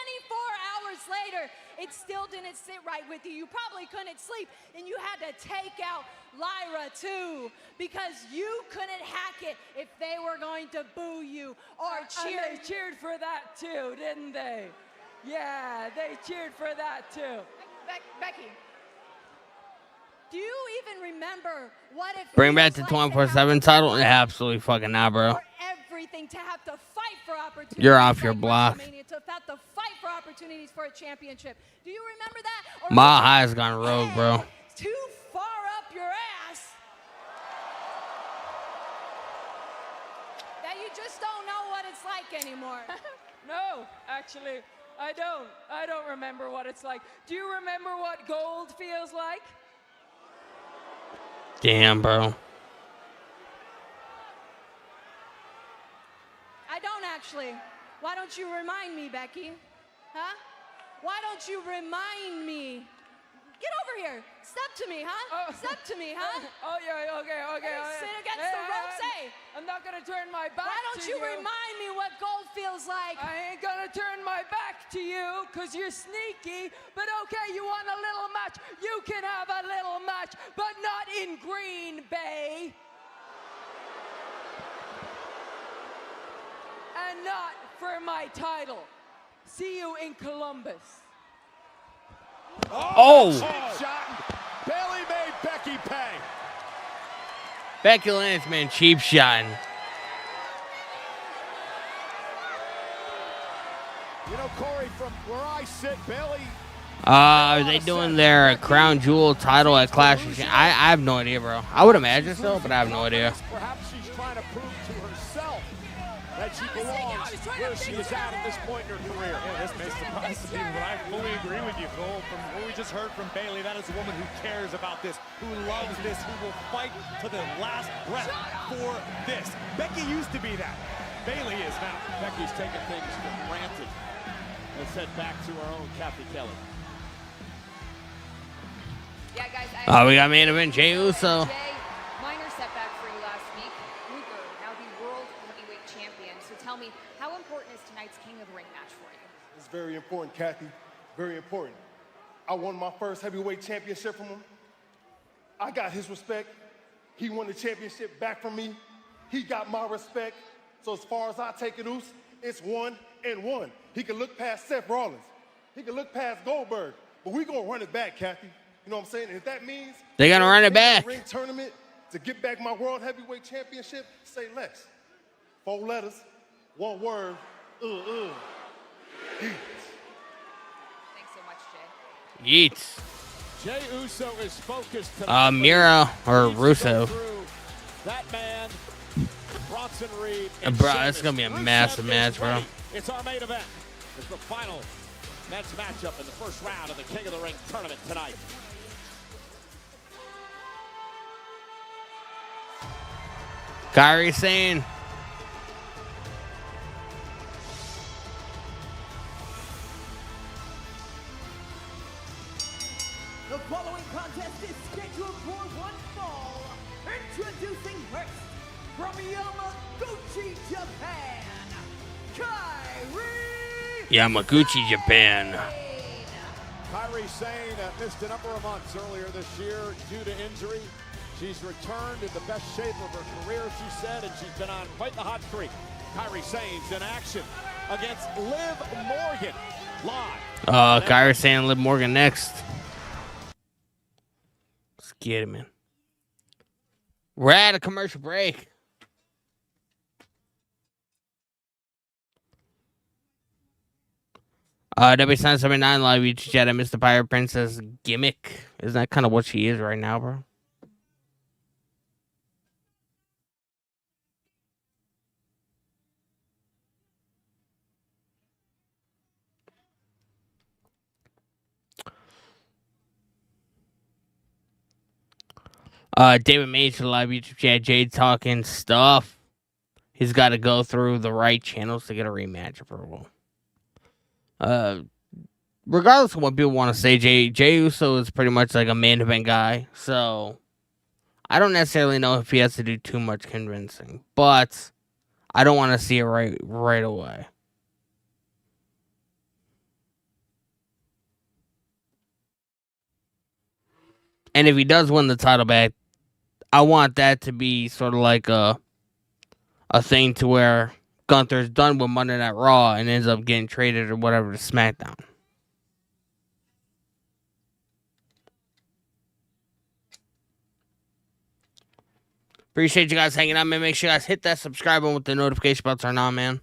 hours later, it still didn't sit right with you. You probably couldn't sleep, and you had to take out Lyra, too, because you couldn't hack it if they were going to boo you or cheer. And they cheered for that, too, didn't they? Yeah, they cheered for that, too. Becky, do you even remember what it Bring back feels the like 24/7 title? Yeah, absolutely fucking not, bro. for everything, to have to fight for opportunities? You're off your like block. WrestleMania, to have to fight for opportunities for a championship. Do you remember that? Or Mile High has gone rogue, bro. too far up your ass that you just don't know what it's like anymore? No, actually, I don't. I don't remember what it's like. Do you remember what gold feels like? Damn, bro. I don't actually. Why don't you remind me, Becky? Huh? Why don't you remind me? Get over here. Step to me, huh? Step to me, huh? Oh, yeah, okay. Hey, sit against the ropes, hey. I'm not going to turn my back Why don't to you remind me what gold feels like? I ain't going to turn my back to you because you're sneaky. But okay, you want a little match? You can have a little match, but not in Green Bay. And not for my title. See you in Columbus. Oh! Shot. Bailey made Becky pay. Becky Lynch, man, cheap shotting. You know, Corey, from where I sit, Bailey. Are they doing their crown jewel title at Clash of Champions? I have no idea, bro. I would imagine so, but I have no idea. Perhaps she's trying to prove to herself that she belongs where she is at this point in her career. Yeah, this may surprise some people, but I fully agree with you, Cole. From what we just heard from Bailey, that is a woman who cares about this, who loves this, who will fight to the last breath for this. Becky used to be that. Bailey is now. Becky's taking things for granted. Let's head back to our own Kathy Kelly. Yeah, guys. We got main event Jey Uso. Minor setback for you last week. Luger, now the world heavyweight champion. So tell me, how important is tonight's King of the Ring match for you? It's very important, Kathy. Very important. I won my first heavyweight championship from him. I got his respect. He won the championship back from me. He got my respect. So as far as I take it, Uso, it's 1-1. He can look past Seth Rollins. He can look past Goldberg, but we gonna run it back, Kathy. You know what I'm saying? And if that means they're gonna run it back. Ring tournament to get back my World Heavyweight Championship, say less. 4 letters, 1 word. Yeet. Thanks so much, Jay. Yeets. Jey Uso is focused. Mira or Russo. That man, Bronson Reed. Bro, it's gonna be a massive match, bro. It's our main event. It's the final men's matchup in the first round of the King of the Ring tournament tonight. Kyrie Sane. The following contest is scheduled for one fall. Introducing first, from Yamaguchi, Japan, Kyrie Yamaguchi, Japan. Kyrie Sane missed a number of months earlier this year due to injury. She's returned in the best shape of her career, she said, and she's been on quite the hot streak. Kyrie Sane's in action against Liv Morgan live. Kyrie Sane and Liv Morgan next. Let's get it, man. We're at a commercial break. W779 live YouTube chat. I missed the Pirate Princess gimmick. Isn't that kind of what she is right now, bro? David Mage, live YouTube chat. Jade talking stuff. He's got to go through the right channels to get a rematch approval. Regardless of what people want to say, Jey Uso is pretty much like a main event guy. So I don't necessarily know if he has to do too much convincing, but I don't want to see it right away. And if he does win the title back, I want that to be sort of like a thing to where Gunther's done with Monday Night Raw and ends up getting traded or whatever to SmackDown. Appreciate you guys hanging out, man. Make sure you guys hit that subscribe button with the notification bell turned on, man.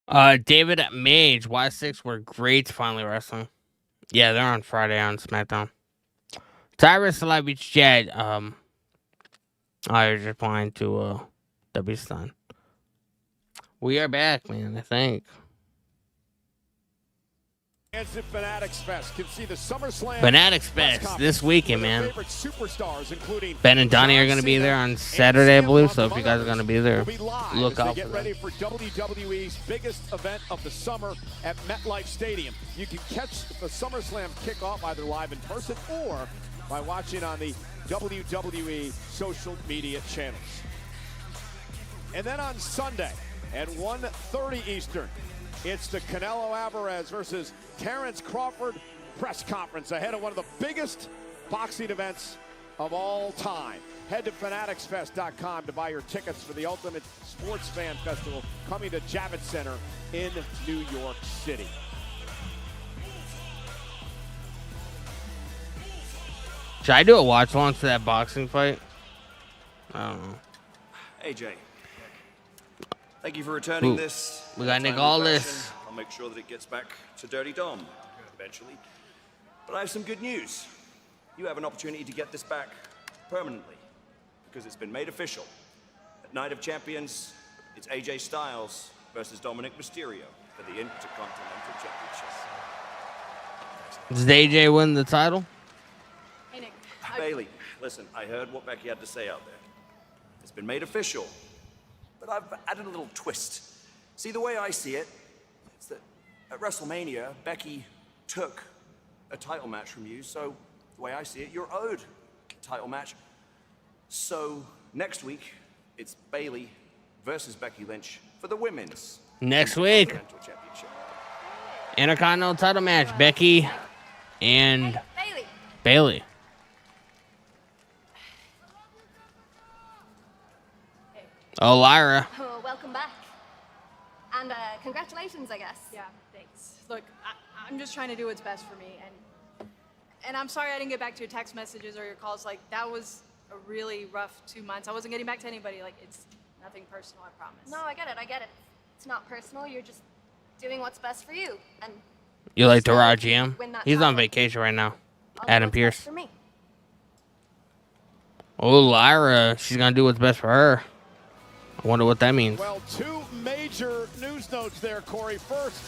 David Mage, Y6 were great finally wrestling. Yeah, they're on Friday on SmackDown. Tyrus Live Chat. I was replying to W Stun. We are back, man, I think. Fanatics Fest. Can see the SummerSlam Fanatics Fest this weekend, man. Superstars, including Ben and Donnie are going to be there on Saturday, I believe. So if you guys are going to be there, look out for get ready for WWE's biggest event of the summer at MetLife Stadium. You can catch the SummerSlam kickoff either live in person or by watching on the WWE social media channels. And then on Sunday at 1:30 Eastern, It's the Canelo Alvarez versus Terrence Crawford press conference ahead of one of the biggest boxing events of all time. Head to fanaticsfest.com to buy your tickets for the Ultimate Sports Fan Festival coming to Javits Center in New York City. Should I do a watch along to that boxing fight? I don't know. AJ, thank you for returning Ooh, this. we got in a Nick timely Aldis. fashion. I'll make sure that it gets back to Dirty Dom eventually. But I have some good news. You have an opportunity to get this back permanently because it's been made official. At Night of Champions, it's AJ Styles versus Dominic Mysterio for the Intercontinental Championship. Does AJ win the title? Hey, Nick. Bailey, listen, I heard what Becky had to say out there. It's been made official, but I've added a little twist. See, the way I see it, is that at WrestleMania, Becky took a title match from you, so the way I see it, you're owed a title match. So next week, it's Bailey versus Becky Lynch for the women's Next week. Intercontinental Championship. Intercontinental title match. Becky and Bailey. Oh, Lyra. Oh, welcome back. And congratulations, I guess. Yeah, thanks. Look, I'm just trying to do what's best for me, and I'm sorry I didn't get back to your text messages or your calls. Like, that was a really rough 2 months. I wasn't getting back to anybody. Like, it's nothing personal, I promise. No, I get it. It's not personal. You're just doing what's best for you. And You like the Raw GM? win that He's on title. vacation right now. I'll Adam do what's Pierce. best for me. Oh, Lyra. She's going to do what's best for her. I wonder what that means. Well, two major news notes there, Corey. First,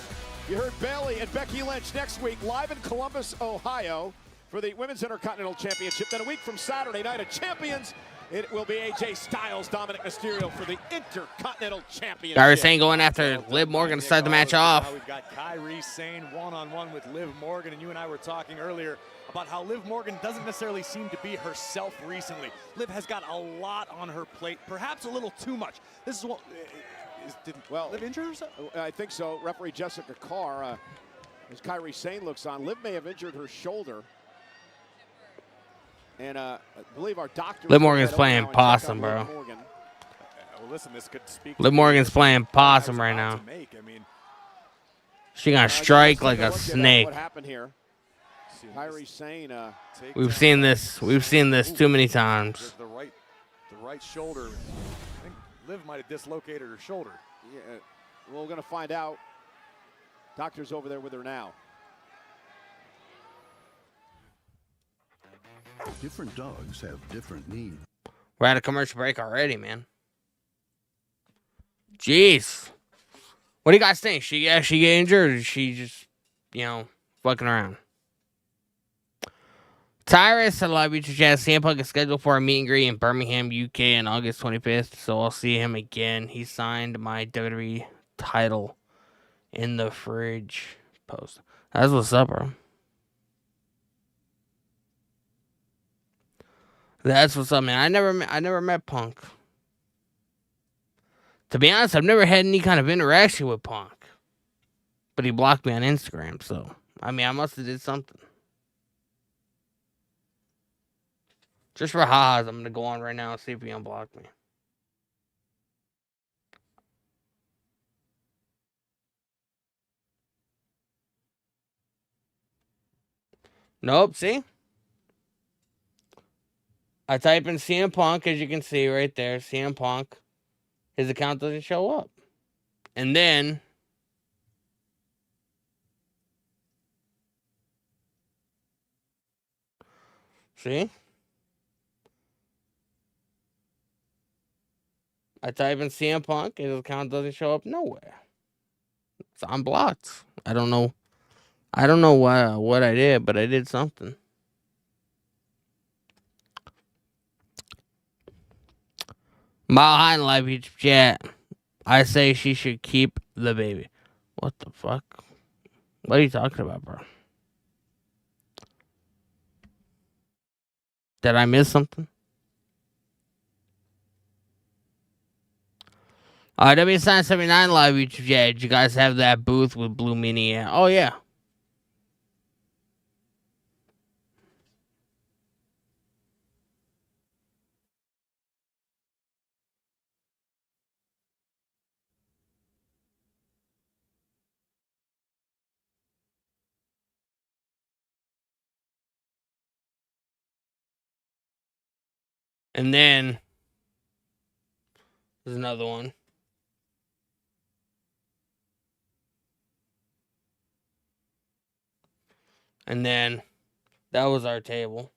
you heard Bailey and Becky Lynch next week live in Columbus, Ohio for the Women's Intercontinental Championship. Then a week from Saturday Night of Champions, it will be AJ Styles, Dominic Mysterio for the Intercontinental Championship. Kyrie Sane going after Liv Morgan to start the match off. We've got Kyrie Sane one-on-one with Liv Morgan, and you and I were talking earlier about how Liv Morgan doesn't necessarily seem to be herself recently. Liv has got a lot on her plate, perhaps a little too much. This is what did Liv injure herself? I think so. Referee Jessica Carr, as Kyrie Sane looks on, Liv may have injured her shoulder. And I believe our doctor. Liv Morgan's playing possum, bro. Well, listen, this could speak. Liv Morgan's playing possum right now. She gonna strike like a snake. What happened here? Kyrie Sane. We've seen this. We've seen this too many times. The right shoulder. I think Liv might have dislocated her shoulder. Yeah, well, we're gonna find out. Doctor's over there with her now. Different dogs have different needs. We're at a commercial break already, man. Jeez. What do you guys think? She actually get injured, or is she just, fucking around? Tyrus, Celebrity Chat, CM Punk is scheduled for a meet and greet in Birmingham, UK on August 25th, so I'll see him again. He signed my WWE title in the fridge post. That's what's up, bro. That's what's up, man. I never met Punk. To be honest, I've never had any kind of interaction with Punk. But he blocked me on Instagram, so I must have did something. Just for ha-has, I'm gonna go on right now and see if he unblocked me. Nope, see? I type in CM Punk, as you can see right there, CM Punk. His account doesn't show up. And then see? I type in CM Punk, his account doesn't show up nowhere. So I'm blocked. I don't know what I did, but I did something. Mile High in Live YouTube chat. I say she should keep the baby. What the fuck? What are you talking about, bro? Did I miss something? W79 Live YouTube chat. Did you guys have that booth with Blue Mini? Yeah. Oh, yeah. And then there's another one. And then that was our table.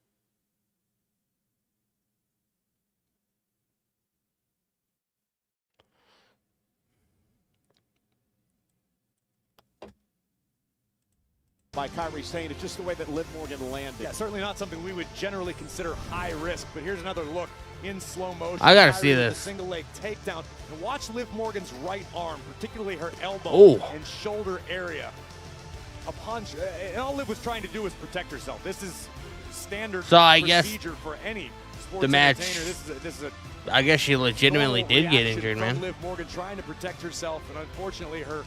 By Kyrie saying it's just the way that Liv Morgan landed. Yeah, certainly not something we would generally consider high risk, but here's another look in slow motion. I gotta Kyrie see with this. a single leg takedown. And watch Liv Morgan's right arm, particularly her elbow Oh. and shoulder area. And all Liv was trying to do was protect herself. This is standard So I guess procedure for any sports the match, entertainer. This is a I guess she legitimately normal did get reaction injured, from man. Liv Morgan trying to protect herself, and unfortunately her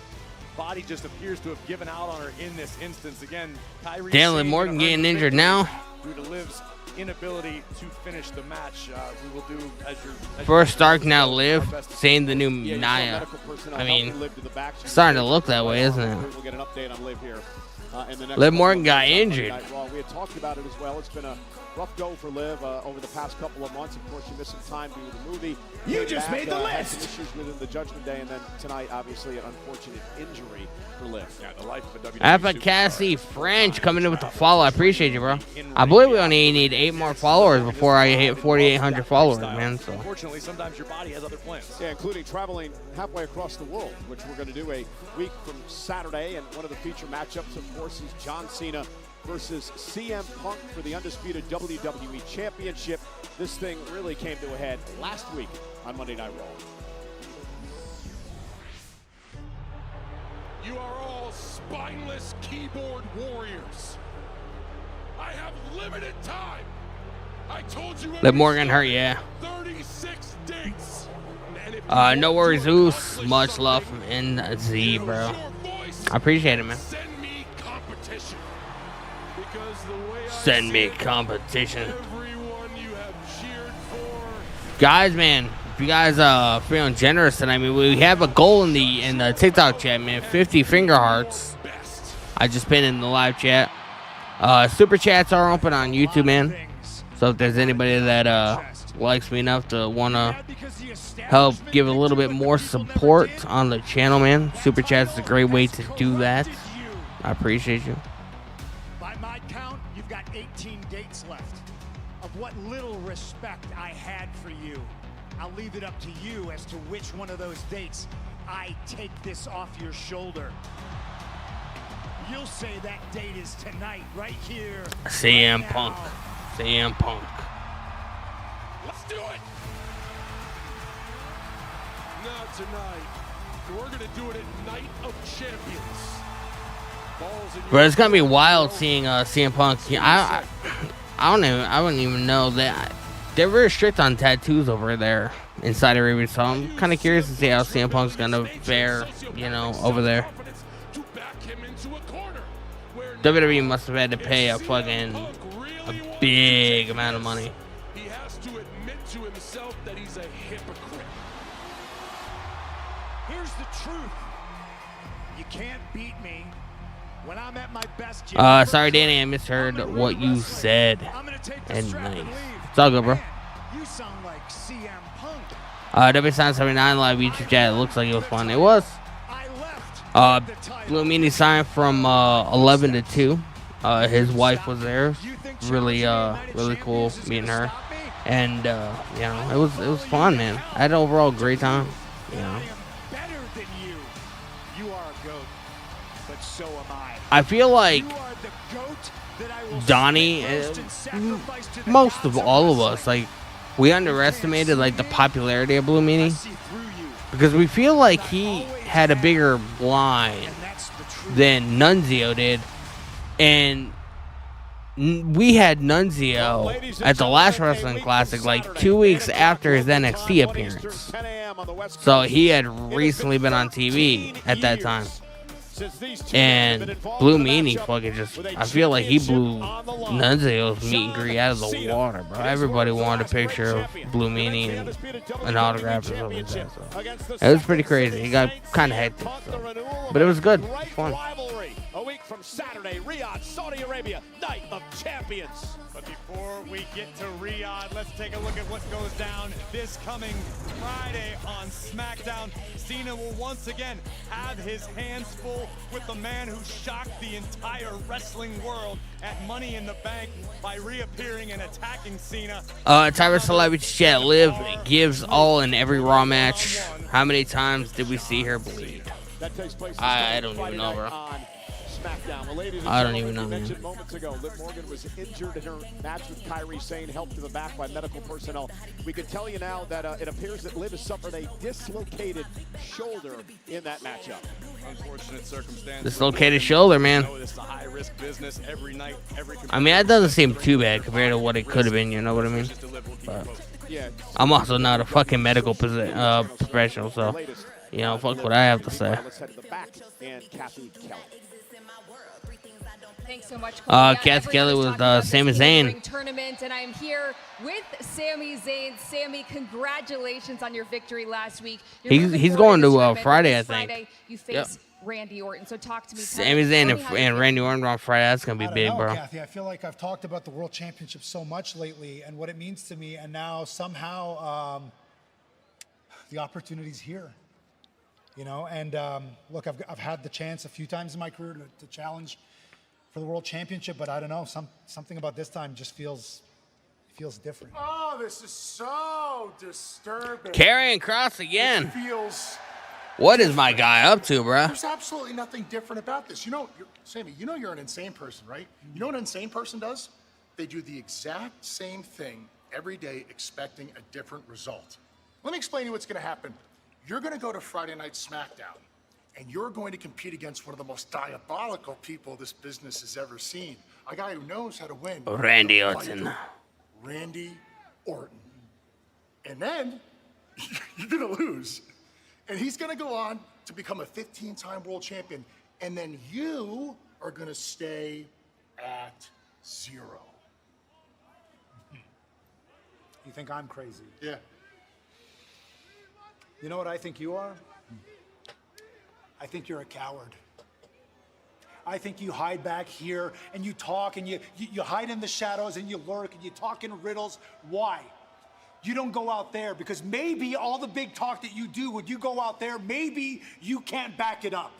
body just appears to have given out on her in this instance. Again, Kyrie Damn, Liv Morgan getting injured now. due to Liv's inability to finish the match. We will do as First Stark, now Liv, saying the new Naya. I mean, starting to look that way, isn't it? We'll get an update on Liv here. In the next Liv Morgan couple of got days on Monday injured. Night Raw. We had talked about it as well. It's been a rough go for Liv over the past couple of months. Of course, she missed some time due to the movie. You Came just back, made the had some list. issues within the Judgment Day, and then tonight, obviously, an unfortunate injury for Liv. Yeah, the life of a WWE Alpha Cassie French coming in with the follow. I appreciate you, bro. I believe we only need 8 more followers before I hit 4,800 followers, man. So Unfortunately, sometimes your body has other plans. Yeah, including traveling halfway across the world, which we're going to do a week from Saturday. And one of the feature matchups, of course, is John Cena versus CM Punk for the undisputed WWE Championship. This thing really came to a head last week on Monday Night Raw. You are all spineless keyboard warriors. I have limited time. I told you. Liv Morgan hurt, yeah. 36 dates. And if No worries, Zeus. Much love from NZ, bro. I appreciate it, man. send me competition. Because the way I Send see me it, competition. everyone you have cheered for. Guys, man, if you guys feeling generous, and I mean, we have a goal in the TikTok chat, man. 50 finger hearts. I just been in the live chat. Super chats are open on YouTube, man. So if there's anybody that likes me enough to wanna help give a little bit more support on the channel, man, super chats is a great way to do that. I appreciate you. By my count, you've got 18 dates left. Of what little respect I had for you, I'll leave it up to you as to which one of those dates I take this off your shoulder. You'll say that date is tonight, right here. CM right Punk. now. CM Punk. Let's do it. Not tonight. We're gonna do it at Night of Champions. Balls in your But it's gonna be wild seeing CM Punk. I wouldn't even know that they're very strict on tattoos over there inside Arabia. So I'm kind of curious to see how CM Punk's gonna fare, you know, over there. WWE must have had to pay a big amount of money. He has to admit to himself that he's a hypocrite. Here's the truth. You can't beat me when I'm at my best. Sorry, Danny, I misheard what you said. And nice. It's all good, bro. You sound like CM Punk. W79 Live YouTube chat. It looks like it was fun. It was. Blue Meanie signed from 11 to 2. His wife was there. Really cool meeting her. And you know, it was fun, man. I had an overall great time. You know. Better than you. You are a goat, but so am I. I feel like You are the goat that I will Donnie, first and sacrifice to the most gods of all of us, like, we underestimated like the popularity of Blue Meanie because we feel like he had a bigger line than Nunzio did, and we had Nunzio at the last Wrestling Classic like 2 weeks after his NXT appearance. So he had recently been on TV at that time. And Blue Meanie fucking just, I feel like he blew Nunzio's meet and greet out of the water, bro. Everybody wanted a picture of Blue Meanie and an autograph or something like that. So it was pretty crazy. He got kind of hectic, so. But it was good. It was fun. A week from Saturday, Riyadh, Saudi Arabia, Night of Champions. But before we get to Riyadh, let's take a look at what goes down this coming Friday on SmackDown. Cena will once again have his hands full with the man who shocked the entire wrestling world at Money in the Bank by reappearing and attacking Cena. Tyrus Celebrity Chat Liv gives all in every Raw match. How many times did we see her bleed? I don't even know, bro. I don't even know, man. Moments ago, Liv Morgan was injured in her match with Kairi Sane, helped to the back by medical personnel. We can tell you now that it appears that Liv has suffered a dislocated shoulder in that matchup. Unfortunate circumstance. Dislocated shoulder, man. This is a high-risk business every night, every I mean, that doesn't seem too bad compared to what it could have been, you know what I mean? But I'm also not a fucking medical professional, so, you know, fuck what I have to say. Let's head to the back and Kathy Kelly. Thanks so much. Kathy Kelly with Sami Zayn. Tournament, and I'm here with Sami Zayn. Sami, congratulations on your victory last week. He's going to Friday, I think. Friday, you face Randy Orton. So talk to me. Sami Zayn and Randy Orton on Friday. That's gonna be big, bro. Kathy, I feel like I've talked about the World Championship so much lately and what it means to me, and now somehow the opportunity's here. You know, and look, I've had the chance a few times in my career to challenge for the World Championship, but I don't know, something about this time just feels different. Oh, this is so disturbing. Karrion Kross again. It feels. What is my guy up to, bro? There's absolutely nothing different about this. You know, Sami, you know you're an insane person, right? You know what an insane person does? They do the exact same thing every day, expecting a different result. Let me explain to you what's going to happen. You're going to go to Friday Night SmackDown, and you're going to compete against one of the most diabolical people this business has ever seen. A guy who knows how to win. Randy Orton. Randy Orton. And then you're going to lose. And he's going to go on to become a 15-time world champion. And then you are going to stay at 0. You think I'm crazy? Yeah. You know what I think you are? I think you're a coward. I think you hide back here and you talk and you hide in the shadows and you lurk and you talk in riddles. Why? You don't go out there because maybe all the big talk that you do, when you go out there, maybe you can't back it up.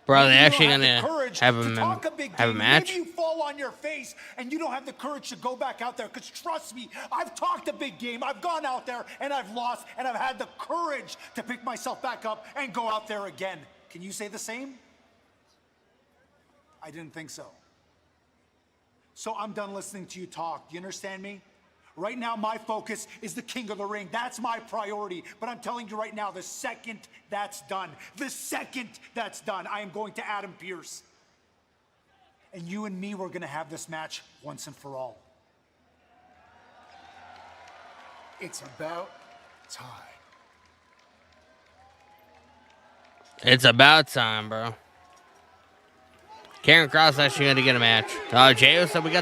Bro, they're actually gonna have a match. Maybe you fall on your face and you don't have the courage to go back out there. Because trust me, I've talked a big game. I've gone out there and I've lost, and I've had the courage to pick myself back up and go out there again. Can you say the same? I didn't think so. So I'm done listening to you talk. Do you understand me? Right now, my focus is the King of the Ring. That's my priority. But I'm telling you right now, the second that's done, I am going to Adam Pearce. And you and me, we're going to have this match once and for all. It's about time. It's about time, bro. Karrion Kross actually going to get a match. J.O. said we're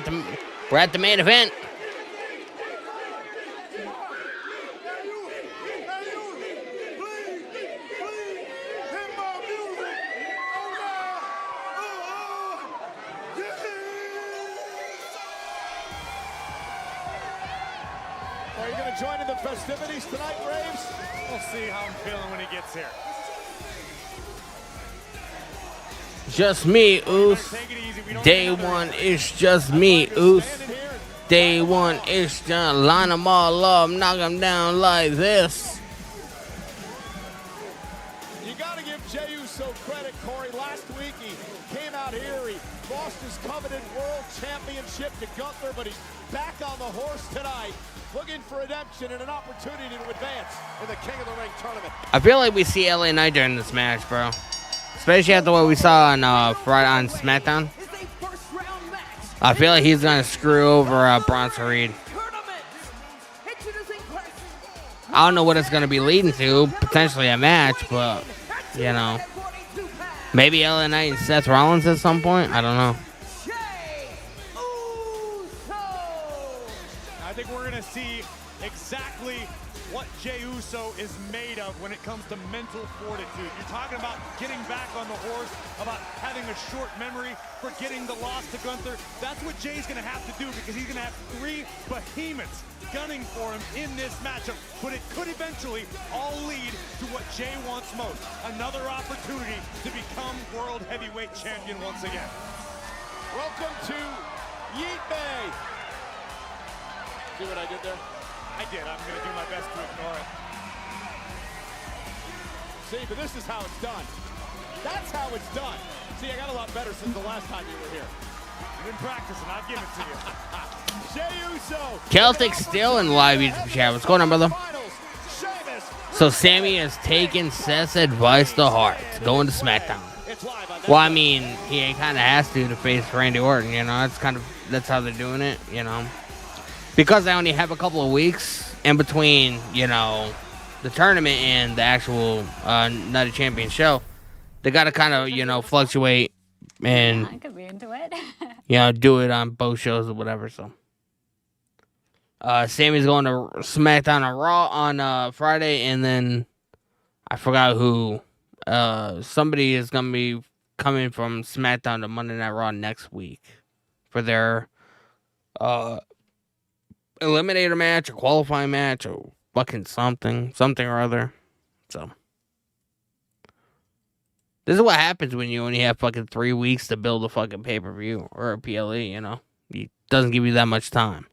at the main event. Are you going to join in the festivities tonight, Braves? We'll see how I'm feeling when he gets here. Just me, Oos. Day one, it's just me, Oos. Day one, it's just line them all up, knock them down like this. You got to give Jey Uso credit, Corey. Last week he came out here, he lost his coveted world championship to Gunther, but he's back on the horse tonight, looking for redemption and an opportunity to advance in the King of the Ring tournament. I feel like we see LA Knight during this match, bro. Especially after what we saw on Friday on SmackDown. I feel like he's gonna screw over Bronson Reed. I don't know what it's gonna be leading to. Potentially a match, but you know, maybe LA Knight and Seth Rollins at some point. I don't know. I think we're gonna see exactly what Jey Uso is made of when it comes to mental fortitude. You're talking about getting back on the horse, about having a short memory, forgetting the loss to Gunther. That's what Jay's gonna have to do because he's gonna have 3 behemoths gunning for him in this matchup. But it could eventually all lead to what Jay wants most, another opportunity to become World Heavyweight Champion once again. Welcome to Yeet Bay. See what I did there? I did. I'm going to do my best to ignore it. See, but this is how it's done. That's how it's done. See, I got a lot better since the last time you were here. You've been practicing. I'll give it to you. Jey Uso. Celtic still in the live YouTube chat. What's going on, brother? So Sammy has taken Seth's advice to heart, going to SmackDown. Well, I mean, he kind of has to face Randy Orton. You know, that's how they're doing it. You know. Because I only have a couple of weeks in between, you know, the tournament and the actual Night of Champions show, they got to kind of, you know, fluctuate and, I could be into it. you know, do it on both shows or whatever. So, Sammy's going to SmackDown on Raw on Friday, and then I forgot who. Somebody is going to be coming from SmackDown to Monday Night Raw next week for their eliminator match, a qualifying match, or fucking something or other. So, this is what happens when you only have fucking 3 weeks to build a fucking pay-per-view or a PLE, you know? It doesn't give you that much time.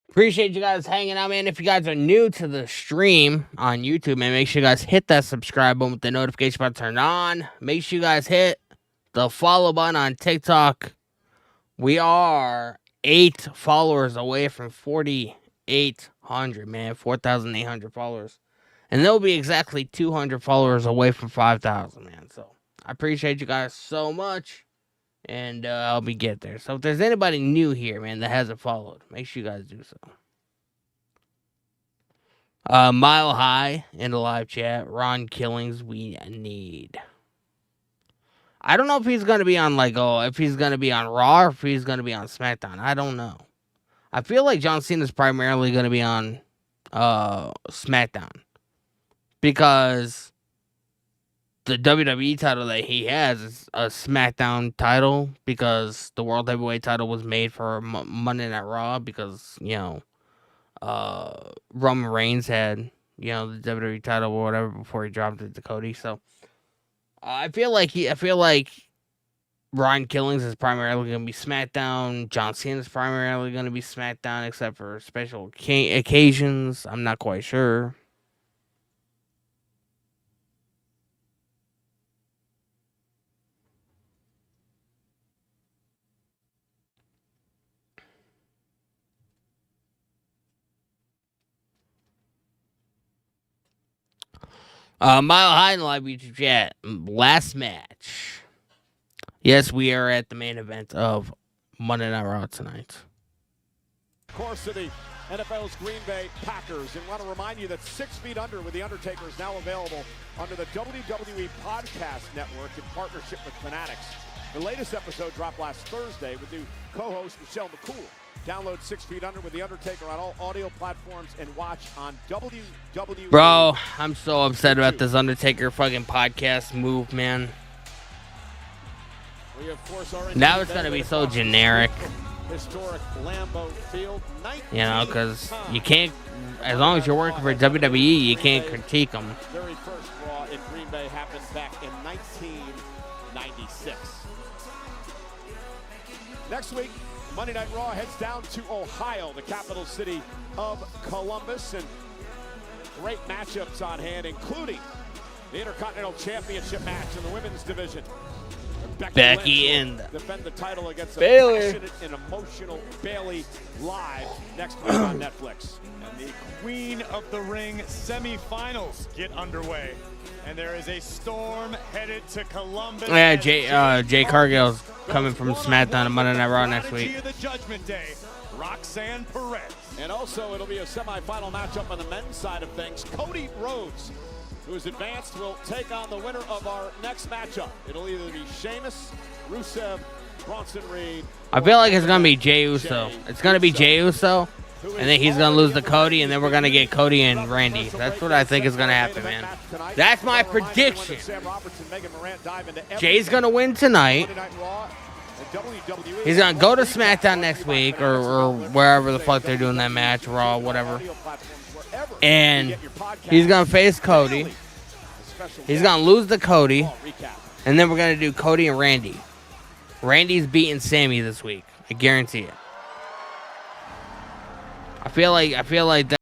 Appreciate you guys hanging out, man. If you guys are new to the stream on YouTube, man, make sure you guys hit that subscribe button with the notification button turned on. Make sure you guys hit the follow button on TikTok. We are 8 followers away from 4,800, man. 4,800 followers. And they'll be exactly 200 followers away from 5,000, man. So, I appreciate you guys so much. And I'll be get there. So if there's anybody new here, man, that hasn't followed, make sure you guys do so. Mile High in the live chat. Ron Killings, we need. I don't know if he's gonna be on if he's gonna be on Raw or if he's gonna be on SmackDown. I don't know. I feel like John Cena's primarily gonna be on SmackDown because the WWE title that he has is a SmackDown title because the World Heavyweight title was made for Monday Night Raw because, you know, Roman Reigns had, you know, the WWE title or whatever before he dropped it to Cody. So I feel like Ron Killings is primarily going to be SmackDown. John Cena is primarily going to be SmackDown except for special occasions. I'm not quite sure. Mile High in the live YouTube chat. Last match. Yes, we are at the main event of Monday Night Raw tonight. Of course, to the NFL's Green Bay Packers. And want to remind you that 6 Feet Under with The Undertaker is now available under the WWE Podcast Network in partnership with Fanatics. The latest episode dropped last Thursday with new co-host Michelle McCool. Download 6 Feet Under with The Undertaker on all audio platforms and watch on WWE. Bro, I'm so upset about this Undertaker fucking podcast move, man. We, of course, are now it's going to be so generic. historic Lambeau Field. You know, because you can't, as long as you're working for WWE, you can't critique them. Very first Raw in Green Bay happened back in 1996. Next week, Monday Night Raw heads down to Ohio, the capital city of Columbus, and great matchups on hand, including the Intercontinental Championship match in the women's division. Becky and defend the title against a Bayley. passionate and emotional Bayley live next week on Netflix. And the Queen of the Ring semifinals get underway. And there is a storm headed to Columbus. Yeah, Jay Cargill's coming from SmackDown and Monday Night Raw next Prodigy week. of the Judgment Day, Roxanne Perez. And also, it'll be a semifinal matchup on the men's side of things. Cody Rhodes, who is advanced, will take on the winner of our next matchup. It'll either be Sheamus, Rusev, Bronson Reed. I feel like it's going to be Jey Uso. It's going to be Jey Uso, and then he's going to lose to Cody, and then we're going to get Cody and Randy. That's what I think is going to happen, man. That's my prediction. Jay's going to win tonight. He's going to go to SmackDown next week or wherever the fuck they're doing that match, Raw, whatever. And he's going to face Cody. He's going to lose to Cody. And then we're going to do Cody and Randy. Randy's beating Sammy this week. I guarantee it. I feel like that.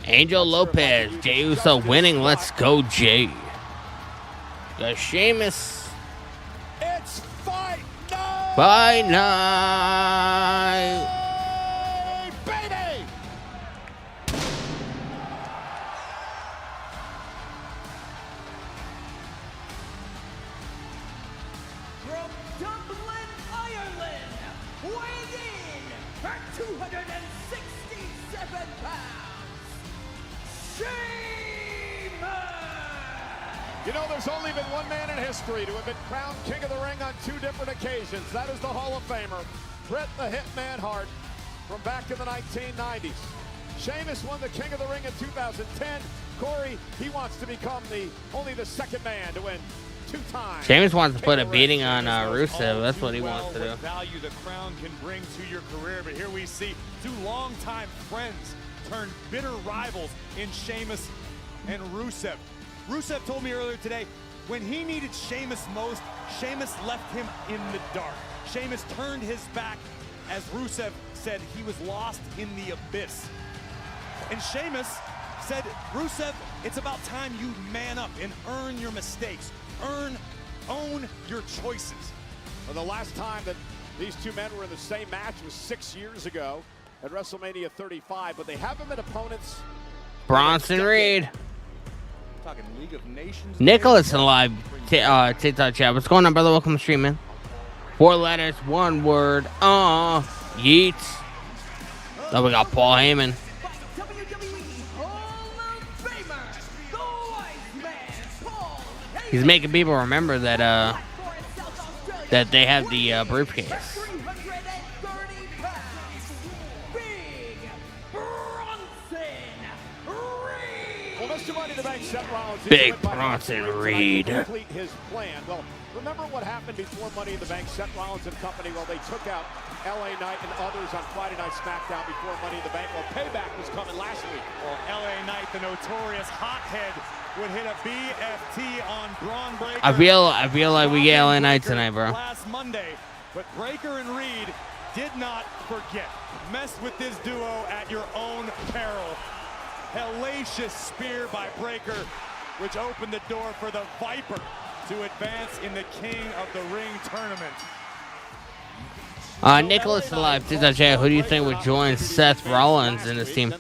Angel Lopez, Jey Uso winning. Let's go, Jay. The Sheamus. It's fight night. By night. Baby. From Dublin, Ireland, weighing in at 267 pounds, Sheamus! You know, there's only been one man in history to have been crowned King of the Ring on 2 different occasions. That is the Hall of Famer, Bret the Hitman Hart, from back in the 1990s. Sheamus won the King of the Ring in 2010. Corey, he wants to become only the second man to win 2 times. Sheamus wants to put a beating on Rusev. That's what he wants to do. What value the crown can bring to your career, but here we see 2 longtime friends turn bitter rivals in Sheamus and Rusev. Rusev told me earlier today, when he needed Sheamus most, Sheamus left him in the dark. Sheamus turned his back as Rusev said he was lost in the abyss. And Sheamus said, Rusev, it's about time you man up and earn your mistakes. Own your choices. Well, the last time that these 2 men were in the same match was 6 years ago at WrestleMania 35, but they haven't been opponents. Bronson Reed. Talking League of Nations. Nicholas in live TikTok chat. What's going on, brother? Welcome to stream, man. 4 letters, 1 word. Yeets. Oh, we got Paul Heyman. WWE Hall of Famer, the Iceman, He's making people remember that that they have the briefcase. Well, Mr. Money in the Bank, Seth Rollins, Big Bronson Reed. complete his plan. Well, remember what happened before Money in the Bank? Seth Rollins and company, well, they took out LA Knight and others on Friday Night SmackDown before Money in the Bank. Well, payback was coming last week. Well, LA Knight, the notorious hothead, would hit a BFT on Braun Breaker. I feel like we get LA Knight tonight, bro. Last Monday, but Breaker and Reed did not forget. Mess with this duo at your own peril. Hellacious spear by Breaker, which opened the door for the Viper to advance in the King of the Ring tournament. Nicholas Alive, who do you think would join Seth Rollins in this team?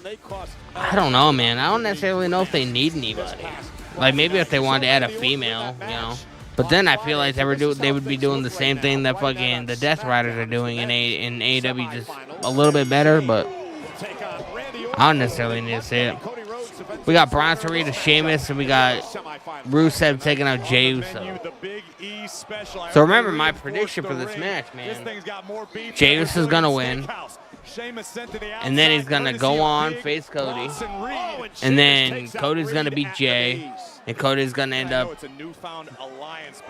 I don't know, man. I don't necessarily know if they need anybody. Like, maybe if they wanted to add a female, you know. But then I feel like they would be doing the same thing that fucking the Death Riders are doing in AEW, just a little bit better, but I don't necessarily need to see it. We got Bronson Reed and Sheamus, and we got Rusev taking out Jey Uso. So remember my prediction for this match, man. Jey Uso is going to win. And then he's going to go on, face Cody. And then Cody's going to beat Jay. And Cody's going to end up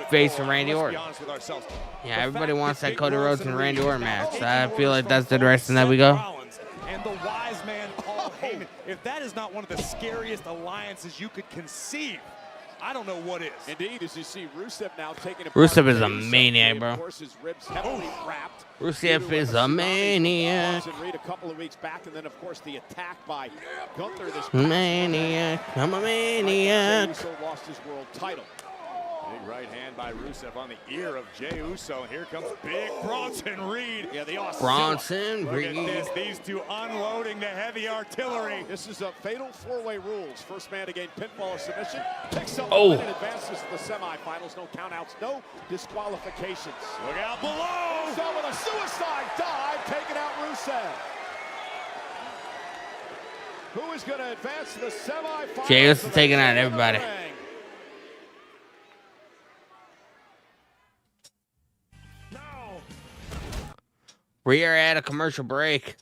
facing Randy Orton. Yeah, everybody wants that Cody Rhodes and Randy Orton match. So I feel like that's the direction that we go. And the wise man Paul Heyman. If that is not one of the scariest alliances you could conceive, I don't know what is. Indeed, as you see Rusev now taking Rusev is a maniac, bro. Rusev is a maniac. Reed a couple of weeks back, and then of course the attack by Gunther this maniac. I'm a maniac. Uso lost his world title. Big right hand by Rusev on the ear of Jey Uso. And here comes big Bronson Reed. Yeah, the awesome. Bronson Look Reed. at this. These two unloading the heavy artillery. This is a fatal four-way rules. First man to gain pinfall or submission picks up Oh. the win and advances to the semifinals. No countouts, no disqualifications. Look out below. Uso with a suicide dive, taking out Rusev. Who is going to advance to the semifinals? Jey Uso taking out everybody. We are at a commercial break.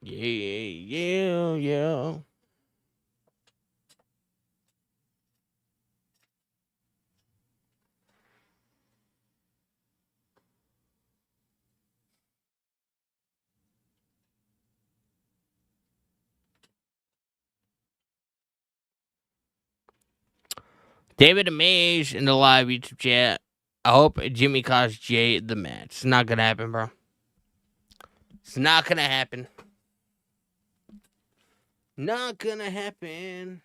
Yeah. David Amage in the live YouTube chat. I hope Jimmy costs Jay the match. It's not gonna happen, bro. It's not gonna happen. Not gonna happen.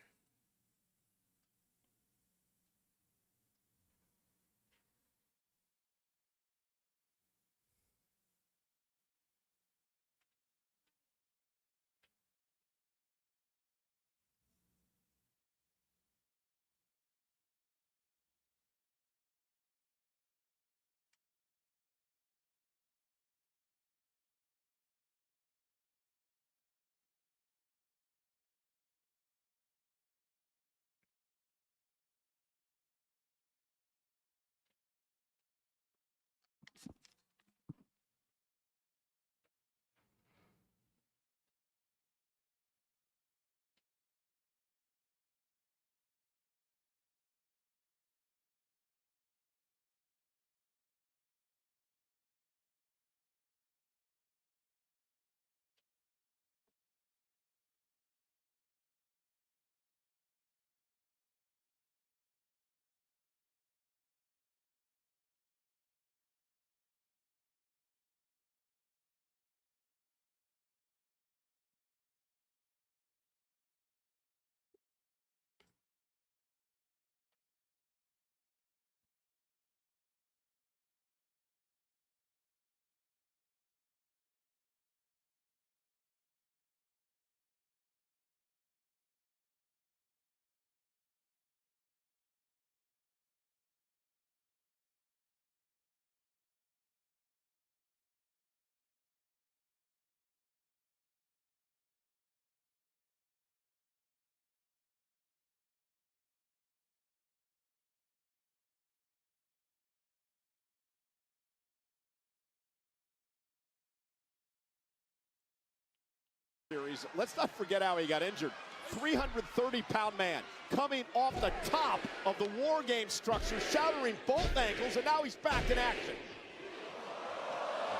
Series. Let's not forget how he got injured. 330-pound man coming off the top of the War Game structure, shattering both ankles, and now he's back in action.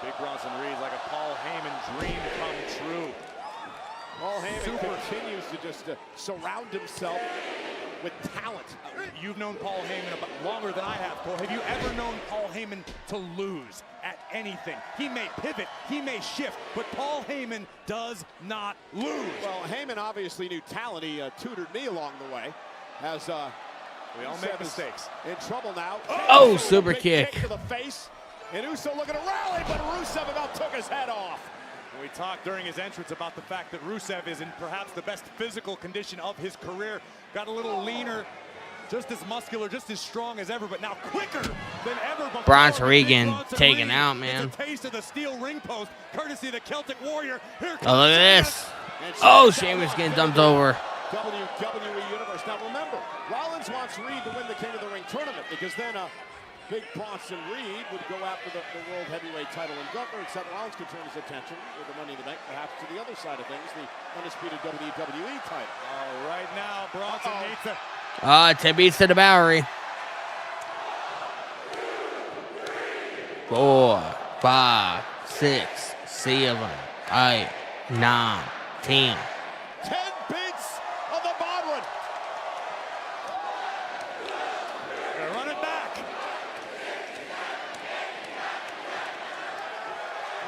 Big Bronson Reed's like a Paul Heyman dream come true. Paul Heyman continues to just surround himself with talent. You've known Paul Heyman about longer than I have, Cole. Have you ever known Paul Heyman to lose at anything? He may pivot, he may shift, but Paul Heyman does not lose. Well, Heyman obviously knew talent. He tutored me along the way. As we all make mistakes. In trouble now. Oh, super kick. To the face. And Uso looking to rally, but Rusev about took his head off. We talked during his entrance about the fact that Rusev is in perhaps the best physical condition of his career. Got a little leaner, just as muscular, just as strong as ever, but now quicker than ever before. Bronson Reed taken out, man. It's a taste of the steel ring post, courtesy of the Celtic Warrior. Here comes oh, look at this. Oh, Sheamus getting dumped over. WWE Universe. Now remember, Rollins wants Reed to win the King of the Ring tournament because then Big Bronson Reed would go after the World Heavyweight title in Gunther, and Seth Rollins could turn his attention with the Money in the Bank, perhaps to the other side of things, the undisputed WWE title. Oh, right now, Bronson needs to... Ted beats to the Bowery. 4, 5, 6, 7, 8, 9, 10. 10 beats of the Bodwin. They're running back.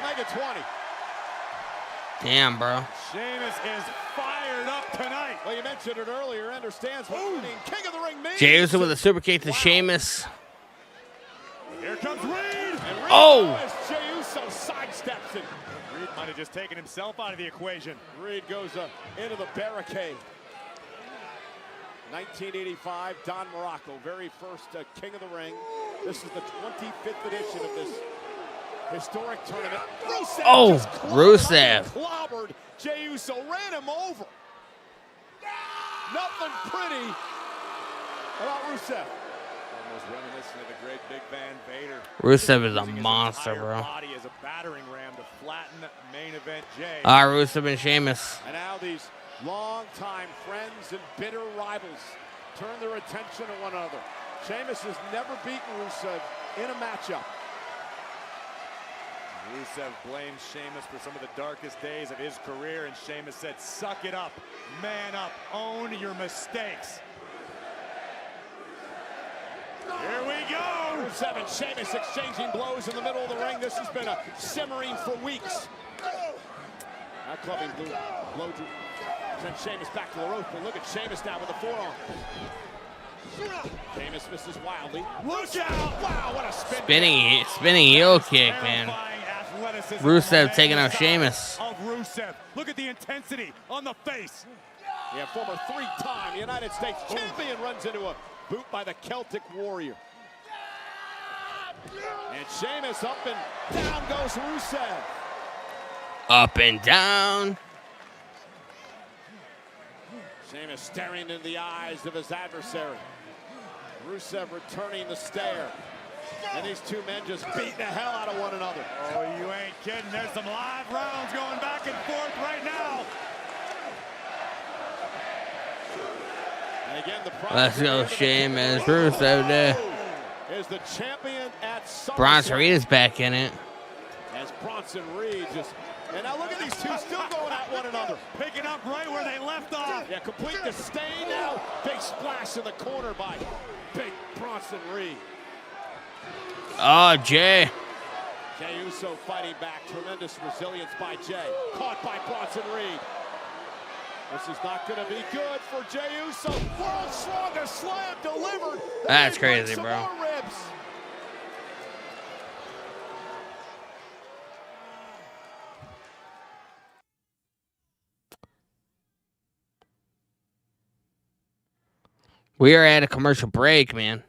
Make it 20. Damn, bro. Sheamus is fired up tonight. Well, you mentioned it earlier. Understands what winning King of the Ring means. Jey Uso with a super kick to Sheamus. Here comes Reed. And Reed oh! Jey Uso sidesteps it. Reed might have just taken himself out of the equation. Reed goes into the barricade. 1985, Don Morocco, very first King of the Ring. This is the 25th edition of this historic tournament. Rusev Rusev. Clobbered Jey Uso, ran him over. Nothing pretty about Rusev. Almost reminiscent of the great Big Van Vader. Rusev is a monster, bro. Body as a battering ram to flatten main event Jey. Rusev and Sheamus. And now these longtime friends and bitter rivals turn their attention to one another. Sheamus has never beaten Rusev in a matchup. Rusev blames Sheamus for some of the darkest days of his career, and Sheamus said, suck it up, man up, own your mistakes. Here we go! Rusev and Sheamus exchanging blows in the middle of the ring. This has been simmering for weeks. Now clubbing blow sends Sheamus back to the rope, but look at Sheamus now with the forearm. Sheamus misses wildly. Look out! Wow, what a Spinning heel kick, man. Rusev taking out Sheamus. Of Rusev. Look at the intensity on the face. Yeah, former three-time United States champion runs into a boot by the Celtic Warrior. And Sheamus up and down goes Rusev. Up and down. Sheamus staring into the eyes of his adversary. Rusev returning the stare. And these two men just beating the hell out of one another. Oh, you ain't kidding. There's some live rounds going back and forth right now. And again, Let's go, Sheamus. Rusev there. Is the champion at SummerSlam. Bronson Reed is back in it. As Bronson Reed just... And now look at these two still going at one another. Picking up right where they left off. Yeah, complete disdain now. Big splash in the corner by Big Bronson Reed. Oh, Jey. Jey Uso fighting back. Tremendous resilience by Jey. Caught by Bronson Reed. This is not going to be good for Jey Uso. World's strongest slam delivered. That's crazy, bro. More ribs. We are at a commercial break, man.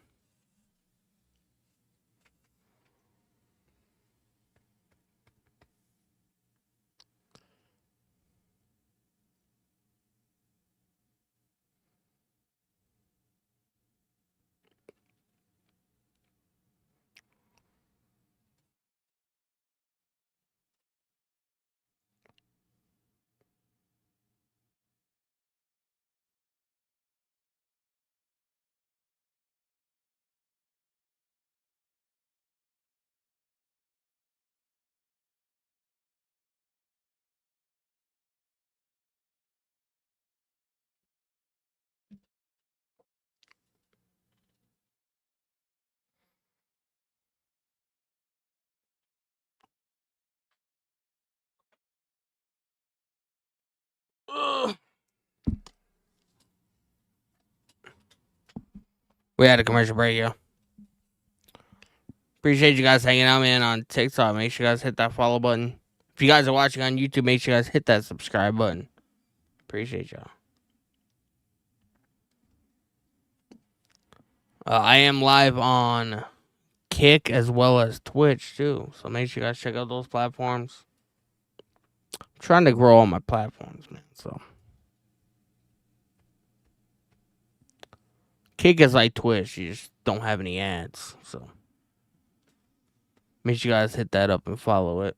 We had a commercial break, yo. Appreciate you guys hanging out, man, on TikTok. Make sure you guys hit that follow button. If you guys are watching on YouTube, make sure you guys hit that subscribe button. Appreciate y'all. I am live on Kick as well as Twitch, too. So make sure you guys check out those platforms. I'm trying to grow all my platforms, man. So Kick is like Twitch. You just don't have any ads. So make sure you guys hit that up and follow it.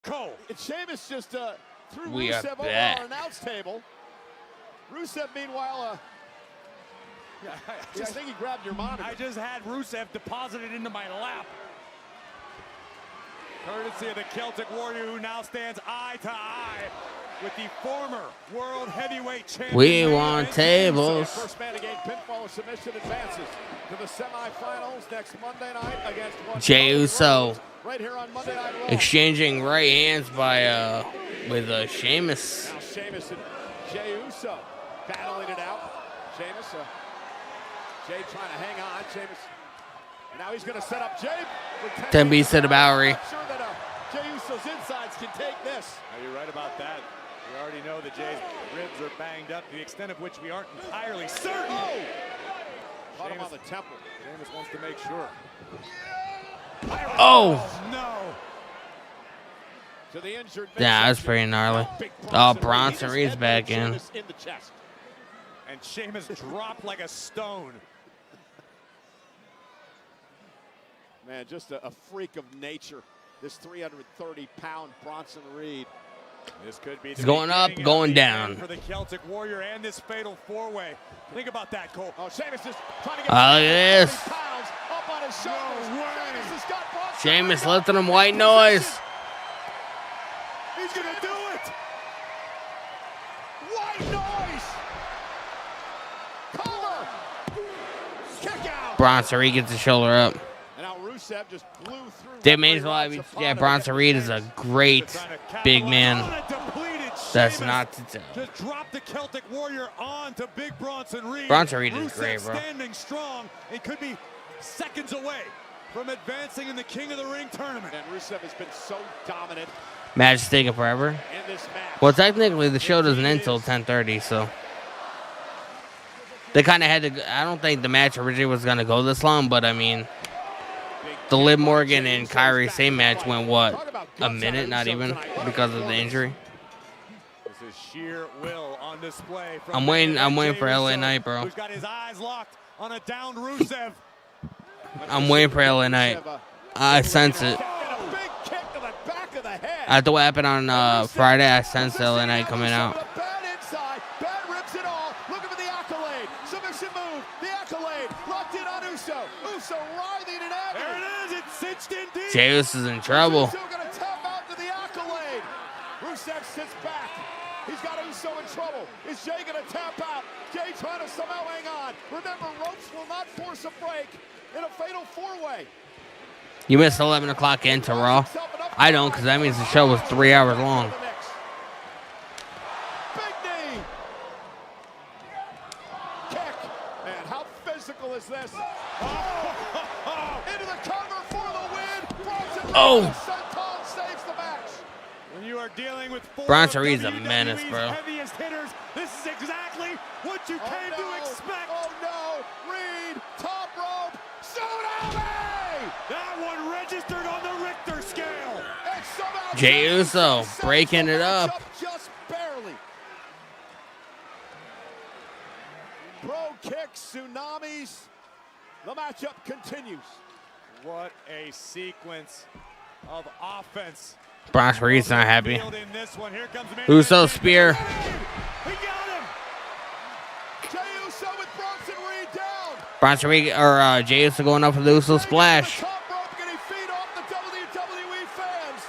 Cole. And Sheamus just threw We are Rusev over back. our announce table. Rusev, meanwhile, I think he grabbed your monitor. I just had Rusev deposited into my lap. Courtesy of the Celtic Warrior, who now stands eye to eye with the former World Heavyweight Champion. We want tables. First man to gain pinfall or submission advances to the semifinals next Monday night against Jey Uso right here on Monday Night Raw. exchanging right hands by with Sheamus. Now Sheamus and Jey Uso battling it out. Sheamus, Jey trying to hang on. Sheamus. Now he's going to set up Jey. 10 beats to the Bowery. I'm sure that Jey Uso's insides can take this. You're right about that. We already know that Jay's ribs are banged up, to the extent of which we aren't entirely certain. Oh! Caught him on the temple. Sheamus wants to make sure. Oh! No! To the injured Yeah, that's pretty gnarly. Oh, Bronson Reed's back in. in the chest. And Sheamus dropped like a stone. Man, just a freak of nature. This 330-pound Bronson Reed. This could be It's going up, going down. For the Celtic Warrior and this fatal four-way. Think about that, Cole. Oh, Sheamus is trying to get Look at this. pounds up on his shoulders. No way. Sheamus has got Bronson Sheamus Reed lifting him white noise. He's going to do it. White noise. Collar. Kick out. Bronson Reed gets his shoulder up. And now Rusev just blew through. They may as well. Yeah, Bronson Reed is a great big man. That's not to tell. Just drop the Celtic Warrior on to big Bronson Reed. Bronson Reed is great, bro. Standing strong. It could be seconds away from advancing in the King of the Ring tournament. And Rusev has been so dominant Match is taking forever. in this match. Well, technically, the show doesn't end until 10:30, so they kind of had to. I don't think the match originally was gonna go this long, but I mean, the Liv Morgan and Kyrie Sane match went what, a minute, not even, because of the injury. This is sheer will on display. I'm waiting for LA Knight, bro. Who's got his eyes locked on a downed Rusev. I'm waiting for LA Knight. I sense it. After what happened on Friday, I sense LA Knight coming out. Bad inside, bad rips it all. Looking for the accolade. Submission move, the accolade. Locked in on Uso. Uso writhing in agony. There it is, it's cinched in deep. Jey Uso is in trouble. Uso gonna tap out to the accolade. Rusev sits back. He's got Uso in trouble. Is Jey gonna tap out? Jey trying to somehow hang on. Remember, ropes will not force a break in a fatal four-way. You missed 11 o'clock into Raw. I don't, because that means the show was 3 hours long. Big knee. Kick. Man, how physical is this? Oh. Into the cover for the win. Bronson Oh. Senton saves the match. When you are dealing with four Bronson of Reed's a WWE's menace, bro. heaviest hitters, this is exactly what you came to expect. Oh no, Reed, top rope, tsunami! That one Jey Uso breaking it up. Just barely. Pro kicks, tsunamis. The matchup continues. What a sequence of offense. Bronx Reed's not happy. In this one. Here comes Uso spear. He got him. Jey Uso with Bronson Reed down. Bronx Reed or Jey Uso going up for the Uso splash. Top rope getting feed off the WWE fans.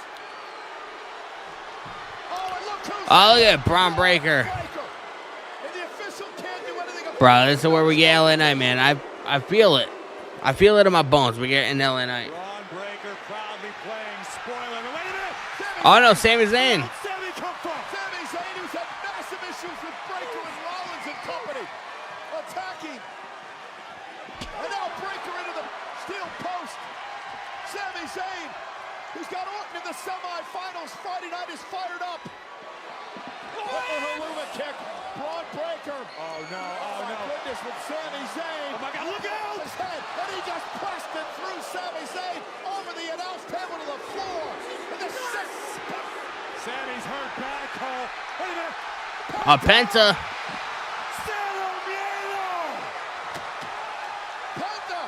Oh, and look who's Oh, look at Braun Breaker. And the official can't do anything about Bro, this is where we get LA Knight, man. I feel it. I feel it in my bones. We get in LA Knight. Braun Breaker proudly playing spoiler. Wait a minute. Oh, no, Sami Zayn. Sami come from? Sami Zayn, who's had massive issues with Breaker and Rollins and company. Attacking. And now Breaker into the steel post. Sami Zayn, who's got Orton in the semifinals Friday night, is fired up. Upper Helluva kick. Braun Breaker. Oh, no. Oh, my goodness, with Sami Zayn. Oh, my God, look out. His head, and he just pressed it through Sami Zayn over the announce table to the floor. And the Sammy's hurt bad, Cole. Wait a minute. A Penta. Penta,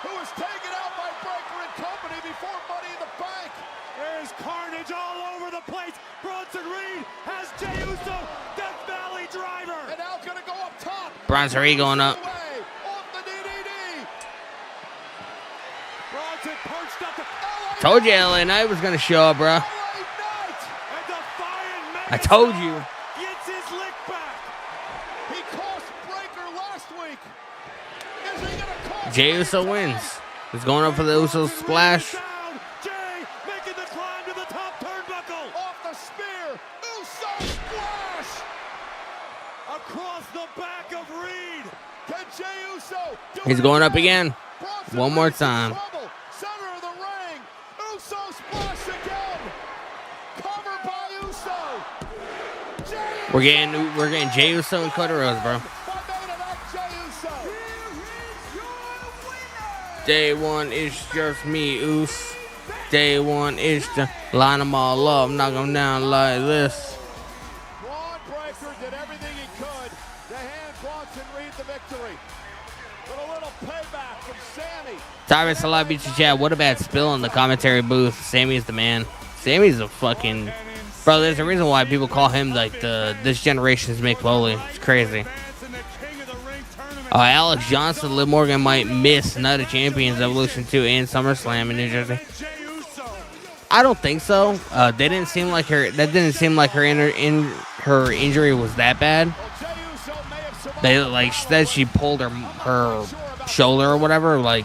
who was taken out by Breaker and company before Money in the Bank. There's carnage all over the place. Bronson Reed has Jey Uso, Death Valley driver. And now gonna go up top. Bronson Reed going up. Away, off the DDT. Bronson perched up. Told you LA Knight was going to show up, bro. I told you. Gets his lick back. He cost Breaker last week. Is he gonna cost Jey Uso wins. He's going up for the Uso splash. Jey making the climb to the top turnbuckle. Off the spear. Uso splash. Across the back of Reed. Can Jey Uso do He's it going up again? again. Bronson One more Reed's in time. trouble. Center of the ring. Uso splash again. Cover by Uso. We're getting Jey Uso and Cody Rhodes, bro. Day one is just me, Oos. Day one is to line them all up, knock them down like this. Braun Breaker did everything he could to hand Bronson Reed the victory. But a little payback from Sammy. Tyrus Alive beat you, Chad. What a bad spill in the commentary booth. Sammy's the man. Sammy's a fucking... Bro, there's a reason why people call him like this generation's Mick Foley. It's crazy. Alex Johnson, Liv Morgan might miss Night of Champions Evolution 2 and SummerSlam in New Jersey. I don't think so. They didn't seem like her. That didn't seem like her her injury was that bad. They like said she pulled her shoulder or whatever. Like,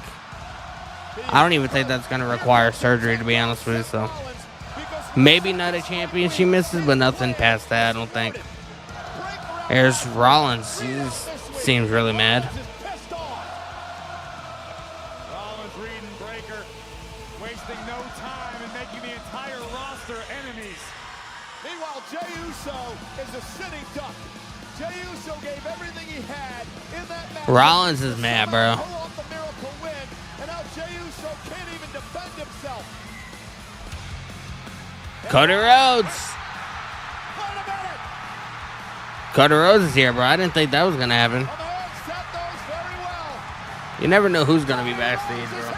I don't even think that's gonna require surgery, to be honest with you. So maybe Night of Champions she misses, but nothing past that. I don't think. There's Rollins. He seems really mad. Rollins, Reed, and Breaker wasting no time and making the entire roster enemies. Meanwhile, Jey Uso is a sitting duck. Jey Uso gave everything he had in that match. Rollins is mad, bro. Pull off the miracle win, and now Jey Uso can't even defend himself. Cody Rhodes. Cody Rhodes is here, bro. I didn't think that was gonna happen. You never know who's gonna be backstage, bro.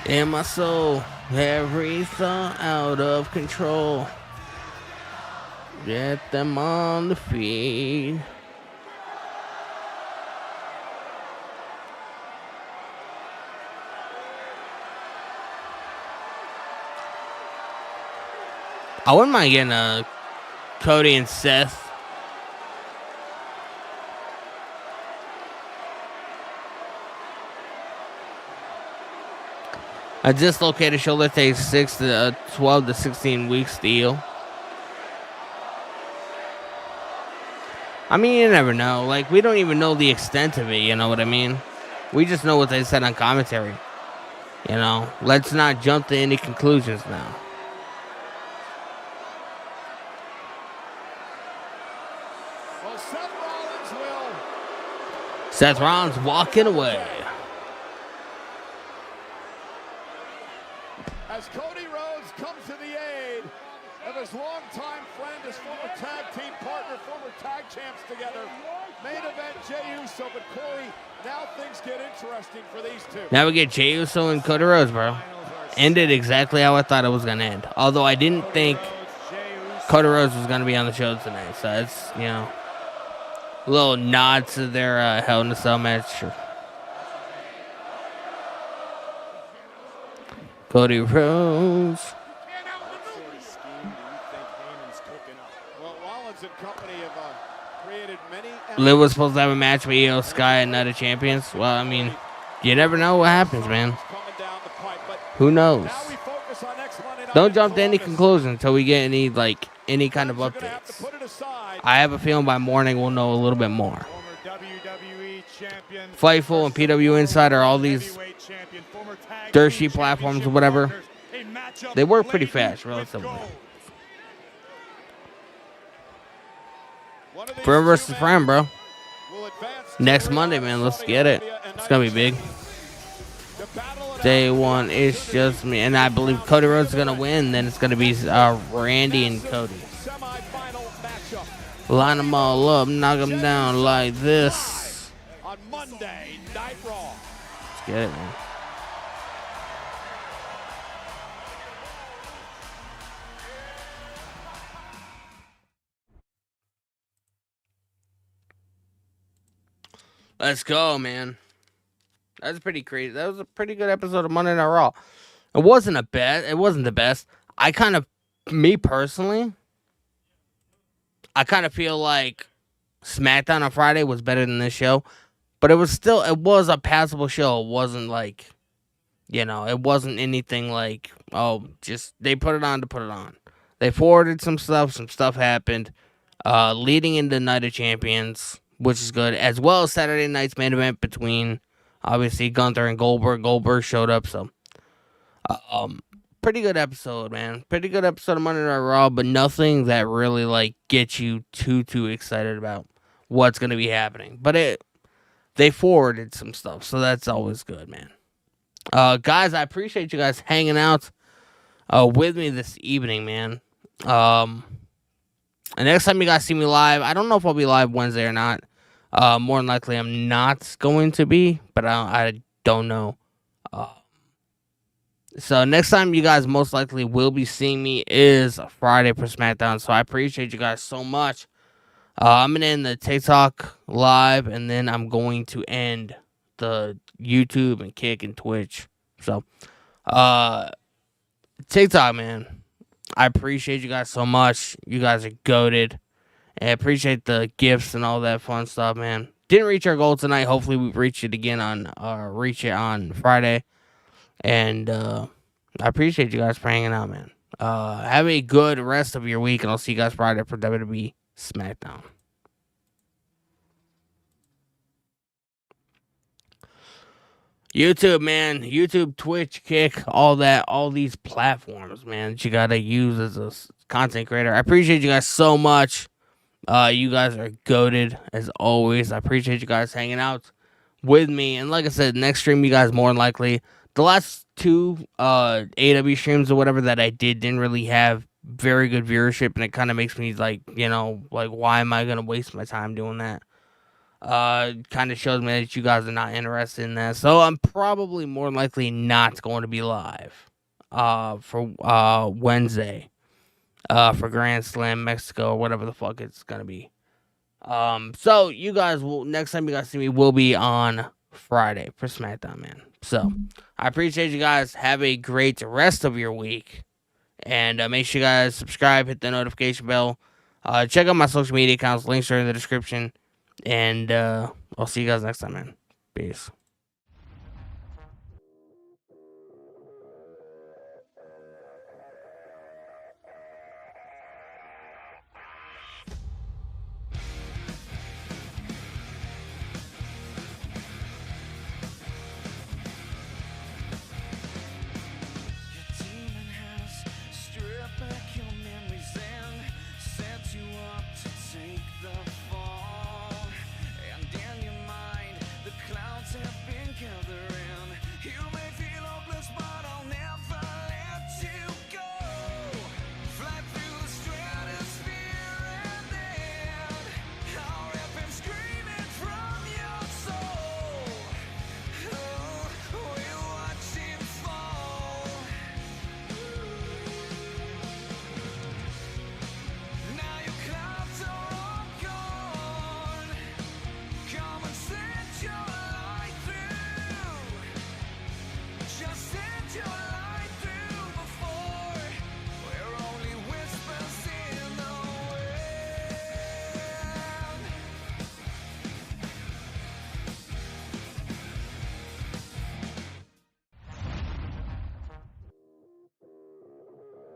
In my soul, every thought out of control. Get them on the feed. I wouldn't mind getting Cody and Seth. A dislocated shoulder takes 6 to 12 to 16 weeks to heal. I mean, you never know. Like, we don't even know the extent of it, you know what I mean? We just know what they said on commentary. You know, let's not jump to any conclusions now. Well, Seth Rollins walking away. as Cody Rhodes comes to the aid of his longtime friend, his former tag team partner, former tag champs together. Main event, Jey Uso, but Corey, now things get interesting for these two. Now we get Jey Uso and Cody Rhodes, bro. Ended exactly how I thought it was going to end. Although I didn't think Cody Rhodes was going to be on the show tonight. So it's, you know, a little nod to their Hell in a Cell match. Cody Rhodes. Well, Rollins and company have created many. Liv was supposed to have a match with Io Sky and Night of Champions. Well, I mean, you never know what happens, man. Who knows? Don't jump to any conclusion until we get any kind of updates. I have a feeling by morning we'll know a little bit more. Fightful and PW Insider, all these dirt sheet platforms or whatever, they work pretty fast, relatively. Friend versus friend, bro. Next Monday, man. Let's get it. It's going to be big. Day one, it's just me. And I believe Cody Rhodes is going to win. Then it's going to be Randy and Cody. Line them all up. Knock them down like this. On Monday Night Raw. Let's get it, man. Let's go, man. That's pretty crazy. That was a pretty good episode of Monday Night Raw. It wasn't the best. Me personally, I kind of feel like SmackDown on Friday was better than this show, but it was a passable show. It wasn't like, it wasn't anything like, just they put it on to put it on. They forwarded some stuff happened, leading into Night of Champions, which is good, as well as Saturday night's main event between, obviously, Gunther and Goldberg. Goldberg showed up, so pretty good episode, man. Pretty good episode of Monday Night Raw, but nothing that really gets you too excited about what's gonna be happening. But they forwarded some stuff, so that's always good, man. Guys, I appreciate you guys hanging out with me this evening, man. And next time you guys see me live, I don't know if I'll be live Wednesday or not. More than likely, I'm not going to be, but I don't know. So next time you guys most likely will be seeing me is Friday for SmackDown. So I appreciate you guys so much. I'm gonna end the TikTok live, and then I'm going to end the YouTube and Kick and Twitch. So, TikTok, man, I appreciate you guys so much. You guys are goated. And I appreciate the gifts and all that fun stuff, man. Didn't reach our goal tonight. Hopefully we reach it again on Friday. And I appreciate you guys for hanging out, man. Have a good rest of your week, and I'll see you guys Friday for WWE SmackDown. YouTube, man. YouTube, Twitch, Kick, all that. All these platforms, man, that you got to use as a content creator. I appreciate you guys so much. You guys are goated, as always. I appreciate you guys hanging out with me. And like I said, next stream, you guys more than likely. The last two AW streams or whatever that I didn't really have very good viewership. And it kind of makes me why am I going to waste my time doing that? Kind of shows me that you guys are not interested in that. So I'm probably more than likely not going to be live for Wednesday. For Grand Slam Mexico or whatever the fuck it's gonna be. So you guys will, next time you guys see me, will be on Friday for SmackDown, man. So I appreciate you guys. Have a great rest of your week, and make sure you guys subscribe, hit the notification bell, check out my social media accounts. Links are in the description, and I'll see you guys next time, man. Peace.